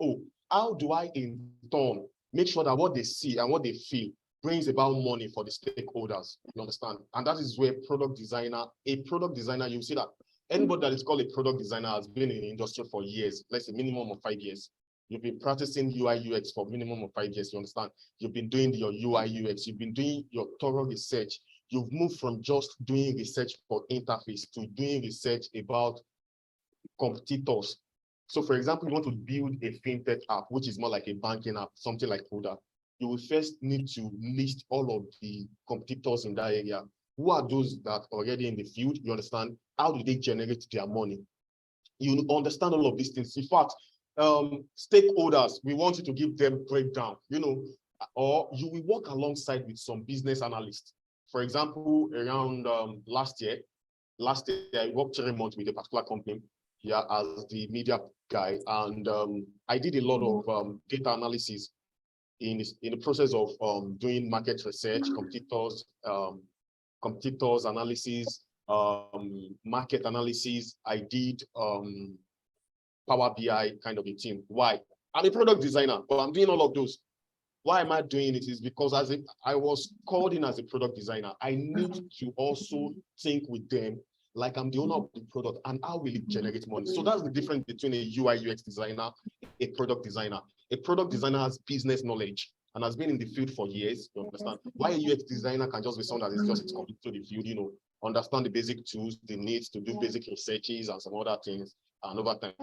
how do I in turn make sure that what they see and what they feel brings about money for the stakeholders? You understand? And that is where a product designer, you see that anybody that is called a product designer has been in the industry for years, let's say minimum of 5 years. You've been practicing UI UX for minimum of 5 years, you understand? You've been doing your UI UX, you've been doing your thorough research. You've moved from just doing research for interface to doing research about competitors. So for example, you want to build a fintech app, which is more like a banking app, something like Coda. You will first need to list all of the competitors in that area. Who are those that are already in the field? You understand? How do they generate their money? You understand all of these things. In fact, stakeholders, we want you to give them breakdown, or you will work alongside with some business analysts. For example, around last year, I worked 3 months with a particular company here as the media guy, and I did a lot of data analysis in the process of doing market research, competitors analysis, market analysis. I did Power BI kind of a team. Why? I'm a product designer, but I'm doing all of those. Why am I doing it? Is because I was called in as a product designer. I need to also think with them like I'm the owner of the product, and how will it generate money? So that's the difference between a UI UX designer, a product designer. A product designer has business knowledge and has been in the field for years, you understand? Why a UX designer can just be someone that is just coming to the field, understand the basic tools, the needs to do basic researches and some other things. And over time,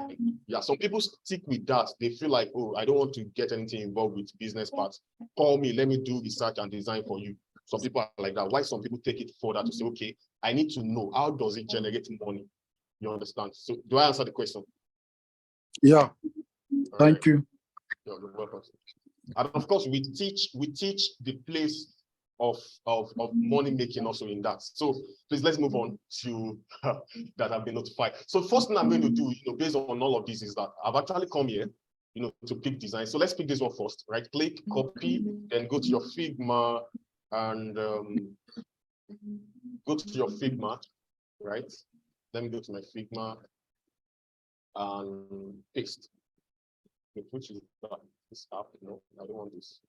yeah, some people stick with that. They feel like, I don't want to get anything involved with business parts. Call me, let me do research and design for you. Some people are like that. Why some people take it further to say, okay, I need to know, how does it generate money? You understand? So do I answer the question? Yeah. Thank you. You're welcome. And of course, we teach the place of money making also in that. So please let's move on to that have been notified. So first thing I'm going to do, based on all of this, is that I've actually come here, to pick design. So let's pick this one first, right? Click, copy, then go to your Figma and go to your Figma, right? Let me go to my Figma and paste. Which is this app? No, I don't want this.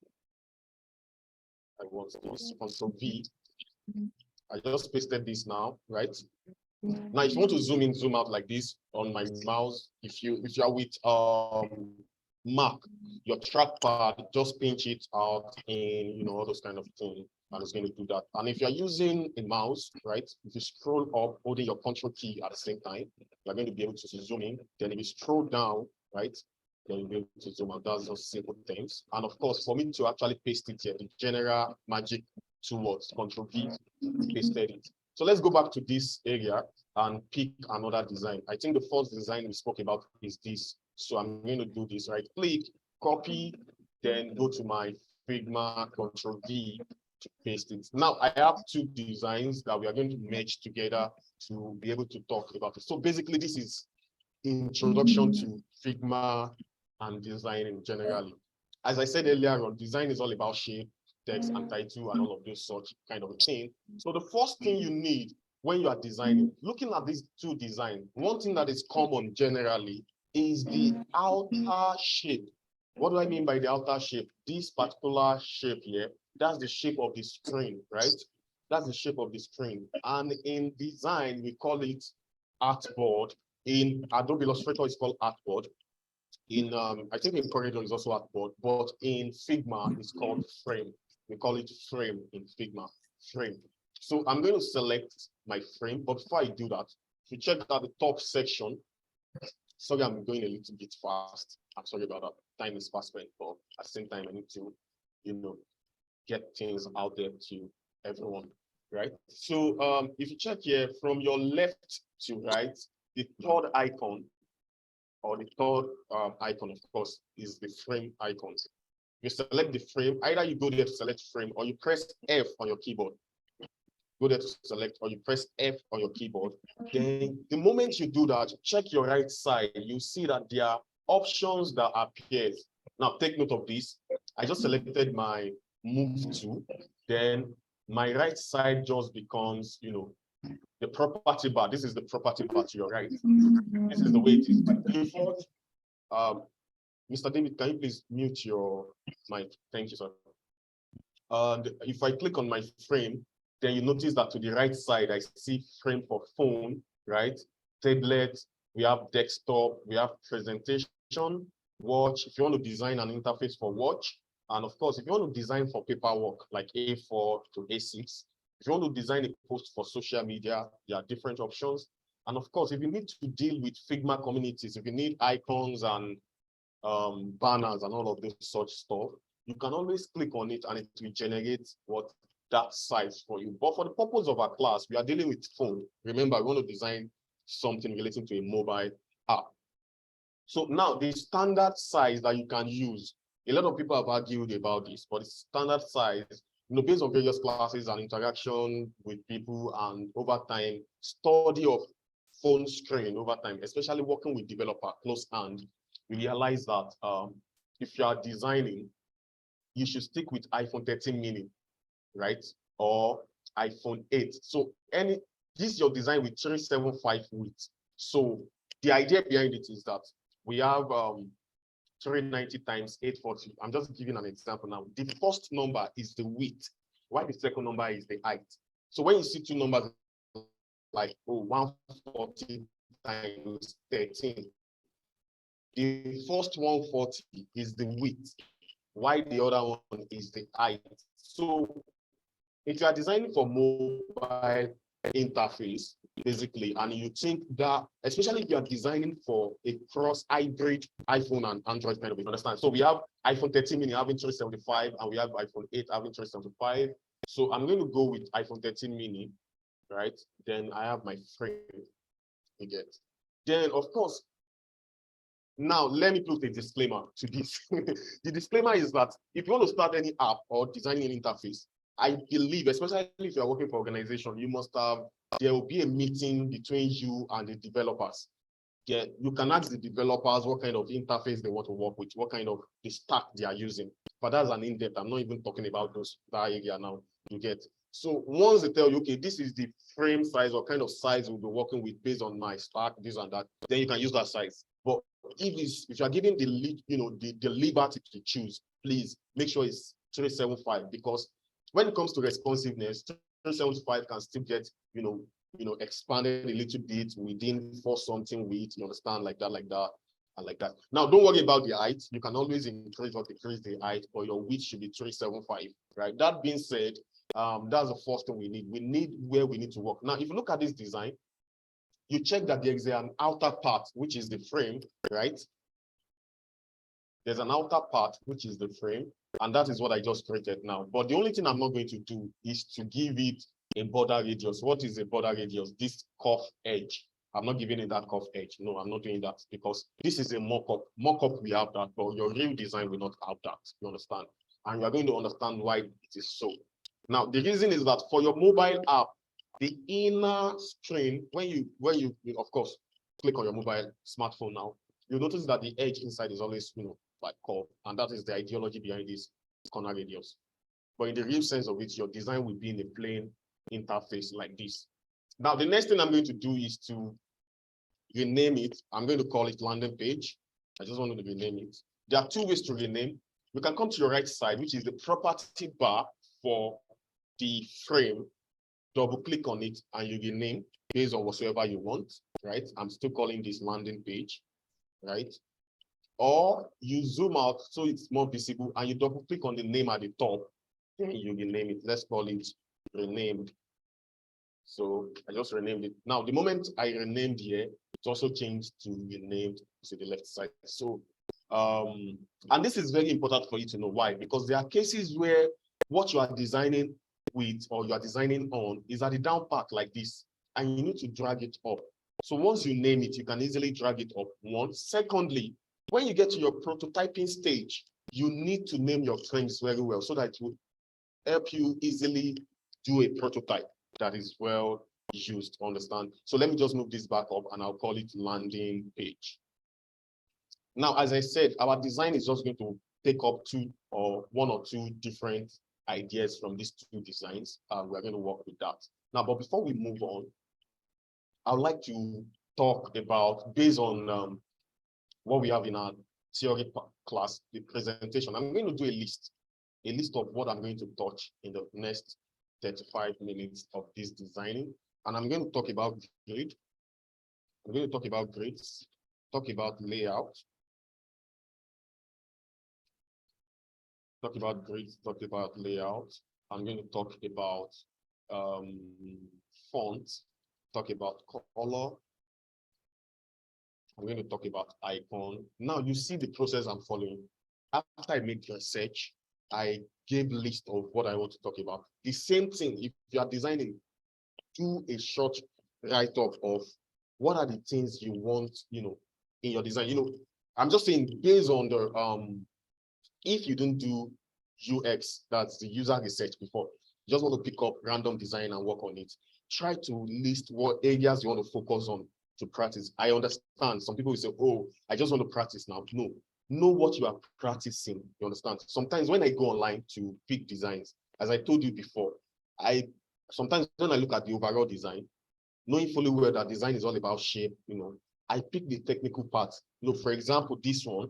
I want this. Control V. I just pasted this now, right? Now, if you want to zoom in, zoom out like this on my mouse, if you are with Mac, your trackpad, just pinch it out in all those kind of things, and it's going to do that. And if you're using a mouse, right, if you scroll up holding your control key at the same time, you're going to be able to zoom in. Then if you scroll down, right, then you'll be able to zoom out. That's just simple things. And of course, for me to actually paste it here, the general magic towards Control V, pasted it. So let's go back to this area and pick another design. I think the first design we spoke about is this. So I'm going to do this, right click, copy, then go to my Figma, Control V to paste it. Now I have two designs that we are going to merge together to be able to talk about it. So basically this is introduction to Figma and designing generally. As I said earlier on, design is all about shape, text, and title, and all of those such kind of a thing. So the first thing you need when you are designing, looking at these two designs, one thing that is common generally is the outer shape. What do I mean by the outer shape? This particular shape here, that's the shape of the screen, right? That's the shape of the screen. And in design, we call it artboard. In Adobe Illustrator, it's called artboard. In I think in Corridor is also artboard, but in Figma, it's called frame. We call it frame in Figma, frame. So I'm going to select my frame, but before I do that, if you check out the top section, sorry, I'm going a little bit fast. I'm sorry about that. Time is fast spent, but at the same time, I need to, get things out there to everyone, right? So if you check here, from your left to right, the third icon, or the third icon, of course, is the frame icon. You select the frame, either you go there to select frame, or you press F on your keyboard. Go there to select, or you press F on your keyboard. Then the moment you do that, check your right side, you see that there are options that appear. Now take note of this. I just selected my move to, then my right side just becomes, the property bar. This is the property bar to your right. This is the way it is. Default, Mr. David, can you please mute your mic? Thank you, sir. And if I click on my frame, then you notice that to the right side, I see frame for phone, right? Tablet, we have desktop, we have presentation, watch. If you want to design an interface for watch, and of course, if you want to design for paperwork, like A4 to A6, if you want to design a post for social media, there are different options. And of course, if you need to deal with Figma communities, if you need icons and banners and all of this such stuff, you can always click on it and it will generate what that size for you. But for the purpose of our class, we are dealing with phone. Remember, we want to design something relating to a mobile app. So now the standard size that you can use, a lot of people have argued about this, but the standard size, based on various classes and interaction with people and over time, study of phone screen over time, especially working with developer close hand, we realize that if you are designing, you should stick with iPhone 13 mini, right? Or iPhone 8. So this is your design with 375 width. So the idea behind it is that we have 390 times 840. I'm just giving an example now. The first number is the width, while the second number is the height. So when you see two numbers like 140 times 13, the first 140 is the width, while the other one is the height. So if you are designing for mobile interface, basically, and you think that, especially if you are designing for a cross hybrid iPhone and Android kind of, you understand? So we have iPhone 13 mini having 375, and we have iPhone 8 having 375. So I'm going to go with iPhone 13 mini, right? Then I have my frame, you get. Then, of course, Now, let me put a disclaimer to this. The disclaimer is that if you want to start any app or designing an interface, I believe, especially if you're working for an organization, there will be a meeting between you and the developers. Yeah, you can ask the developers what kind of interface they want to work with, what kind of the stack they are using. But that's an in-depth. I'm not even talking about that area now. You get. So once they tell you, okay, this is the frame size or kind of size we'll be working with based on my stack, this and that, then you can use that size. But if you are given the liberty to choose, please make sure it's 375, because when it comes to responsiveness, 375 can still get expanded a little bit within for something with, you understand, like that, and like that. Now, don't worry about the height. You can always increase or decrease the height, but your width should be 375, right? That being said, that's the first thing we need. We need where we need to work. Now, if you look at this design, you check that there is an outer part, which is the frame, right? There's an outer part, which is the frame, and that is what I just created now. But the only thing I'm not going to do is to give it a border radius. What is a border radius? This curve edge. I'm not giving it that curve edge. No, I'm not doing that, because this is a mock-up. Mock-up, we have that, but your real design will not have that. You understand? And you are going to understand why it is so. Now, the reason is that for your mobile app, the inner screen, when you of course click on your mobile smartphone now, you'll notice that the edge inside is always like curved, and that is the ideology behind this corner radius. But in the real sense of it, your design will be in a plain interface like this. Now, the next thing I'm going to do is to rename it. I'm going to call it landing page. I just wanted to rename it. There are two ways to rename. You can come to your right side, which is the property bar for the frame. Double click on it and you rename based on whatsoever you want, right? I'm still calling this landing page, right? Or you zoom out so it's more visible and you double click on the name at the top, then you rename it. Let's call it renamed. So I just renamed it. Now, the moment I renamed here, it's also changed to renamed to the left side. So, and this is very important for you to know why, because there are cases where what you are designing with or you are designing on is at the down part like this, and you need to drag it up. So once you name it, you can easily drag it up. One. Secondly, when you get to your prototyping stage, you need to name your claims very well so that it will help you easily do a prototype that is well used, understand? So let me just move this back up and I'll call it landing page. Now, as I said, our design is just going to take up one or two different ideas from these two designs, and we're going to work with that. Now, but before we move on, I would like to talk about, based on what we have in our theory class, the presentation. I'm going to do a list of what I'm going to touch in the next 35 minutes of this designing. And I'm going to talk about grid. I'm going to talk about grids, talk about layout, talk about grids, talk about layout. I'm going to talk about font, talk about color. I'm going to talk about icon. Now you see the process I'm following. After I make research, I gave a list of what I want to talk about. The same thing, if you are designing, do a short write-up of what are the things you want, in your design. I'm just saying, based on the if you don't do UX, that's the user research before, you just want to pick up random design and work on it. Try to list what areas you want to focus on to practice. I understand some people will say, oh, I just want to practice now. No, know what you are practicing. You understand? Sometimes when I go online to pick designs, as I told you before, sometimes when I look at the overall design, knowing fully well that design is all about shape, I pick the technical parts. For example, this one,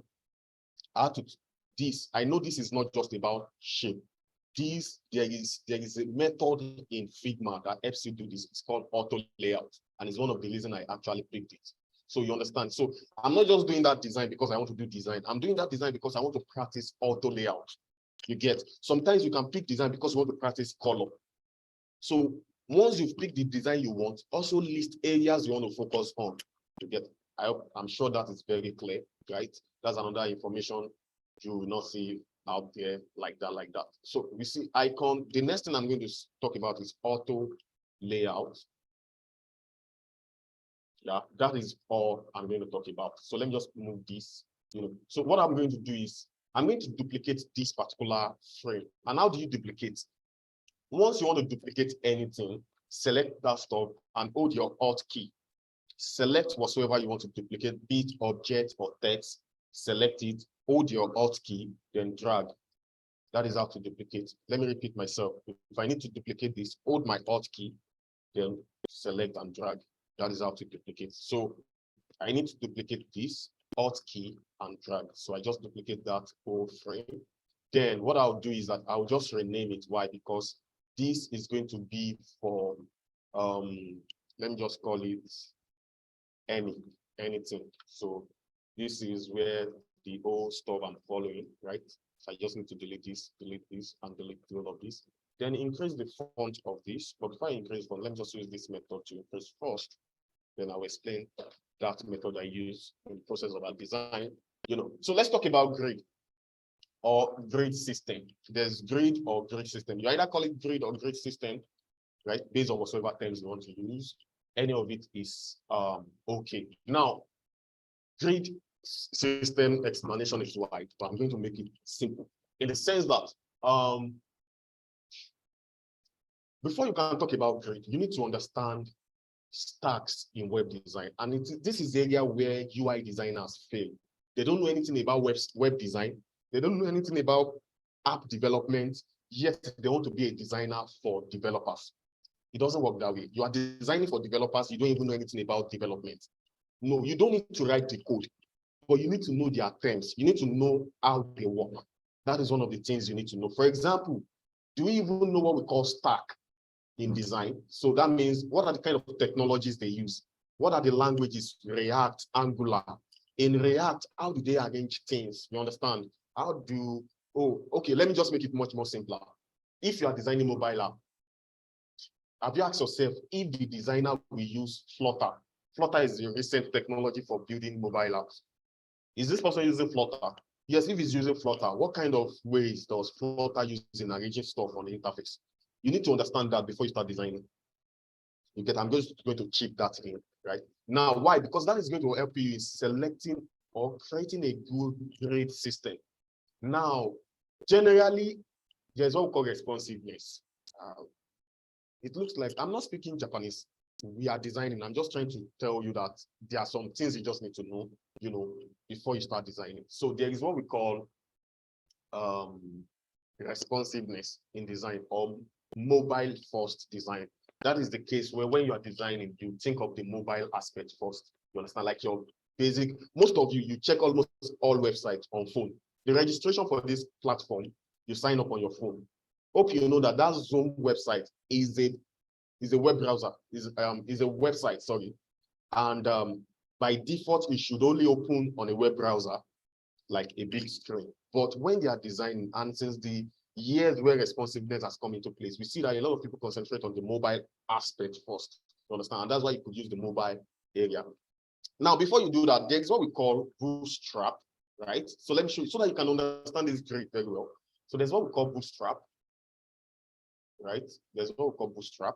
I know this is not just about shape. There is a method in Figma that helps you do this. It's called auto layout, and it's one of the reasons I actually picked it. So you understand. So I'm not just doing that design because I want to do design. I'm doing that design because I want to practice auto layout. You get. Sometimes you can pick design because you want to practice color. So once you've picked the design you want, also list areas you want to focus on. You get. I'm sure that is very clear, right? That's another information you will not see out there like that. So we see icon. The next thing I'm going to talk about is auto layout. Yeah, that is all I'm going to talk about. So let me just move this, So what I'm going to do is I'm going to duplicate this particular frame. And how do you duplicate? Once you want to duplicate anything, select that stuff and hold your Alt key. Select whatsoever you want to duplicate, be it object or text, select it, hold your Alt key, then drag. That is how to duplicate. Let me repeat myself. If I need to duplicate this, hold my Alt key, then select and drag. That is how to duplicate. So I need to duplicate this, Alt key and drag. So I just duplicate that whole frame. Then what I'll do is that I'll just rename it. Why? Because this is going to be for, let me just call it anything. So this is where the old stuff I'm following, right? So I just need to delete this, and delete all of this. Then increase the font of this. But before I increase font, let me just use this method to increase first. Then I'll explain that method I use in the process of our design. So let's talk about grid or grid system. There's grid or grid system. You either call it grid or grid system, right? Based on whatever terms you want to use. Any of it is okay. Now, grid system explanation is wide, but I'm going to make it simple in the sense that before you can talk about grid, you need to understand stacks in web design. And this is the area where UI designers fail. They don't know anything about web design. They don't know anything about app development, yet they want to be a designer for developers. It doesn't work that way. You are designing for developers, you don't even know anything about development. No, you don't need to write the code, but you need to know their terms. You need to know how they work. That is one of the things you need to know. For example, do we even know what we call stack in design? So that means what are the kind of technologies they use? What are the languages? React, Angular. In React, how do they arrange things? You understand? Okay, let me just make it much more simpler. If you are designing mobile app, have you asked yourself if the designer will use Flutter? Flutter is the recent technology for building mobile apps. Is this person using Flutter? Yes, if he's using Flutter, what kind of ways does Flutter use in arranging stuff on the interface? You need to understand that before you start designing. I'm just going to chip that in, right? Now, why? Because that is going to help you in selecting or creating a good grid system. Now, generally, there's what we call responsiveness. It looks like I'm not speaking Japanese. We are designing. I'm just trying to tell you that there are some things you just need to know, before you start designing. So there is what we call responsiveness in design, or mobile first design. That is the case where when you are designing, you think of the mobile aspect first. You understand? Like your basic, most of you check almost all websites on phone. The registration for this platform, you sign up on your phone. Hope you know that Zoom website is a web browser, is a website, sorry. And by default, it should only open on a web browser, like a big screen. But when they are designing, and since the years where responsiveness has come into place, we see that a lot of people concentrate on the mobile aspect first. You understand? And that's why you could use the mobile area. Now, before you do that, there's what we call bootstrap, right? So let me show you so that you can understand this very well. So there's what we call bootstrap, right? There's what we call bootstrap.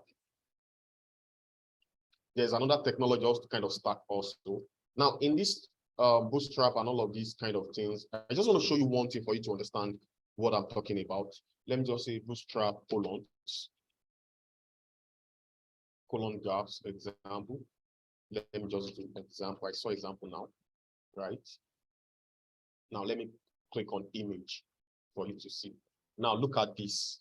There's another technology also to kind of stack also. Now, in this bootstrap and all of these kind of things, I just want to show you one thing for you to understand what I'm talking about. Let me just say bootstrap colon gaps example. Let me just do an example. I saw example now, right? Now let me click on image for you to see. Now look at this.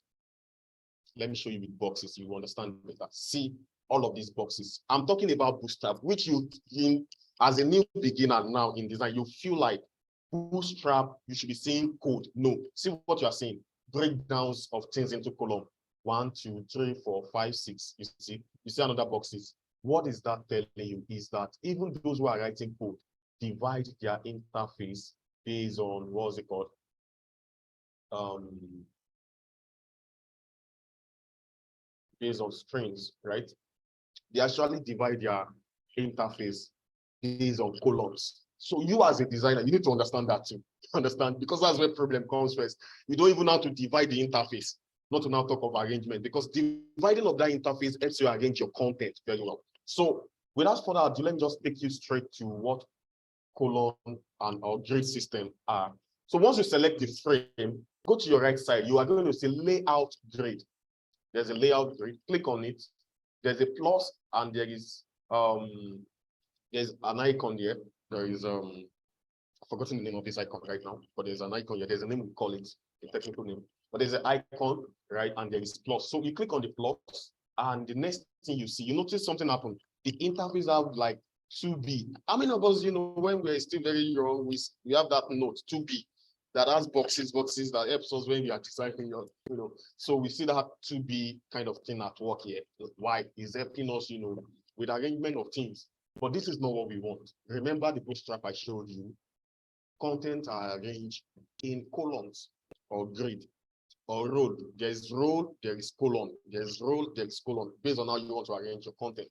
Let me show you with boxes. You understand better. See all of these boxes. I'm talking about bootstrap, which as a new beginner now in design, you feel like bootstrap, you should be seeing code. No, see what you are saying. Breakdowns of things into column 1, 2, 3, 4, 5, 6. You see another boxes. What is that telling you is that even those who are writing code divide their interface based on what's it called? Based on strings, right? They actually divide their interface based on columns. So you as a designer, you need to understand that too. Understand? Because that's where problem comes first. You don't even know how to divide the interface, not to now talk of arrangement, because dividing of that interface helps you arrange your content very well. So Without further ado, let me just take you straight to what column and our grid system are. So once you select the frame, go to your right side, you are going to see layout grid. There's a layout grid, click on it. There's a plus and there's an icon here. There is I've forgotten the name of this icon right now, but there's an icon here. There's a name we call it, a technical name. But there's an icon, right? And there is plus. So you click on the plus, and the next thing you see, you notice something happened. The interface have like 2B. How many of us, when we're still very young, we have that note 2B that has boxes that helps us when we are deciding So we see that 2B kind of thing at work here. Why is helping us, with arrangement of things. But this is not what we want. Remember the bootstrap I showed you. Content are arranged in columns or grid or row. There's row, there is column. There's row, there is column, based on how you want to arrange your content,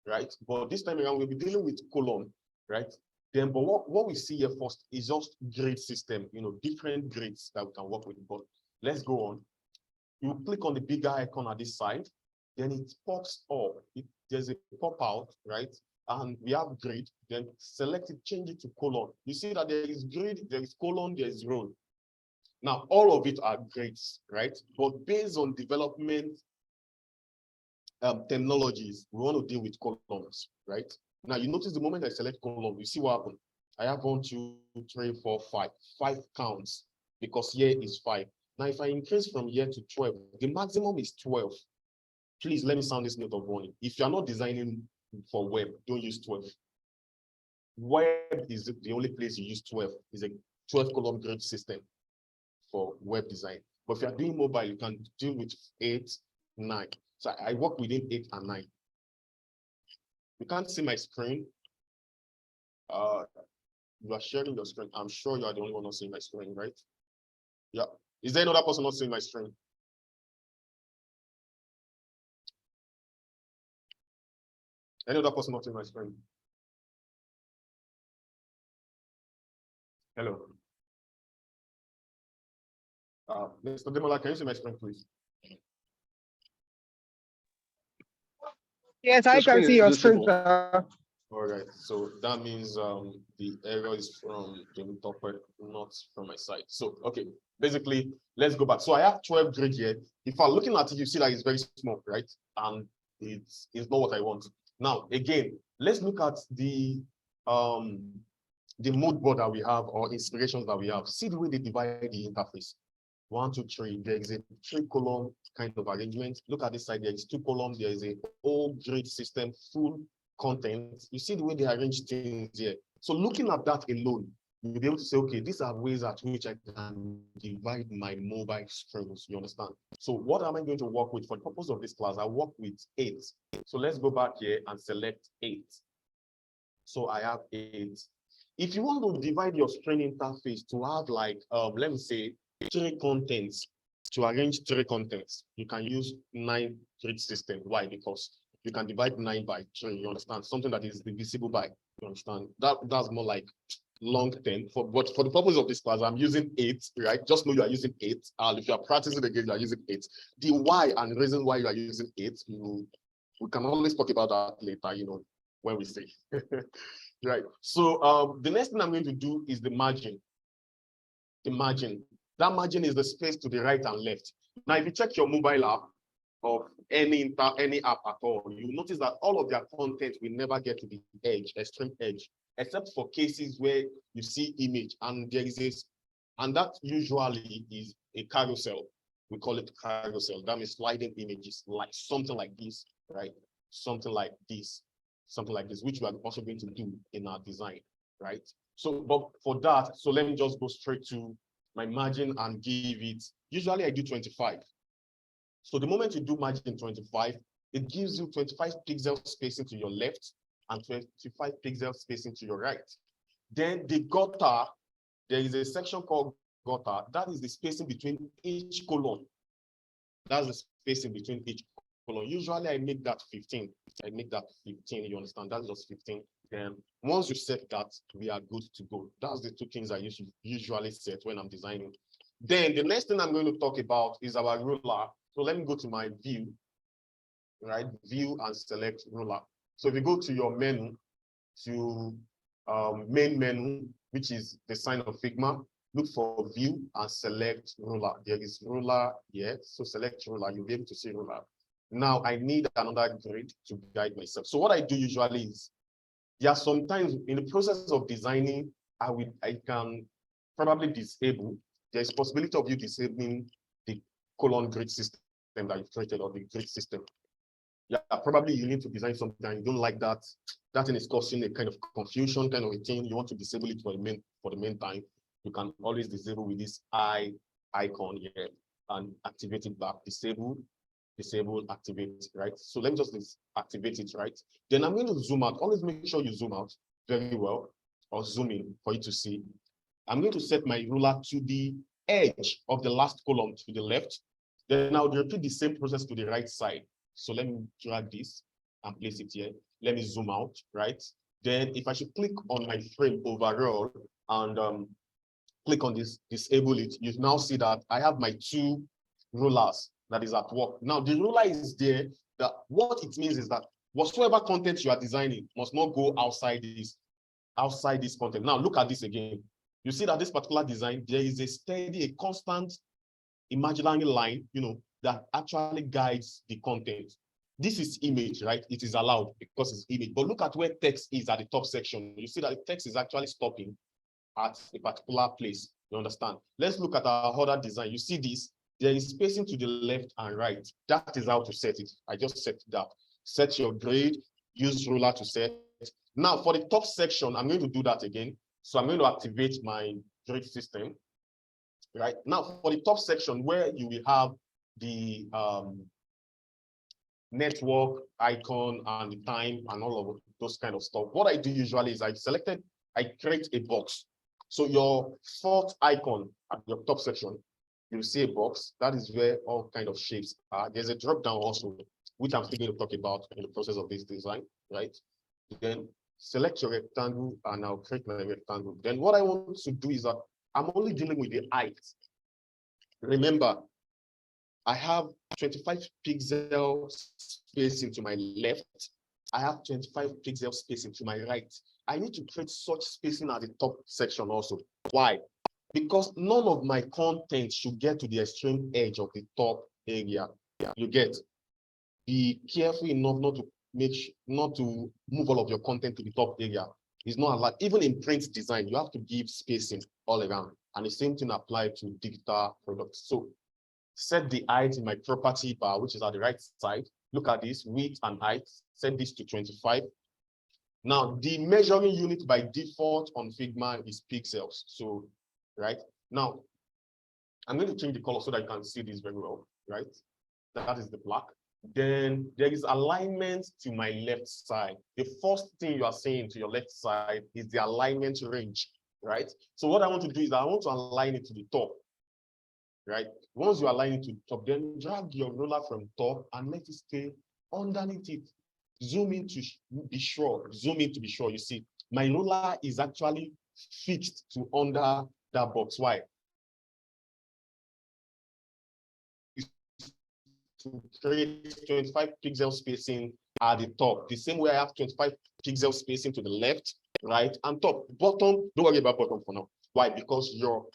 right? But this time around, we'll be dealing with column, right? Then, but what we see here first is just grid system, different grids that we can work with. But let's go on. You click on the bigger icon at this side, then it pops up. There's a pop out, right? And we have grid, then select it, change it to column. You see that there is grid, there is column, there is row. Now, all of it are grids, right? But based on development technologies, we want to deal with columns, right? Now, you notice the moment I select column, you see what happened. I have 1, 2, 3, 4, 5. 5 counts because here is 5. Now, if I increase from here to 12, the maximum is 12. Please let me sound this note of warning. If you're not designing for web, don't use 12. Web is the only place you use 12. It's a 12 column grid system for web design. But if you're doing mobile, you can deal with 8, 9. So I work within 8 and 9. You can't see my screen. You are sharing your screen. I'm sure you are the only one not seeing my screen, right? Yeah. Is there another person not seeing my screen? Any other person not seeing my screen? Hello. Mr. Demola, can you see my screen, please? Yes, I can see your screen, sir. All right, so that means the error is from the developer, not from my side. So, okay, basically, let's go back. So I have 12 grid here. If I'm looking at it, you see that it's very small, right? And it's not what I want. Now, again, let's look at the mood board that we have or inspirations that we have. See the way they divide the interface. 1, 2, 3. There is a 3-column kind of arrangement. Look at this side. There is 2 columns. There is a whole grid system, full content. You see the way they arrange things here. So looking at that alone, you'll be able to say, okay, these are ways at which I can divide my mobile screens. You understand? So what am I going to work with? For the purpose of this class, I work with 8. So let's go back here and select 8. So I have 8. If you want to divide your screen interface to have like, let me say, 3 contents, to arrange 3 contents, you can use 9 grid system. Why? Because you can divide 9 by 3. You understand? Something that is divisible by. You understand? That's more like long term. But for the purpose of this class, I'm using 8. Right? Just know you are using 8. And if you are practicing again, you are using 8. The why and reason why you are using 8, we can always talk about that later. When we say. Right. So the next thing I'm going to do is the margin. The margin. That margin is the space to the right and left. Now, if you check your mobile app of any app at all, you notice that all of their content will never get to the edge, extreme edge, except for cases where you see image and there is this, and that usually is a carousel. We call it carousel. That means sliding images, like something like this, right? Something like this, which we are also going to do in our design, right? So, but for that, so let me just go straight to my margin and give it, usually I do 25. So the moment you do margin 25, it gives you 25 pixel spacing to your left and 25 pixel spacing to your right. Then the gutter, there is a section called gutter. That is the spacing between each column. That's the spacing between each column. Usually I make that 15. You understand? That's just 15. Then once you set that, we are good to go. That's the 2 things I usually set when I'm designing. Then the next thing I'm going to talk about is our ruler. So let me go to my view, right? View and select ruler. So if you go to your menu, to main menu, which is the sign of Figma, look for view and select ruler. There is ruler here, so select ruler, you'll be able to see ruler. Now I need another grid to guide myself. So what I do usually is, there are sometimes in the process of designing, I can probably disable. There's possibility of you disabling the colon grid system that you've created, or the grid system. Yeah, probably you need to design something and you don't like that. That thing is causing a kind of confusion, kind of a thing. You want to disable it for the meantime. You can always disable with this icon here and activate it back. Disable, activate, right? So let me just activate it, right? Then I'm going to zoom out. Always make sure you zoom out very well, or zoom in for you to see. I'm going to set my ruler to the edge of the last column to the left. Then I'll repeat the same process to the right side. So let me drag this and place it here. Let me zoom out, right? Then if I should click on my frame overall and click on this, disable it, you now see that I have my two rulers that is at work. Now the ruler is there. That what it means is that whatsoever content you are designing must not go outside this content. Now look at this again. You see that this particular design, there is a steady, a constant imaginary line, that actually guides the content. This is image, right? It is allowed because it's image. But look at where text is at the top section. You see that the text is actually stopping at a particular place. You understand? Let's look at our other design. You see this? There is spacing to the left and right. That is how to set it. I just set that. Set your grade, use ruler to set. Now for the top section, I'm going to do that again. So I'm going to activate my grid system. Right now, for the top section where you will have the network icon and the time and all of those kind of stuff, what I do usually is I create a box. So your fourth icon at your top section, you'll see a box. That is where all kind of shapes are. There's a drop down also, which I'm still going to talk about in the process of this design, right? Then select your rectangle and I'll create my rectangle. Then what I want to do is that I'm only dealing with the height. Remember, I have 25 pixel spacing to my left. I have 25 pixel spacing to my right. I need to create such spacing at the top section also. Why? Because none of my content should get to the extreme edge of the top area. You get. Be careful enough not to move all of your content to the top area. It's not allowed. Even in print design, you have to give spacing all around. And the same thing applies to digital products. So set the height in my property bar, which is at the right side. Look at this, width and height. Set this to 25. Now, the measuring unit by default on Figma is pixels. So, right? Now, I'm going to change the color so that you can see this very well, right? That is the black. Then there is alignment to my left side. The first thing you are saying to your left side is the alignment range, right? So what I want to do is I want to align it to the top, right? Once you align it to the top, then drag your ruler from top and let it stay underneath it. Zoom in to be sure. Zoom in to be sure. You see, my ruler is actually fixed to under that box. Why? To create 25 pixel spacing at the top. The same way I have 25 pixel spacing to the left, right, and top. Bottom, don't worry about bottom for now. Why? Because your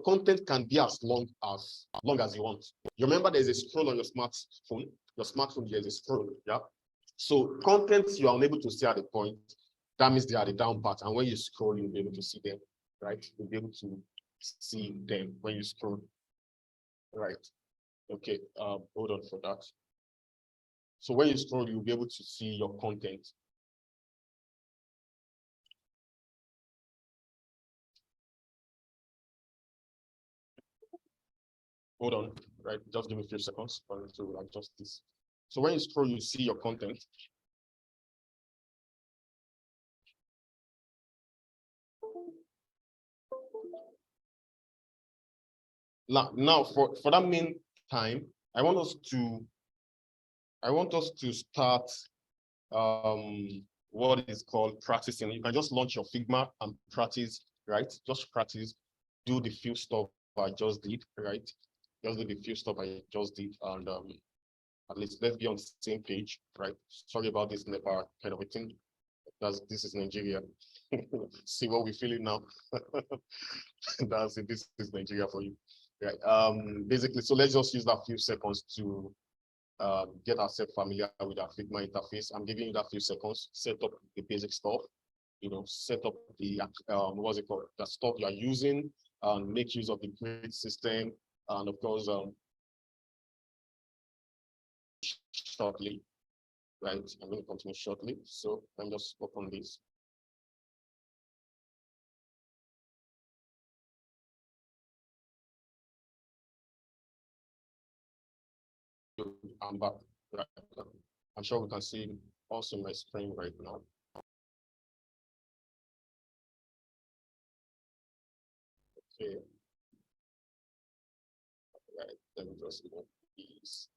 content can be as long as you want. You remember there's a scroll on your smartphone. Your smartphone, there's a scroll, yeah? So contents you are unable to see at the point, that means they are the down part. And when you scroll, you'll be able to see them, right? You'll be able to see them when you scroll, right? Okay, hold on for that. So when you scroll, you'll be able to see your content. Hold on, right? Just give me a few seconds to adjust this. So when you scroll, you see your content. Now for that meantime, I want us to start what is called practicing. You can just launch your Figma and practice, right? Just practice, do the few stuff I just did, right? Just do the few stuff I just did, and At least let's be on the same page, right? Sorry about this Nepal kind of a thing. This is Nigeria. See what we're feeling now. That's it. This is Nigeria for you. Right. Basically, so let's just use that few seconds to get ourselves familiar with our Figma interface. I'm giving you that few seconds, set up the basic stuff, set up the what's it called, the stuff you are using, and make use of the grid system, and of course, shortly, right? I'm going to continue shortly. So let me just open this. I'm back. Right. I'm sure we can see also my screen right now. Okay. Right. Let me just go these.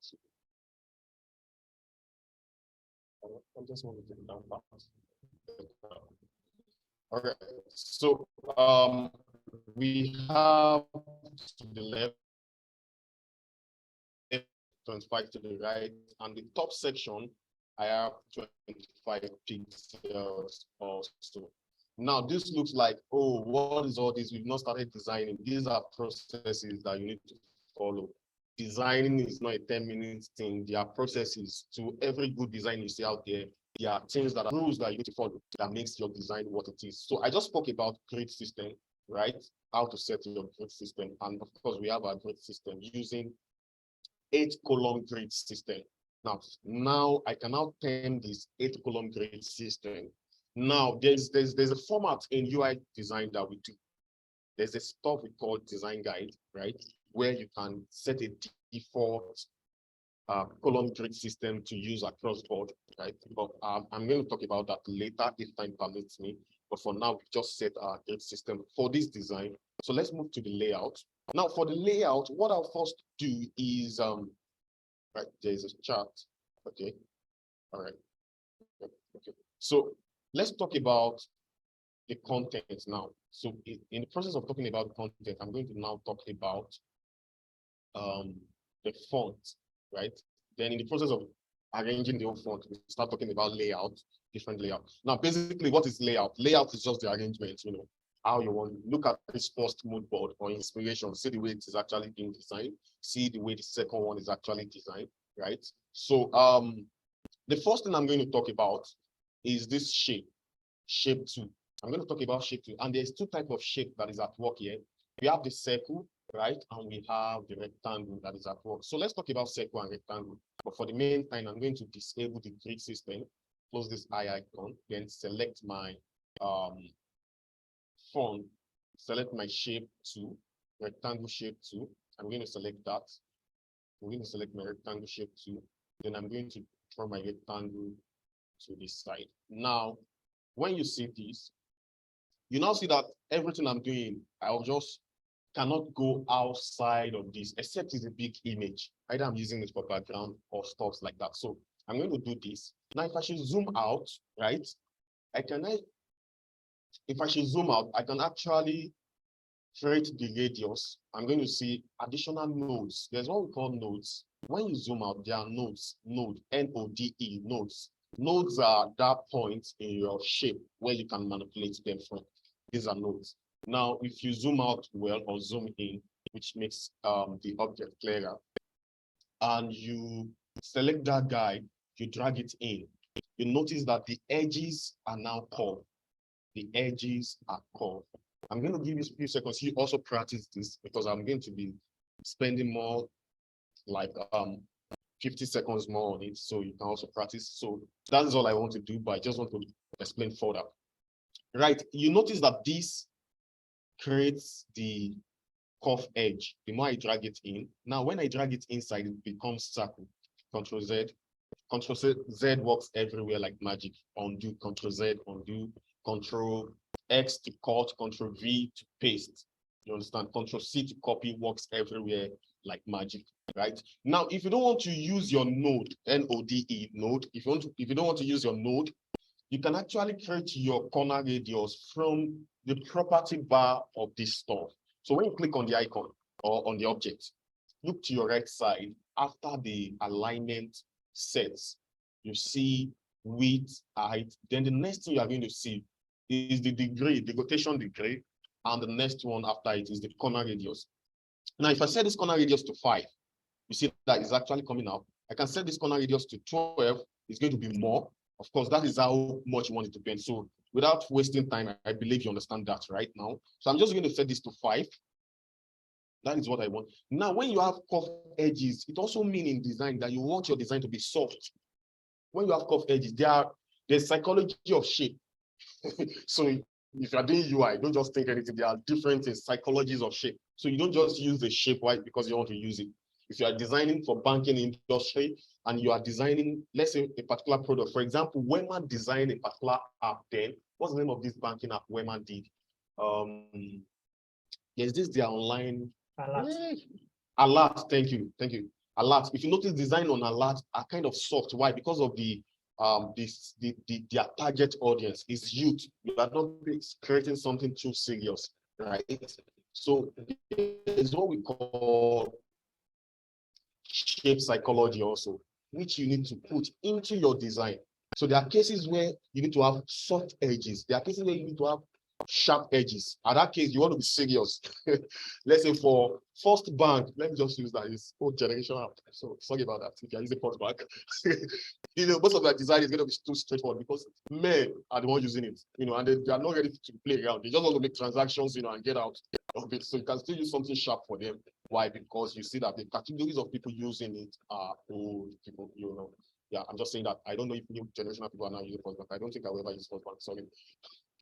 I just want to take it down fast. All right. So we have to the left, 25 to the right, and the top section I have 25 pixels also. Now this looks like, oh, what is all this? We've not started designing. These are processes that you need to follow. Designing is not a 10-minute thing. There are processes. To every good design you see out there, there are things that are rules that you need to follow that makes your design what it is. So I just spoke about grid system, right? How to set your grid system. And of course, we have our grid system using 8-column grid system. Now I can now term this 8-column grid system. Now there's a format in UI design that we do. There's a stuff we call design guide, right? Where you can set a default column grid system to use across board, right? But I'm going to talk about that later if time permits me. But for now, we just set our grid system for this design. So let's move to the layout. Now for the layout, what I'll first do is, right, there's a chart, okay, all right, okay. So let's talk about the content now. So in the process of talking about content, I'm going to now talk about the font, right? Then in the process of arranging the whole font, we start talking about layout, different layout. Now, basically, what is layout? Layout is just the arrangement, how you want to look at this first mood board or inspiration, see the way it is actually being designed, see the way the second one is actually designed, right? So the first thing I'm going to talk about is this shape 2. I'm going to talk about shape 2, and there's 2 types of shape that is at work here. We have the circle, right? And we have the rectangle that is at work. So let's talk about circle and rectangle. But for the main time, I'm going to disable the grid system, close this eye icon, then select my font, select my shape 2, rectangle shape 2. I'm going to select that. I'm going to select my rectangle shape 2. Then I'm going to draw my rectangle to this side. Now, when you see this, you now see that everything I'm doing, I'll just cannot go outside of this, except it's a big image. Either I'm using it for background or stuff like that. So I'm going to do this. Now, if I should zoom out, right, if I should zoom out, I can actually create the radius. I'm going to see additional nodes. There's what we call nodes. When you zoom out, there are nodes, N-O-D-E, nodes. Nodes are that point in your shape where you can manipulate them from. These are nodes. Now, if you zoom out well or zoom in, which makes the object clearer, and you select that guy, you drag it in, you notice that the edges are now curved. The edges are curved. I'm going to give you a few seconds. You also practice this because I'm going to be spending more, like 50 seconds more on it, so you can also practice. So that is all I want to do, but I just want to explain further. Right, you notice that this creates the curved edge. The more I drag it in, now when I drag it inside, it becomes circle. Control Z. Control Z works everywhere like magic. Undo, Control Z, undo, Control X to cut, Control V to paste. You understand? Control C to copy works everywhere like magic, right? Now, if you don't want to use your node, N-O-D-E, node, if you don't want to use your node, you can actually create your corner radius from the property bar of this stuff. So when you click on the icon or on the object, look to your right side. After the alignment sets, you see width, height. Then the next thing you are going to see is the degree, the rotation degree, and the next one after it is the corner radius. Now, if I set this corner radius to 5, you see that is actually coming out. I can set this corner radius to 12. It's going to be more. Of course, that is how much you want it to bend. So without wasting time, I believe you understand that right now. So I'm just going to set this to 5. That is what I want. Now, when you have curved edges, it also means in design that you want your design to be soft. When you have curved edges, there's psychology of shape. So if you're doing UI, don't just think anything. There are different psychologies of shape. So you don't just use the shape white because you want to use it. If you are designing for banking industry and you are designing, let's say, a particular product, for example, Wema designed a particular app then. What's the name of this banking app Wema did? Yes, this their online Alert. Thank you. Alert. If you notice, design on Alert are kind of soft. Why? Because of their target audience is youth. You are not creating something too serious, right? So it's what we call shape psychology also, which you need to put into your design. So there are cases where you need to have soft edges. There are cases where you need to have sharp edges. In that case, you want to be serious. Let's say for First Bank, let me just use that. It's old generation app. So sorry about that. If you're using First Bank, most of their design is going to be too straightforward because men are the ones using it, and they are not ready to play around. They just want to make transactions, and get out of it. So you can still use something sharp for them. Why? Because you see that the categories of people using it are old people, Yeah, I'm just saying that I don't know if new generation of people are now using First Bank. I don't think I will ever use First Bank. Sorry.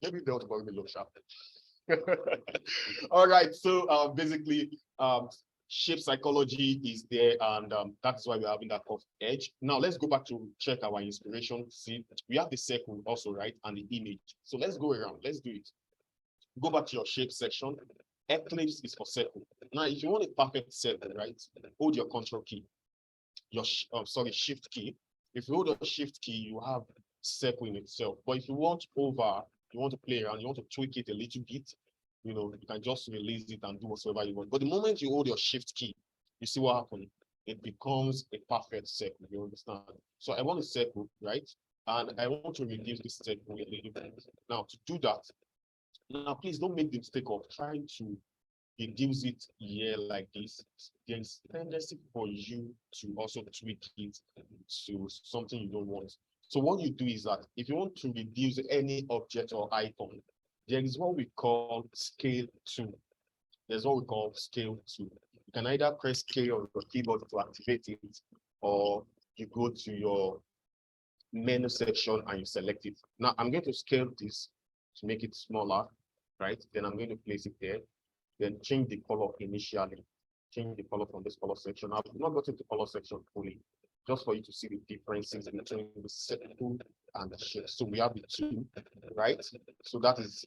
Maybe they'll probably look sharp. All right. So basically, shape psychology is there, and that's why we're having that curved edge. Now let's go back to check our inspiration. See, we have the circle also, right? And the image. So let's go around. Let's do it. Go back to your shape section. Eclipse is for circle. Now, if you want a perfect circle, right? Hold your control key. Your shift key. If you hold your shift key, you have circle in itself. But if you want over, you want to play around, you want to tweak it a little bit, you can just release it and do whatever you want. But the moment you hold your shift key, you see what happens. It becomes a perfect circle. You understand? So I want a circle, right? And I want to reduce this circle a little bit. Now, to do that, now please don't make the mistake of trying to reduce it here like this. There's tendency for you to also tweak it to something you don't want. So what you do is that if you want to reduce any object or icon, there is what we call scale to. There's what we call scale to. You can either press scale on your keyboard to activate it, or you go to your menu section and you select it. Now I'm going to scale this to make it smaller, right? Then I'm going to place it there. Then change the color initially. Change the color from this color section. I've not gotten to color section fully, just for you to see the differences between the circle and the shape. So we have the two, right? So that is,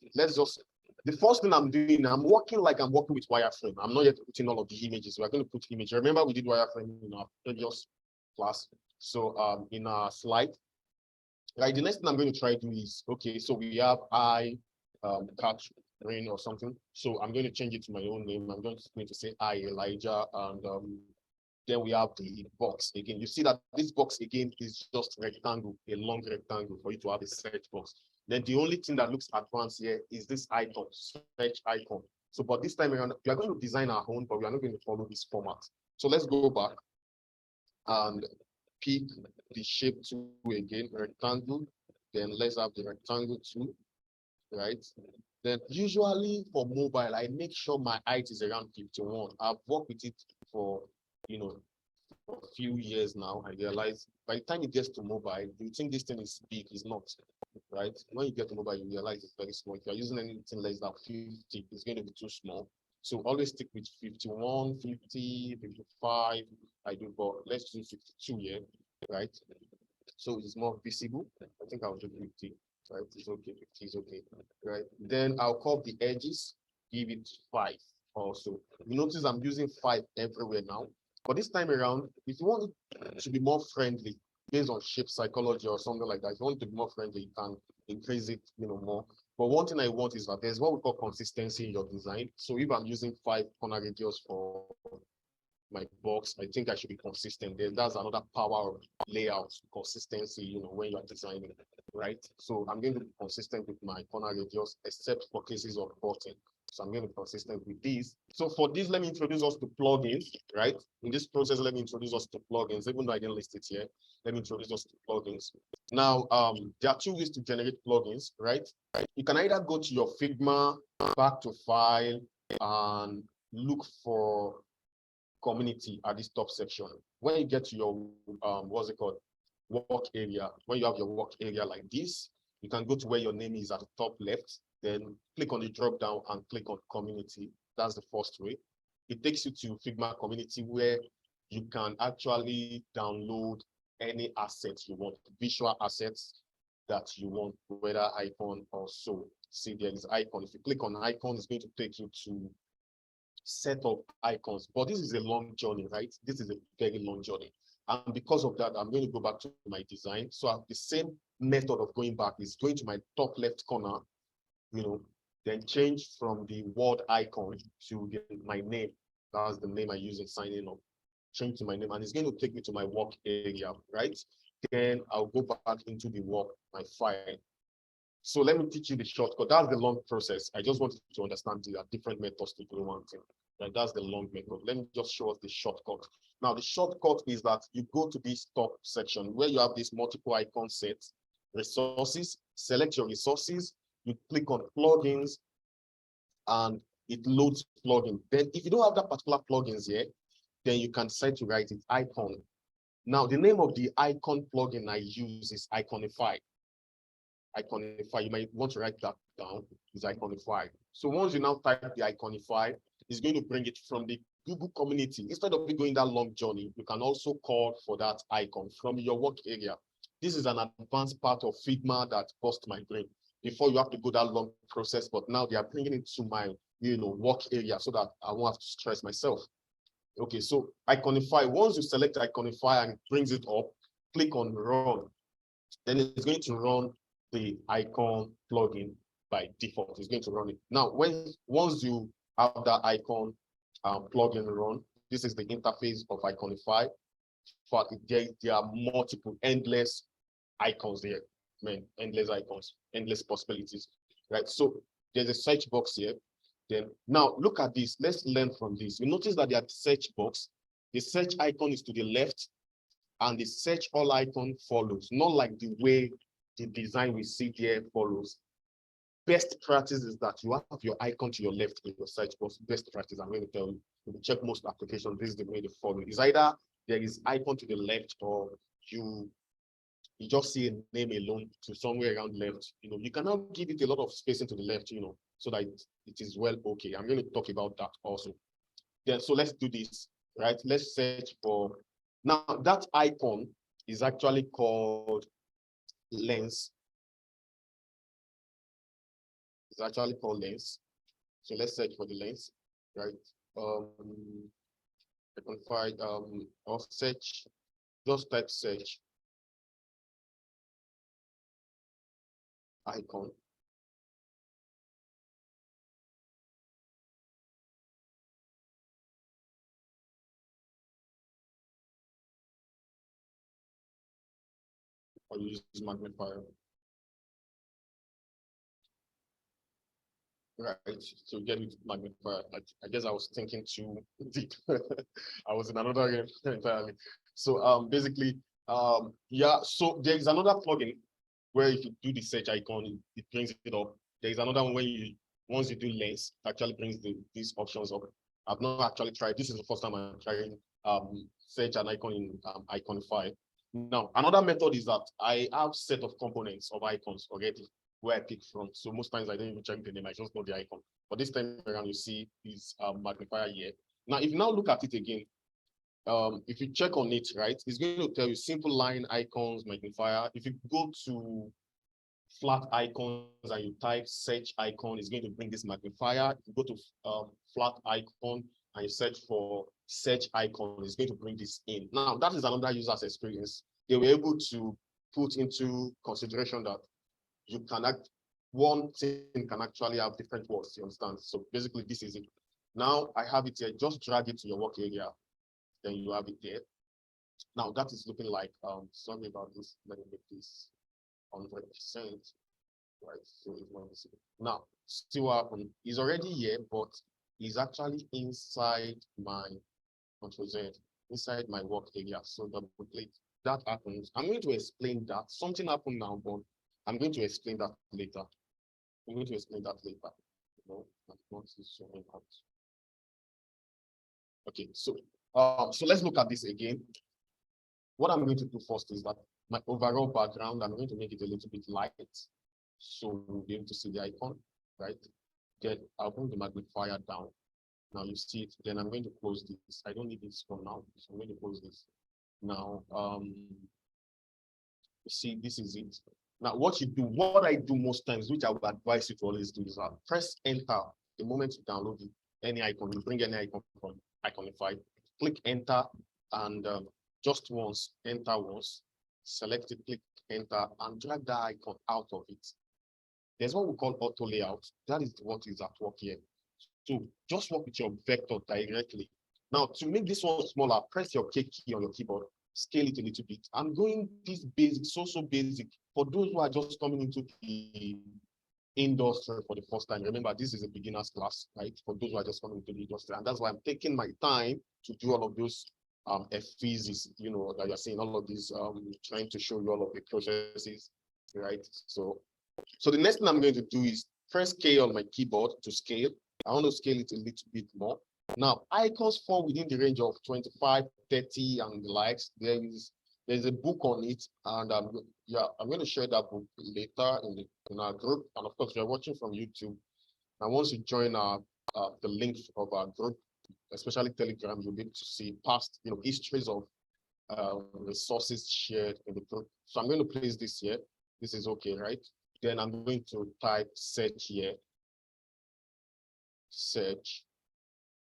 the first thing I'm doing, I'm working like I'm working with wireframe. I'm not yet putting all of the images. We're going to put images. Remember, we did wireframe in our previous class. So in our slide, right, the next thing I'm going to try to do is, okay, so we have catch rain or something. So I'm going to change it to my own name. I'm going to say Elijah, and then we have the box again. You see that this box again is just rectangle, a long rectangle for you to have a search box. Then the only thing that looks advanced here is this icon, search icon. So, but this time around, we are going to design our own, but we are not going to follow this format. So let's go back and pick the shape tool again, rectangle. Then let's have the rectangle tool, right? Then usually for mobile, I make sure my height is around 51. I've worked with it for, for a few years now. I realize by the time it gets to mobile, you think this thing is big, it's not, right? When you get to mobile, you realize it's very small. If you're using anything less than 50, it's going to be too small. So always stick with 51, 50, 55. I do, but let's do 52 here, right? So it's more visible. I think I'll do 50. Right, it's okay, 50 is okay, right? Then I'll curve the edges, give it 5 also. You notice I'm using 5 everywhere now, but this time around, if you want it to be more friendly, based on shape psychology or something like that, if you want it to be more friendly, you can increase it, more. But one thing I want is that there's what we call consistency in your design. So if I'm using 5 corner radius for my box, I think I should be consistent. Then that's another power of layout, consistency, when you're designing, right? So I'm going to be consistent with my corner radius, except for cases of button. So I'm going to be consistent with these. So for this, let me introduce us to plugins, right? In this process, let me introduce us to plugins, even though I didn't list it here. Let me introduce us to plugins. Now, there are two ways to generate plugins, right? You can either go to your Figma, back to file, and look for community at this top section. When you get to your what's it called, work area, when you have your work area like this, you can go to where your name is at the top left, then click on the drop down and click on community. That's the first way. It takes you to Figma community, where you can actually download any assets you want, visual assets that you want, whether icon or so. See, there is icon. If you click on icon, it's going to take you to set of icons, but this is a long journey, right? This is a very long journey. And because of that, I'm going to go back to my design. So I have the same method of going back is going to my top left corner, then change from the word icon to my name. That's the name I use in signing up. Change to my name, and it's going to take me to my work area, right? Then I'll go back into the work, my file. So let me teach you the shortcut. That's the long process. I just wanted to understand there are different methods to do one thing. Right? That's the long method. Let me just show us the shortcut. Now, the shortcut is that you go to this top section where you have this multiple icon sets, resources, select your resources, you click on plugins, and it loads plugin. Then if you don't have that particular plugins here, then you can decide to write it icon. Now, the name of the icon plugin I use is Iconify. Iconify, you might want to write that down, is Iconify. So once you now type the Iconify, it's going to bring it from the Google community. Instead of going that long journey, you can also call for that icon from your work area. This is an advanced part of Figma that busts my brain. Before you have to go that long process, but now they are bringing it to my work area so that I won't have to stress myself. Okay, so Iconify, once you select Iconify and it brings it up, click on run. Then it's going to run the icon plugin by default. It's going to run it. Now, once you have that icon plugin run, this is the interface of Iconify. For there are multiple, endless icons there. Endless icons, endless possibilities, right? So there's a search box here. Then now look at this. Let's learn from this. You notice that the search box, the search icon is to the left, and the search all icon follows, not like the way the design we see here follows. Best practice is that you have your icon to your left in your search box. Best practice, I'm going to tell you, if you check most applications, this is the way they follow. It's either there is icon to the left, or you just see a name alone to somewhere around left. You cannot give it a lot of spacing to the left, so that it is well okay. I'm going to talk about that also. Then, so let's do this, right? Let's search for, now that icon is actually called lens. It's actually called lens. So let's search for the lens, right? I can find or search, just type search icon. Or use magnifier. Right, so get it magnifier. I guess I was thinking too deep. I was in another game entirely. So basically, yeah, so there is another plugin where if you do the search icon, it brings it up. There is another one where once you do lens, it actually brings these options up. I've not actually tried. This is the first time I'm trying search an icon in Iconify. Now, another method is that I have set of components of icons already where I pick from. So most times I don't even check the name, I just know the icon. But this time around, you see this magnifier here. Now, if you now look at it again, if you check on it, right, it's going to tell you simple line icons, magnifier. If you go to flat icons and you type search icon, it's going to bring this magnifier. If you go to flat icon and you search for search icon, it's going to bring this in. Now, that is another user's experience. They were able to put into consideration that you can one thing can actually have different words, you understand? So basically, this is it. Now I have it here, just drag it to your work area. then you have it there. Now that is looking like, sorry about this, let me make this 100%, right? So it's going to see. Now, still happen, is already here, but is actually inside my Control Z, inside my work area. So double click, that happens. I'm going to explain that. Something happened now, but I'm going to explain that later. I'm going to explain that later. Okay, so let's look at this again. What I'm going to do first is that my overall background, I'm going to make it a little bit light, so we'll be able to see the icon, right? Then I'll bring the magnifier down. Now you see it. Then I'm going to close this. I don't need this for now, so I'm going to close this. Now, you see, this is it. Now, what I do most times, which I would advise you to always do, is press enter the moment you download it, any icon, you bring any icon from Iconify, click enter, and just once, enter once, select it, click enter, and drag that icon out of it. There's what we call auto layout. That is what is at work here. So just work with your vector directly. Now, to make this one smaller, press your K key on your keyboard, scale it a little bit. I'm going this basic, so basic. For those who are just coming into the industry for the first time, remember, this is a beginner's class, right? For those who are just coming into the industry. And that's why I'm taking my time to do all of those FVs, you know, that you're seeing, all of these, trying to show you all of the processes, right? So the next thing I'm going to do is press K on my keyboard to scale. I want to scale it a little bit more. Now, icons fall within the range of 25, 30, and the likes. There's a book on it, and I'm going to share that book later in our group. And of course, if you're watching from YouTube, and once you join the link of our group, especially Telegram, you'll be able to see past, histories of resources shared in the group. So I'm going to place this here. This is okay, right? Then I'm going to type search here. Search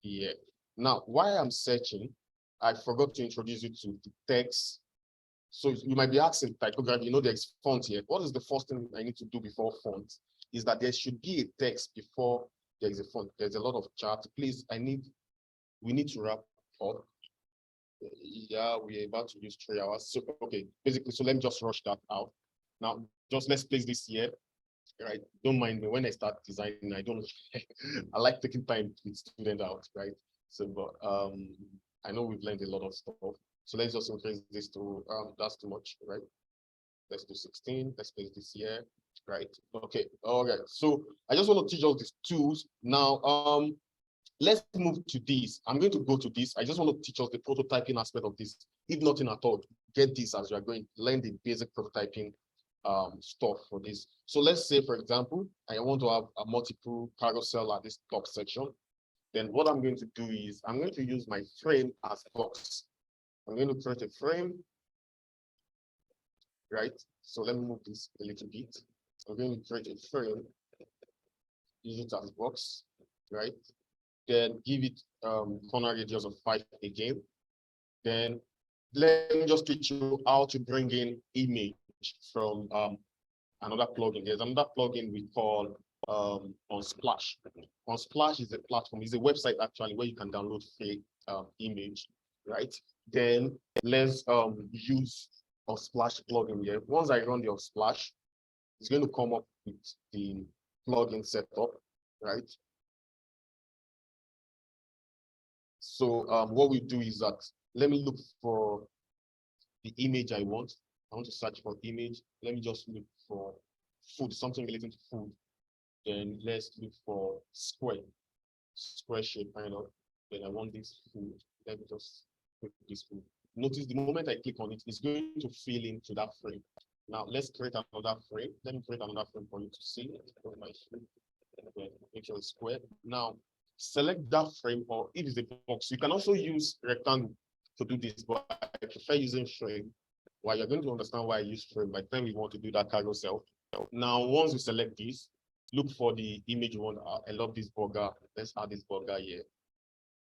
here. Now, while I'm searching, I forgot to introduce you to the text. So you might be asking typography, there's font here. What is the first thing I need to do before font? Is that there should be a text before there is a font. There's a lot of chat. Please, we need to wrap up. Yeah, we're about to use 3 hours. So, okay, basically, so let me just rush that out. Now, let's place this here. Right, don't mind me when I start designing. I don't. I like taking time with students out, right? So, but I know we've learned a lot of stuff. So let's just increase this to that's too much, right? Let's do 16. Let's place this here, right? Okay, all right. So I just want to teach all these tools now. Let's move to this. I'm going to go to this. I just want to teach us the prototyping aspect of this. If nothing at all, get this as you are going to learn the basic prototyping stuff for this. So let's say, for example, I want to have a multiple carousel at this top section. Then what I'm going to do is I'm going to use my frame as box. I'm going to create a frame, right? So let me move this a little bit. I'm going to create a frame, use it as box, right? Then give it corner radius of 5 again. Then let me just teach you how to bring in image from another plugin. There's another plugin we call Unsplash. Unsplash is a platform, is a website actually where you can download free image, right? Then let's use Unsplash plugin here. Once I run the Unsplash, it's going to come up with the plugin setup, right? So what we do is that let me look for the image I want. I want to search for image. Let me just look for food, something related to food. Then let's look for square shape kind of. Then I want this food. Let me just put this food. Notice the moment I click on it, it's going to fill into that frame. Now let's create another frame. Let me create another frame for you to see. Make sure it's square. Now select that frame, or if it's a box, you can also use rectangle to do this, but I prefer using frame. Well, you're going to understand why I use frame by the time we want to do that carousel. Now, once you select this, look for the image you want. I love this burger. Let's add this burger here.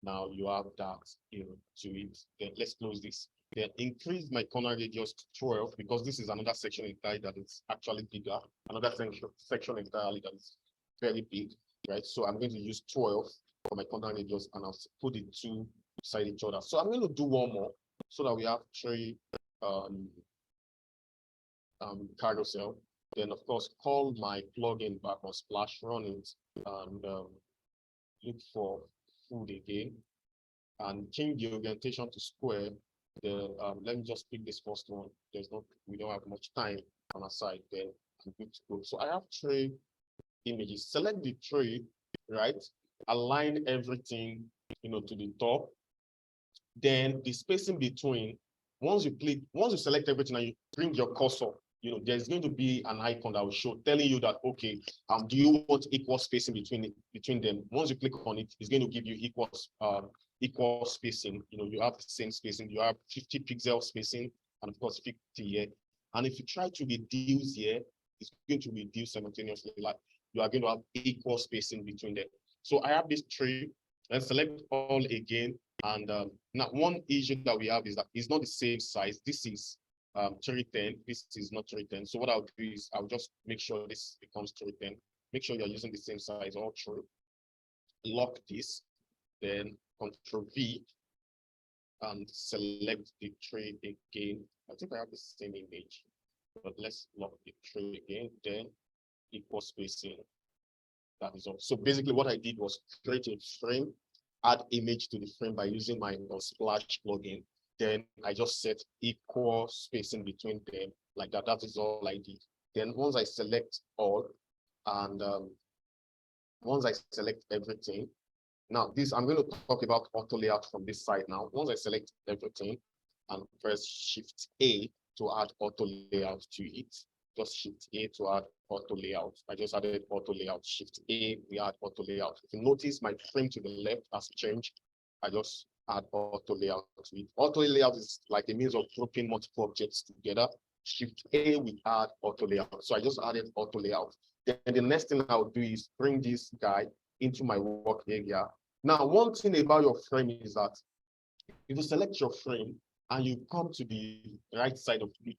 Now you have that to it. Then let's close this. Then increase my corner radius to 12 because this is another section entirely that is actually bigger. Another section entirely that is very big, right? So I'm going to use 12 for my corner radius, and I'll put it to beside each other. So I'm going to do one more so that we have three carousel. Then of course call my plugin back on Splash, run it, and look for food again, and change the orientation to square. Let me just pick this first one. We don't have much time on our side. Then I'm good to go. So I have three images. Select the three, right? Align everything, to the top. Then the spacing between, once you select everything and you bring your cursor, there's going to be an icon that will show telling you that, okay, do you want equal spacing between them? Once you click on it, it's going to give you equal spacing. You have the same spacing. You have 50 pixel spacing, and of course 50 here. And if you try to reduce here, it's going to reduce simultaneously. Like you are going to have equal spacing between them. So I have this tree. Let's select all again. And now one issue that we have is that it's not the same size. This is 310. This is not 310. So what I'll do is I'll just make sure this becomes 310. Make sure you're using the same size all through. Lock this, then Control V, and select the tree again. I think I have the same image, but let's lock the tree again. Then equal spacing. That is all. So basically, what I did was create a frame, add image to the frame by using my Splash plugin. Then I just set equal spacing between them like that. That is all I did. Then once I select all, and once I select everything, now this I'm going to talk about auto layout from this side now. Once I select everything and press Shift A to add auto layout to it, just Shift A to add auto layout. I just added auto layout. Shift A, we add auto layout. If you notice, my frame to the left has changed. I just add auto layout to it. Auto layout is like a means of grouping multiple objects together. Shift A, we add auto layout. So I just added auto layout. Then the next thing I'll do is bring this guy into my work area. Now, one thing about your frame is that if you select your frame and you come to the right side of the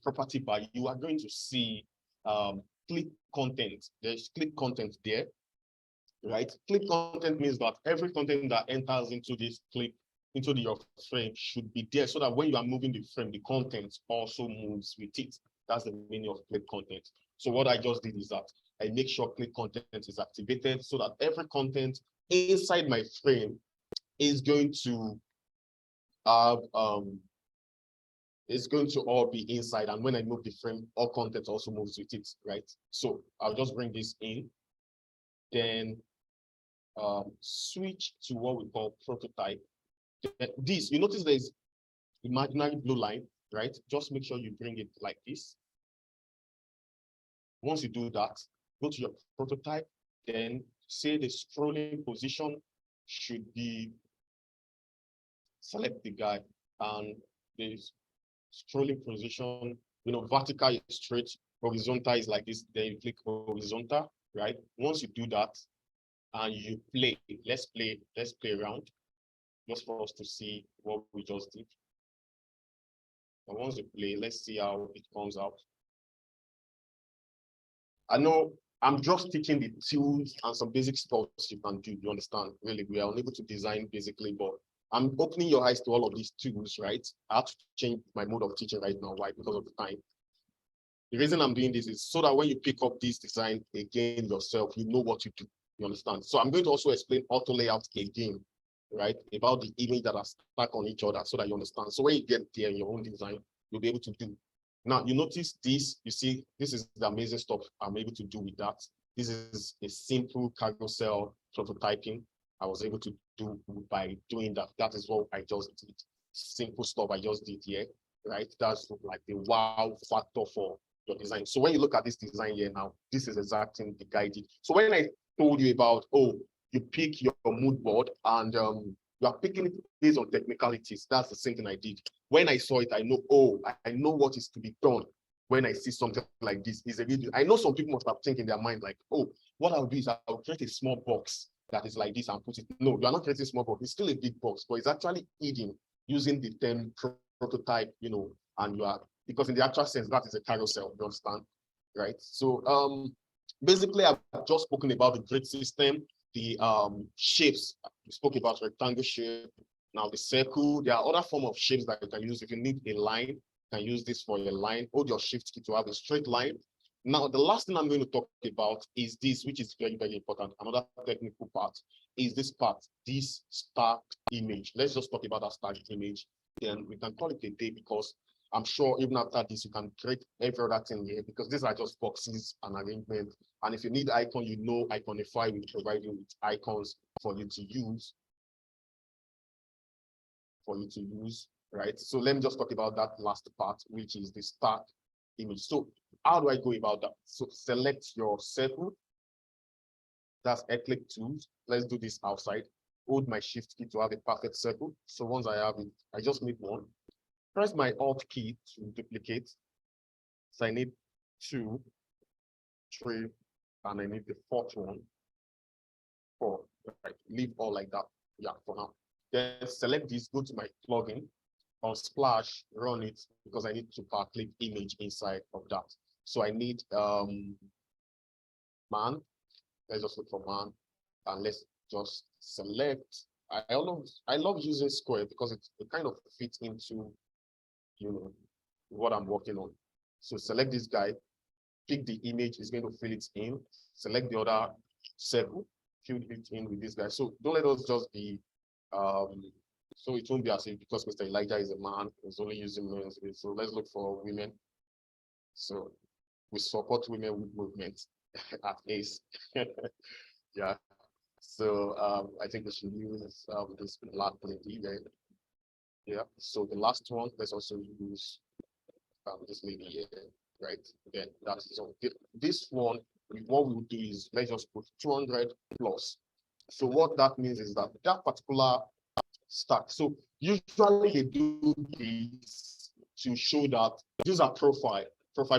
property bar, you are going to see clip content. There's clip content there, right? Clip content means that every content that enters into this clip, into your frame should be there so that when you are moving the frame, the content also moves with it. That's the meaning of clip content. So what I just did is that I make sure clip content is activated so that every content inside my frame is going to have it's going to all be inside, and when I move the frame, all content also moves with it, right? So I'll just bring this in, then switch to what we call prototype. This, you notice there's imaginary blue line, right? Just make sure you bring it like this. Once you do that, go to your prototype, then say the scrolling position should be, select the guy, and the scrolling position, vertical is straight, horizontal is like this, then you click horizontal, right? Once you do that and you play, let's play around just for us to see what we just did. And once you play, let's see how it comes out. I know I'm just teaching the tools and some basic stuff you can do. You understand? Really, we are unable to design basically, but I'm opening your eyes to all of these tools, right? I have to change my mode of teaching right now. Why? Because of the time. The reason I'm doing this is so that when you pick up this design again yourself, you know what to do. You understand? So I'm going to also explain auto layout again, right? About the image that are stuck on each other so that you understand. So when you get there in your own design, you'll be able to do. Now, you notice this, you see, this is the amazing stuff I'm able to do with that. This is a simple carousel prototyping I was able to do by doing that. That is what I just did. Simple stuff I just did here, right? That's like the wow factor for your design. So when you look at this design here now, this is exactly the guy did. So when I told you about, you pick your mood board and you are picking it based on technicalities, that's the same thing I did. When I saw it, I know, I know what is to be done. When I see something like this, is a video. I know some people must have think in their mind like, what I'll do is I'll create a small box that is like this and put it. No, you are not creating a small box. It's still a big box, but it's actually hidden using the term prototype, and you are, because in the actual sense, that is a carousel, you understand, right? So basically, I've just spoken about the grid system, the shapes. We spoke about rectangle shape, Now the circle, there are other form of shapes that you can use. If you need a line, you can use this for a line. Hold your shift key to have a straight line. Now, the last thing I'm going to talk about is this, which is very, very important. Another technical part is this part, this stacked image. Let's just talk about that stacked image. Then we can call it a day, because I'm sure even after this, you can create every other thing here, because these are just boxes and arrangement. And if you need icon, you know, Iconify will provide you with icons for you to use. Right? So let me just talk about that last part, which is the stacked image. So how do I go about that? So select your circle. That's click tools. Let's do this outside. Hold my shift key to have a perfect circle. So once I have it, I just need one. Press my alt key to duplicate. So I need 2, 3, and I need the 4th one. 4. Right. Leave all like that. Yeah, for now. Then select this, go to my plugin. On Splash, run it, because I need to click image inside of that. So I need man. Let's just look for man, and let's just select. I love using square because it kind of fits into, you know, what I'm working on. So select this guy, pick the image, is going to fill it in. Select the other circle, fill it in with this guy. So don't let us just be so it won't be as if because Mr. Elijah is a man, he's only using men's. So let's look for women. So we support women with movement at ACE. Yeah. So I think we should use this black lady there. Yeah. So the last one, let's also use this lady here, right? Then that's so this one. What we will do is let's just put 200 plus. So what that means is that that particular stack. So usually they do this to show that these are profile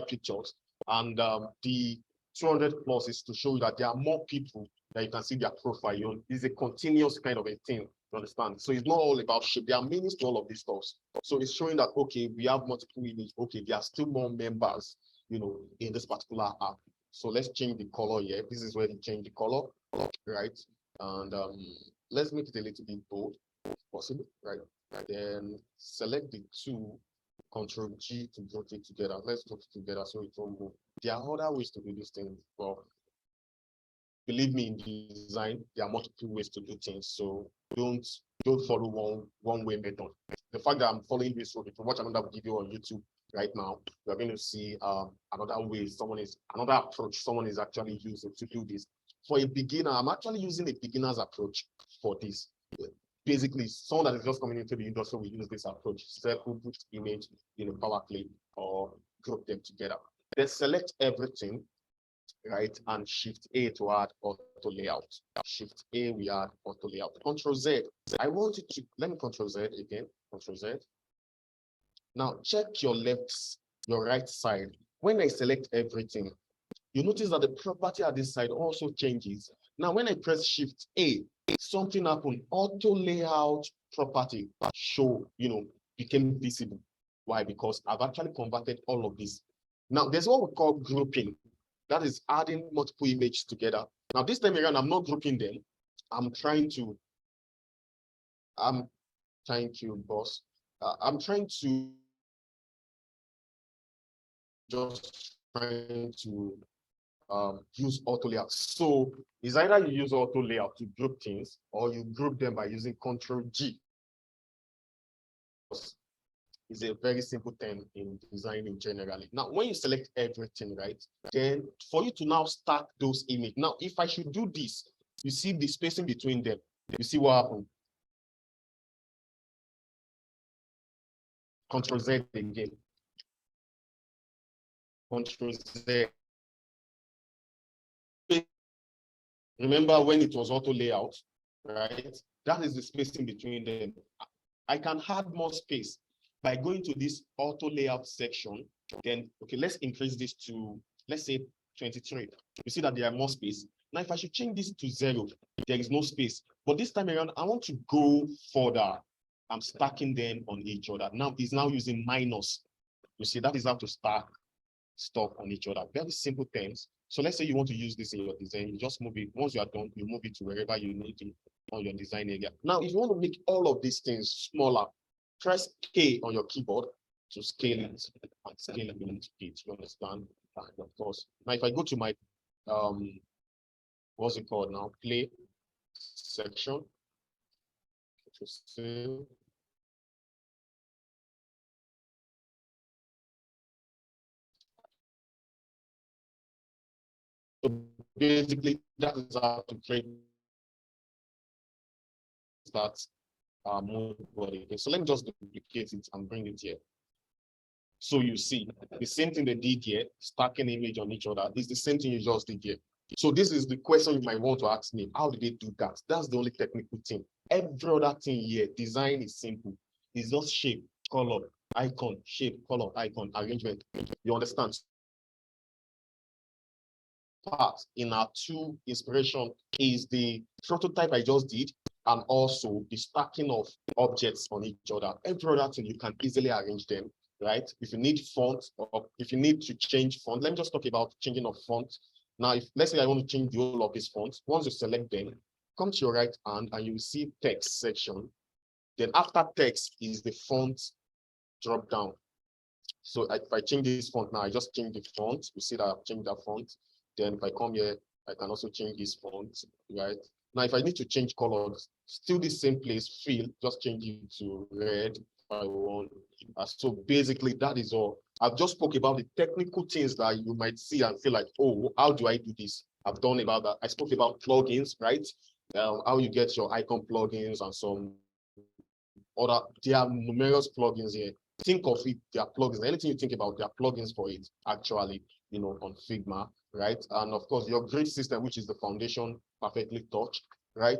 pictures, and the 200 plus is to show that there are more people that you can see their profile. It's a continuous kind of a thing, you understand? So it's not all about shape. There are meanings to all of these stuff. So it's showing that, okay, we have multiple images. Okay, there are still more members, you know, in this particular app. So let's change the color here. This is where you change the color, right? And let's make it a little bit bold, if possible, right? Then select the 2, Control G to group it together. Let's group it together so it won't move. There are other ways to do this thing, but believe me, in design, there are multiple ways to do things. So don't follow one way method. The fact that I'm following this road, if you watch another video on YouTube right now, you're going to see another way, another approach someone is actually using to do this. For a beginner, I'm actually using a beginner's approach for this. Basically, someone that is just coming into the industry will use this approach: circle, put image in a power clip, or group them together. Then select everything, right, and Shift A to add auto layout. Shift A, we add auto layout. Control Z. I want you to let me Control Z again. Control Z. Now check your right side. When I select everything, you notice that the property at this side also changes. Now, when I press Shift A, something happened. Auto layout property became visible. Why? Because I've actually converted all of this. Now, there's what we call grouping. That is adding multiple images together. Now, this time around, I'm not grouping them. Thank you, boss. I'm trying to use auto layout. So it's either you use auto layout to group things, or you group them by using Control G. It's a very simple thing in designing generally. Now, when you select everything, right, then for you to now stack those images. Now, if I should do this, you see the spacing between them. You see what happened? Control Z again. Control Z. Remember when it was auto layout, right? That is the spacing between them. I can add more space by going to this auto layout section. Then, okay, let's increase this to, let's say 23. You see that there are more space. Now, if I should change this to 0, there is no space. But this time around, I want to go further. I'm stacking them on each other. Now, it's now using minus. You see, that is how to stack stuff on each other. Very simple things. So let's say you want to use this in your design, you just move it. Once you are done, you move it to wherever you need it on your design area. Now, if you want to make all of these things smaller, press K on your keyboard to scale it and scale it into it. You understand? And of course, now if I go to my what's it called now? Play section. So basically, that is how to create that mood body. Okay, so let me just duplicate it and bring it here. So you see the same thing they did here, stacking image on each other. It's the same thing you just did here. So this is the question you might want to ask me. How did they do that? That's the only technical thing. Every other thing here, design is simple. It's just shape, color, icon, shape, color, icon, arrangement. You understand? Part in our two inspiration is the prototype I just did, and also the stacking of objects on each other. Every other thing, you can easily arrange them, right? If you need font, or if you need to change font, let me just talk about changing of font. Now, if let's say I want to change the whole of this font, once you select them, come to your right hand and you will see text section. Then after text is the font drop down. So if I change this font now, I just change the font. You see that I've changed that font. Then if I come here, I can also change this font, right? Now, if I need to change colors, still the same place, fill, just change it to red if I want. So basically, that is all. I've just spoke about the technical things that you might see and feel like, oh, how do I do this? I've done about that. I spoke about plugins, right? How you get your icon plugins and some other, there are numerous plugins here. Think of it, there are plugins. Anything you think about, there are plugins for it, actually, you know, on Figma, right? And of course, your grade system, which is the foundation, perfectly touched, right?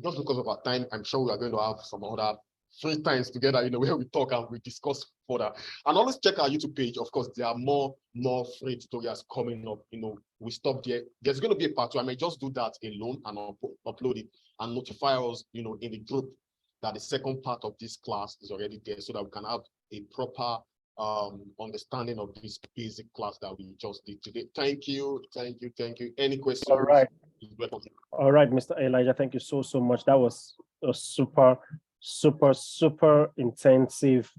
Just because of our time, I'm sure we are going to have some other free times together, you know, where we talk and we discuss further. And always check our YouTube page. Of course, there are more free tutorials coming up. You know, we stop there. There's going to be a part 2. I may just do that alone and upload it and notify us, you know, in the group that the second part of this class is already there, so that we can have a proper understanding of this basic class that we just did today. Thank you. Any questions? All right. All right, Mr. Elijah, thank you so much. That was a super intensive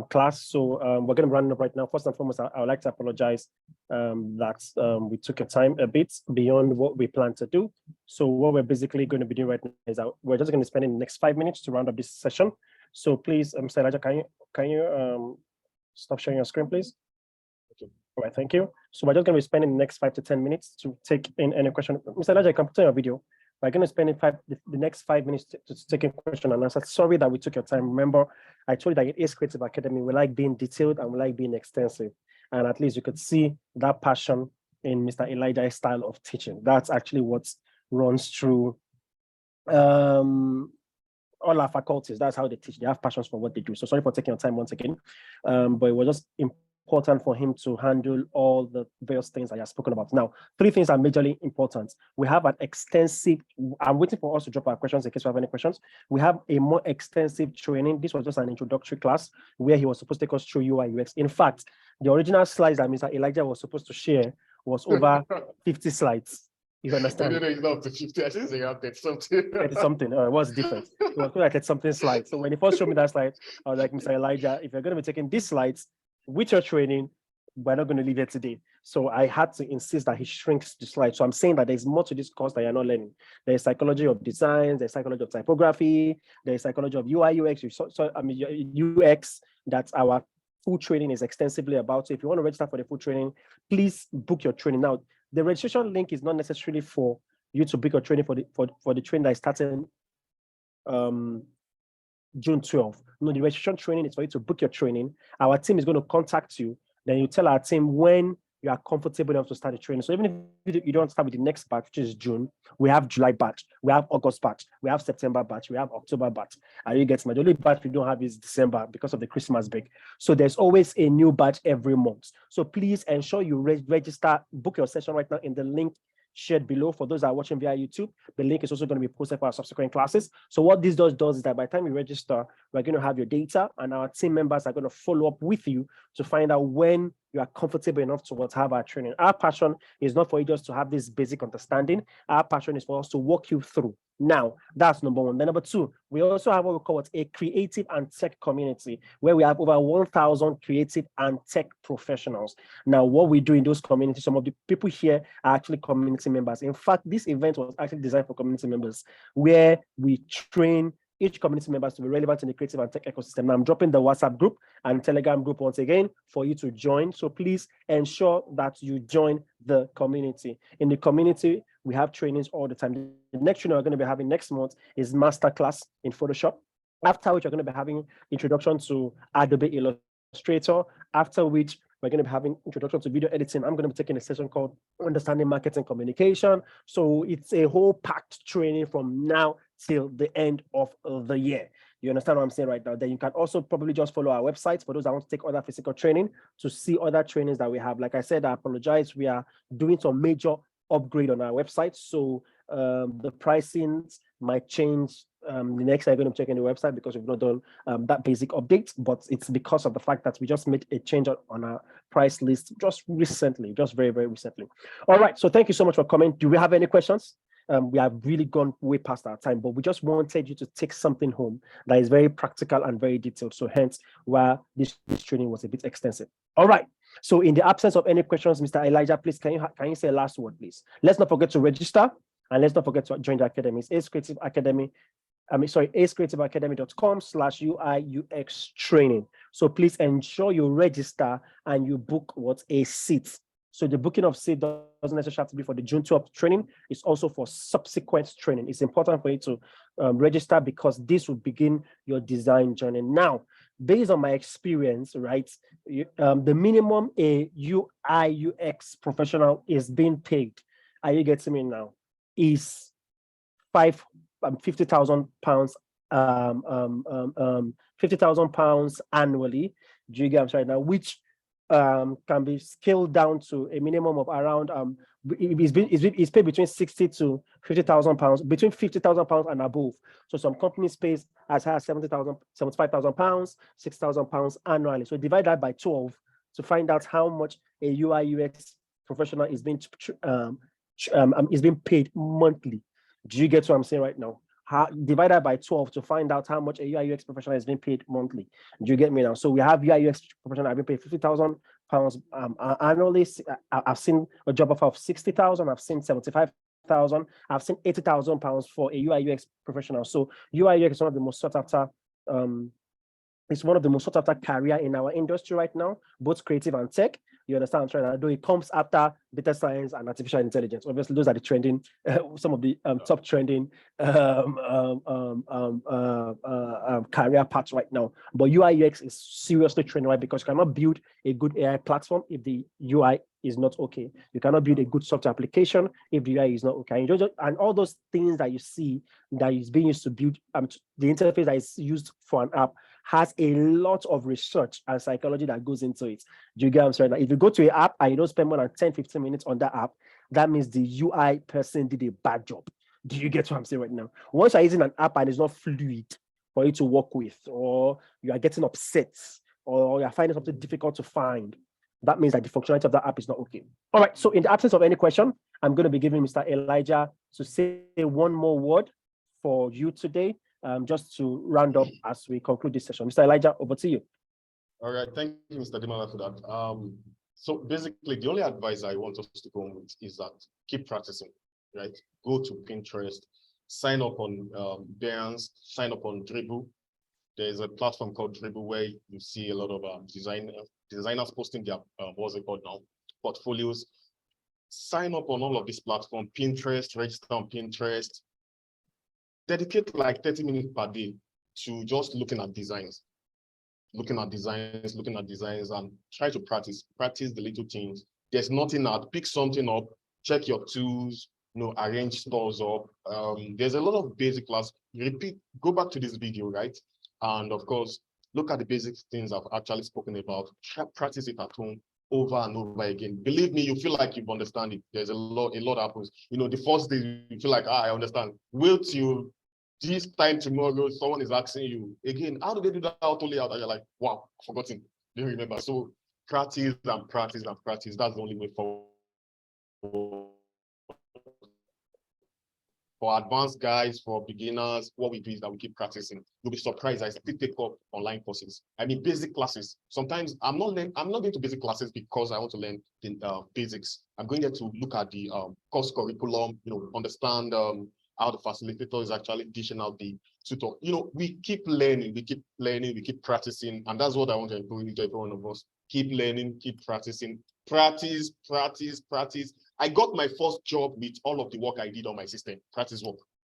class. So we're going to run up right now. First and foremost, I would like to apologize that we took a time a bit beyond what we planned to do. So what we're basically going to be doing right now is we're just going to spend in the next 5 minutes to round up this session. So please, Mr. Elijah, can you stop sharing your screen, please? Okay. All right, thank you. So we're just going to be spending the next 5 to 10 minutes to take in any question. Mr. Elijah, you can put on your video. We're going to spend the next 5 minutes to take a question and answer. Sorry that we took your time. Remember, I told you that it is Creative Academy. We like being detailed and we like being extensive. And at least you could see that passion in Mr. Elijah's style of teaching. That's actually what runs through all our faculties. That's how they teach. They have passions for what they do. So sorry for taking your time once again. But it was just important for him to handle all the various things I have spoken about. Now, 3 things are majorly important. We have an extensive, I'm waiting for us to drop our questions in case you have any questions. We have a more extensive training. This was just an introductory class where he was supposed to take us through UI UX. In fact, the original slides that Mr. Elijah was supposed to share was over 50 slides. You understand? It's not to 50. I think they have 30 something. 30 something. It was different. It was like 30 something slides. So when he first showed me that slide, I was like, Mr. Elijah, if you're going to be taking these slides with your training, we're not going to leave it today. So I had to insist that he shrinks the slide. So I'm saying that there's more to this course that you're not learning. There's psychology of design, there's psychology of typography, there's psychology of UI, UX. UX, that's our full training is extensively about. So if you want to register for the full training, please book your training. Now, the registration link is not necessarily for you to book your training for the training that is starting June 12th. No, the registration training is for you to book your training. Our team is going to contact you. Then you tell our team when you are comfortable enough to start the training. So even if you don't start with the next batch, which is June, we have July batch, we have August batch, we have September batch, we have October batch. And you get my only batch we don't have is December because of the Christmas break. So there's always a new batch every month. So please ensure you register, book your session right now in the link shared below. For those that are watching via YouTube, the link is also going to be posted for our subsequent classes. So what this does is that by the time you register, we're going to have your data and our team members are going to follow up with you to find out when you are comfortable enough to have our training. Our passion is not for you just to have this basic understanding. Our passion is for us to walk you through. Now, that's number one. Then number two, we also have what we call a creative and tech community, where we have over 1,000 creative and tech professionals. Now, what we do in those communities, some of the people here are actually community members. In fact, this event was actually designed for community members, where we train each community members to be relevant in the creative and tech ecosystem. Now, I'm dropping the WhatsApp group and Telegram group once again for you to join. So please ensure that you join the community. In the community, we have trainings all the time. The next training we're going to be having next month is masterclass in Photoshop, after which we're going to be having introduction to Adobe Illustrator, after which we're going to be having introduction to video editing. I'm going to be taking a session called Understanding Marketing Communication. So it's a whole packed training from now till the end of the year. You understand what I'm saying right now? Then you can also probably just follow our website for those that want to take other physical training to see other trainings that we have. Like I said, I apologize. We are doing some major upgrade on our website. So the pricings might change the next time I'm going to check in the website, because we've not done that basic update, but it's because of the fact that we just made a change on our price list just recently, just very, very recently. All right, so thank you so much for coming. Do we have any questions? We have really gone way past our time, but we just wanted you to take something home that is very practical and very detailed. So hence why this training was a bit extensive. All right. So in the absence of any questions, Mr. Elijah, please, can you say a last word, please? Let's not forget to register, and let's not forget to join the academy. It's Ace Creative Academy. acecreativeacademy.com/UI/UX training. So please ensure you register and you book a seat. So the booking of seat doesn't necessarily have to be for the June 12th training. It's also for subsequent training. It's important for you to register, because this will begin your design journey. Now, based on my experience, right, the minimum a UI/UX professional is being paid, are you getting me now, is £50,000, £50,000 annually. Do you get what I'm saying now? Which can be scaled down to a minimum of around it's paid between 60 to 50,000 pounds, between 50,000 pounds and above. So some companies pay as high as 75,000 pounds, 6,000 pounds annually. So divide that by 12 to find out how much a UI/UX professional is being paid monthly. Do you get what I'm saying right now? Divide that by 12 to find out how much a UI/UX professional is being paid monthly. Do you get me now? So we have UI/UX professional have been paid £50,000 annually. I've seen a job offer of 60,000. I've seen 75,000. I've seen £80,000 for a UI/UX professional. So UI/UX is one of the most sought after. It's one of the most sought after career in our industry right now, both creative and tech. You understand what I'm trying to do? It comes after data science and artificial intelligence. Obviously, those are the trending, some of the top trending career paths right now. But UI/UX is seriously trending, right? Because you cannot build a good AI platform if the UI is not okay. You cannot build a good software application if the UI is not okay. And all those things that you see that is being used to build the interface that is used for an app has a lot of research and psychology that goes into it. Do you get what I'm saying? Now, if you go to an app and you don't spend more than 10-15 minutes on that app, that means the UI person did a bad job. Do you get what I'm saying right now? Once you're using an app and it's not fluid for you to work with, or you are getting upset, or you're finding something difficult to find, that means that the functionality of that app is not okay. All right, so in the absence of any question, I'm going to be giving Mr. Elijah to say one more word for you today, just to round up as we conclude this session. Mr. Elijah, over to you. All right, thank you, Mr. Demola, for that. So basically, the only advice I want us to go on with is that keep practicing, right? Go to Pinterest, sign up on Behance, sign up on Dribble. There's a platform called Dribble where you see a lot of designers posting their, what's it called now, portfolios. Sign up on all of this platform, Pinterest, register on Pinterest. Dedicate like 30 minutes per day to just looking at designs, and try to practice the little things. There's nothing hard. Pick something up, check your tools, arrange stores up. There's a lot of basic class. Go back to this video, right? And of course, look at the basic things I've actually spoken about. Practice it at home over and over again. Believe me, you feel like you've understand it. There's a lot happens. The first day you feel like, I understand. Wait till this time tomorrow, someone is asking you again, how do they do that auto layout? And you're like, wow, forgotten, didn't remember. So practice and practice and practice. That's the only way forward. For advanced guys, for beginners, what we do is that we keep practicing. You'll be surprised. I still take up online courses. I mean, basic classes. Sometimes I'm not going to basic classes because I want to learn the basics. I'm going there to look at the course curriculum, understand how the facilitator is actually dishing out the tutor. We keep learning, we keep practicing, and that's what I want to encourage every one of us. Keep learning, keep practicing, practice. I got my first job with all of the work I did on my system, practice work.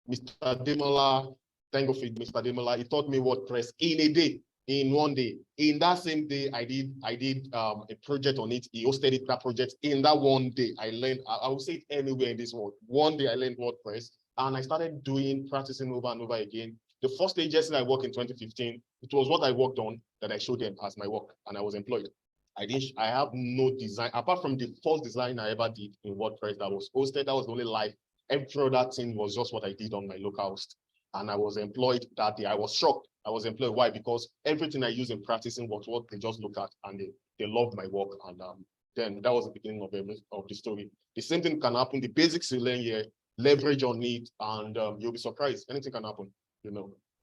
Mr. Demola, thank you for Mr. Demola. He taught me WordPress in a day, in one day. In that same day, I did a project on it. He hosted it, that project. In that one day, I learned, I will say it anywhere in this world. One day I learned WordPress, and I started practicing over and over again. The first agency I worked in 2015, it was what I worked on that I showed them as my work, and I was employed. I have no design, apart from the first design I ever did in WordPress that was hosted, that was the only live. Every other thing was just what I did on my local host. And I was employed that day. I was shocked. I was employed. Why? Because everything I use in practicing was what they just look at, and they loved my work. And then that was the beginning of the story. The same thing can happen. The basics you learn here, leverage on it, and you'll be surprised. Anything can happen,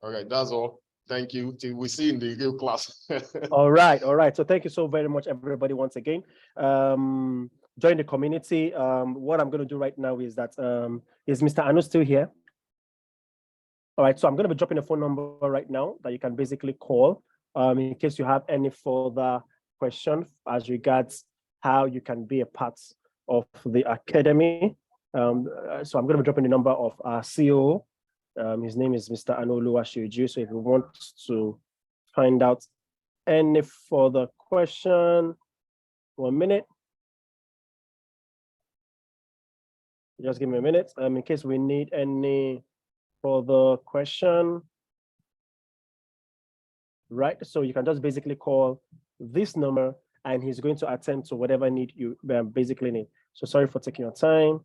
All right, that's all. Thank you. Till we see in the real class. All right. So thank you so very much, everybody, once again. Join the community. What I'm going to do right now is that, is Mr. Anu still here? All right, so I'm going to be dropping a phone number right now that you can basically call in case you have any further questions as regards how you can be a part of the academy. So I'm going to be dropping the number of our CEO. His name is Mr. Anolu Ashioju. So if you want to find out any further question, 1 minute. Just give me a minute. In case we need any further question. Right, so you can just basically call this number and he's going to attend to whatever need you basically need. So sorry for taking your time.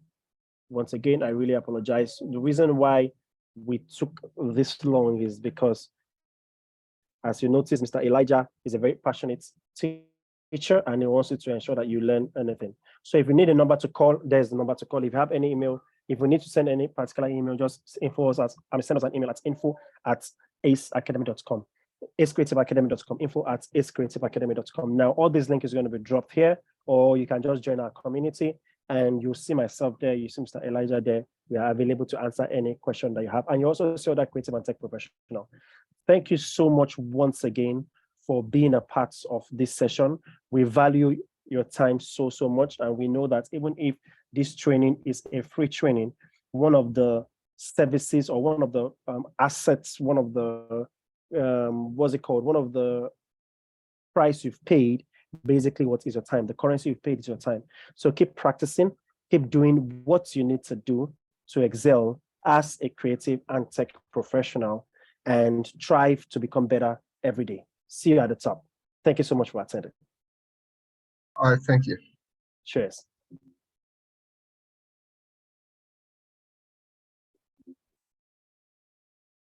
Once again, I really apologize. The reason why we took this long is because, as you notice, Mr. Elijah is a very passionate teacher and he wants you to ensure that you learn anything. So if you need a number to call, there's the number to call. If you have any email, if we need to send any particular email, just send us an email at info@aceacademy.com, acecreativeacademy.com, info@acecreativeacademy.com. Now, all this link is going to be dropped here, or you can just join our community and you'll see myself there, you see Mr. Elijah there. We are available to answer any question that you have. And you also see other creative and tech professional. Thank you so much once again for being a part of this session. We value your time so much. And we know that even if this training is a free training, one of the services or one of the assets, one of the, one of the price you've paid, basically what is your time? The currency you've paid is your time. So keep practicing, keep doing what you need to do to excel as a creative and tech professional and strive to become better every day. See you at the top. Thank you so much for attending. All right, thank you. Cheers.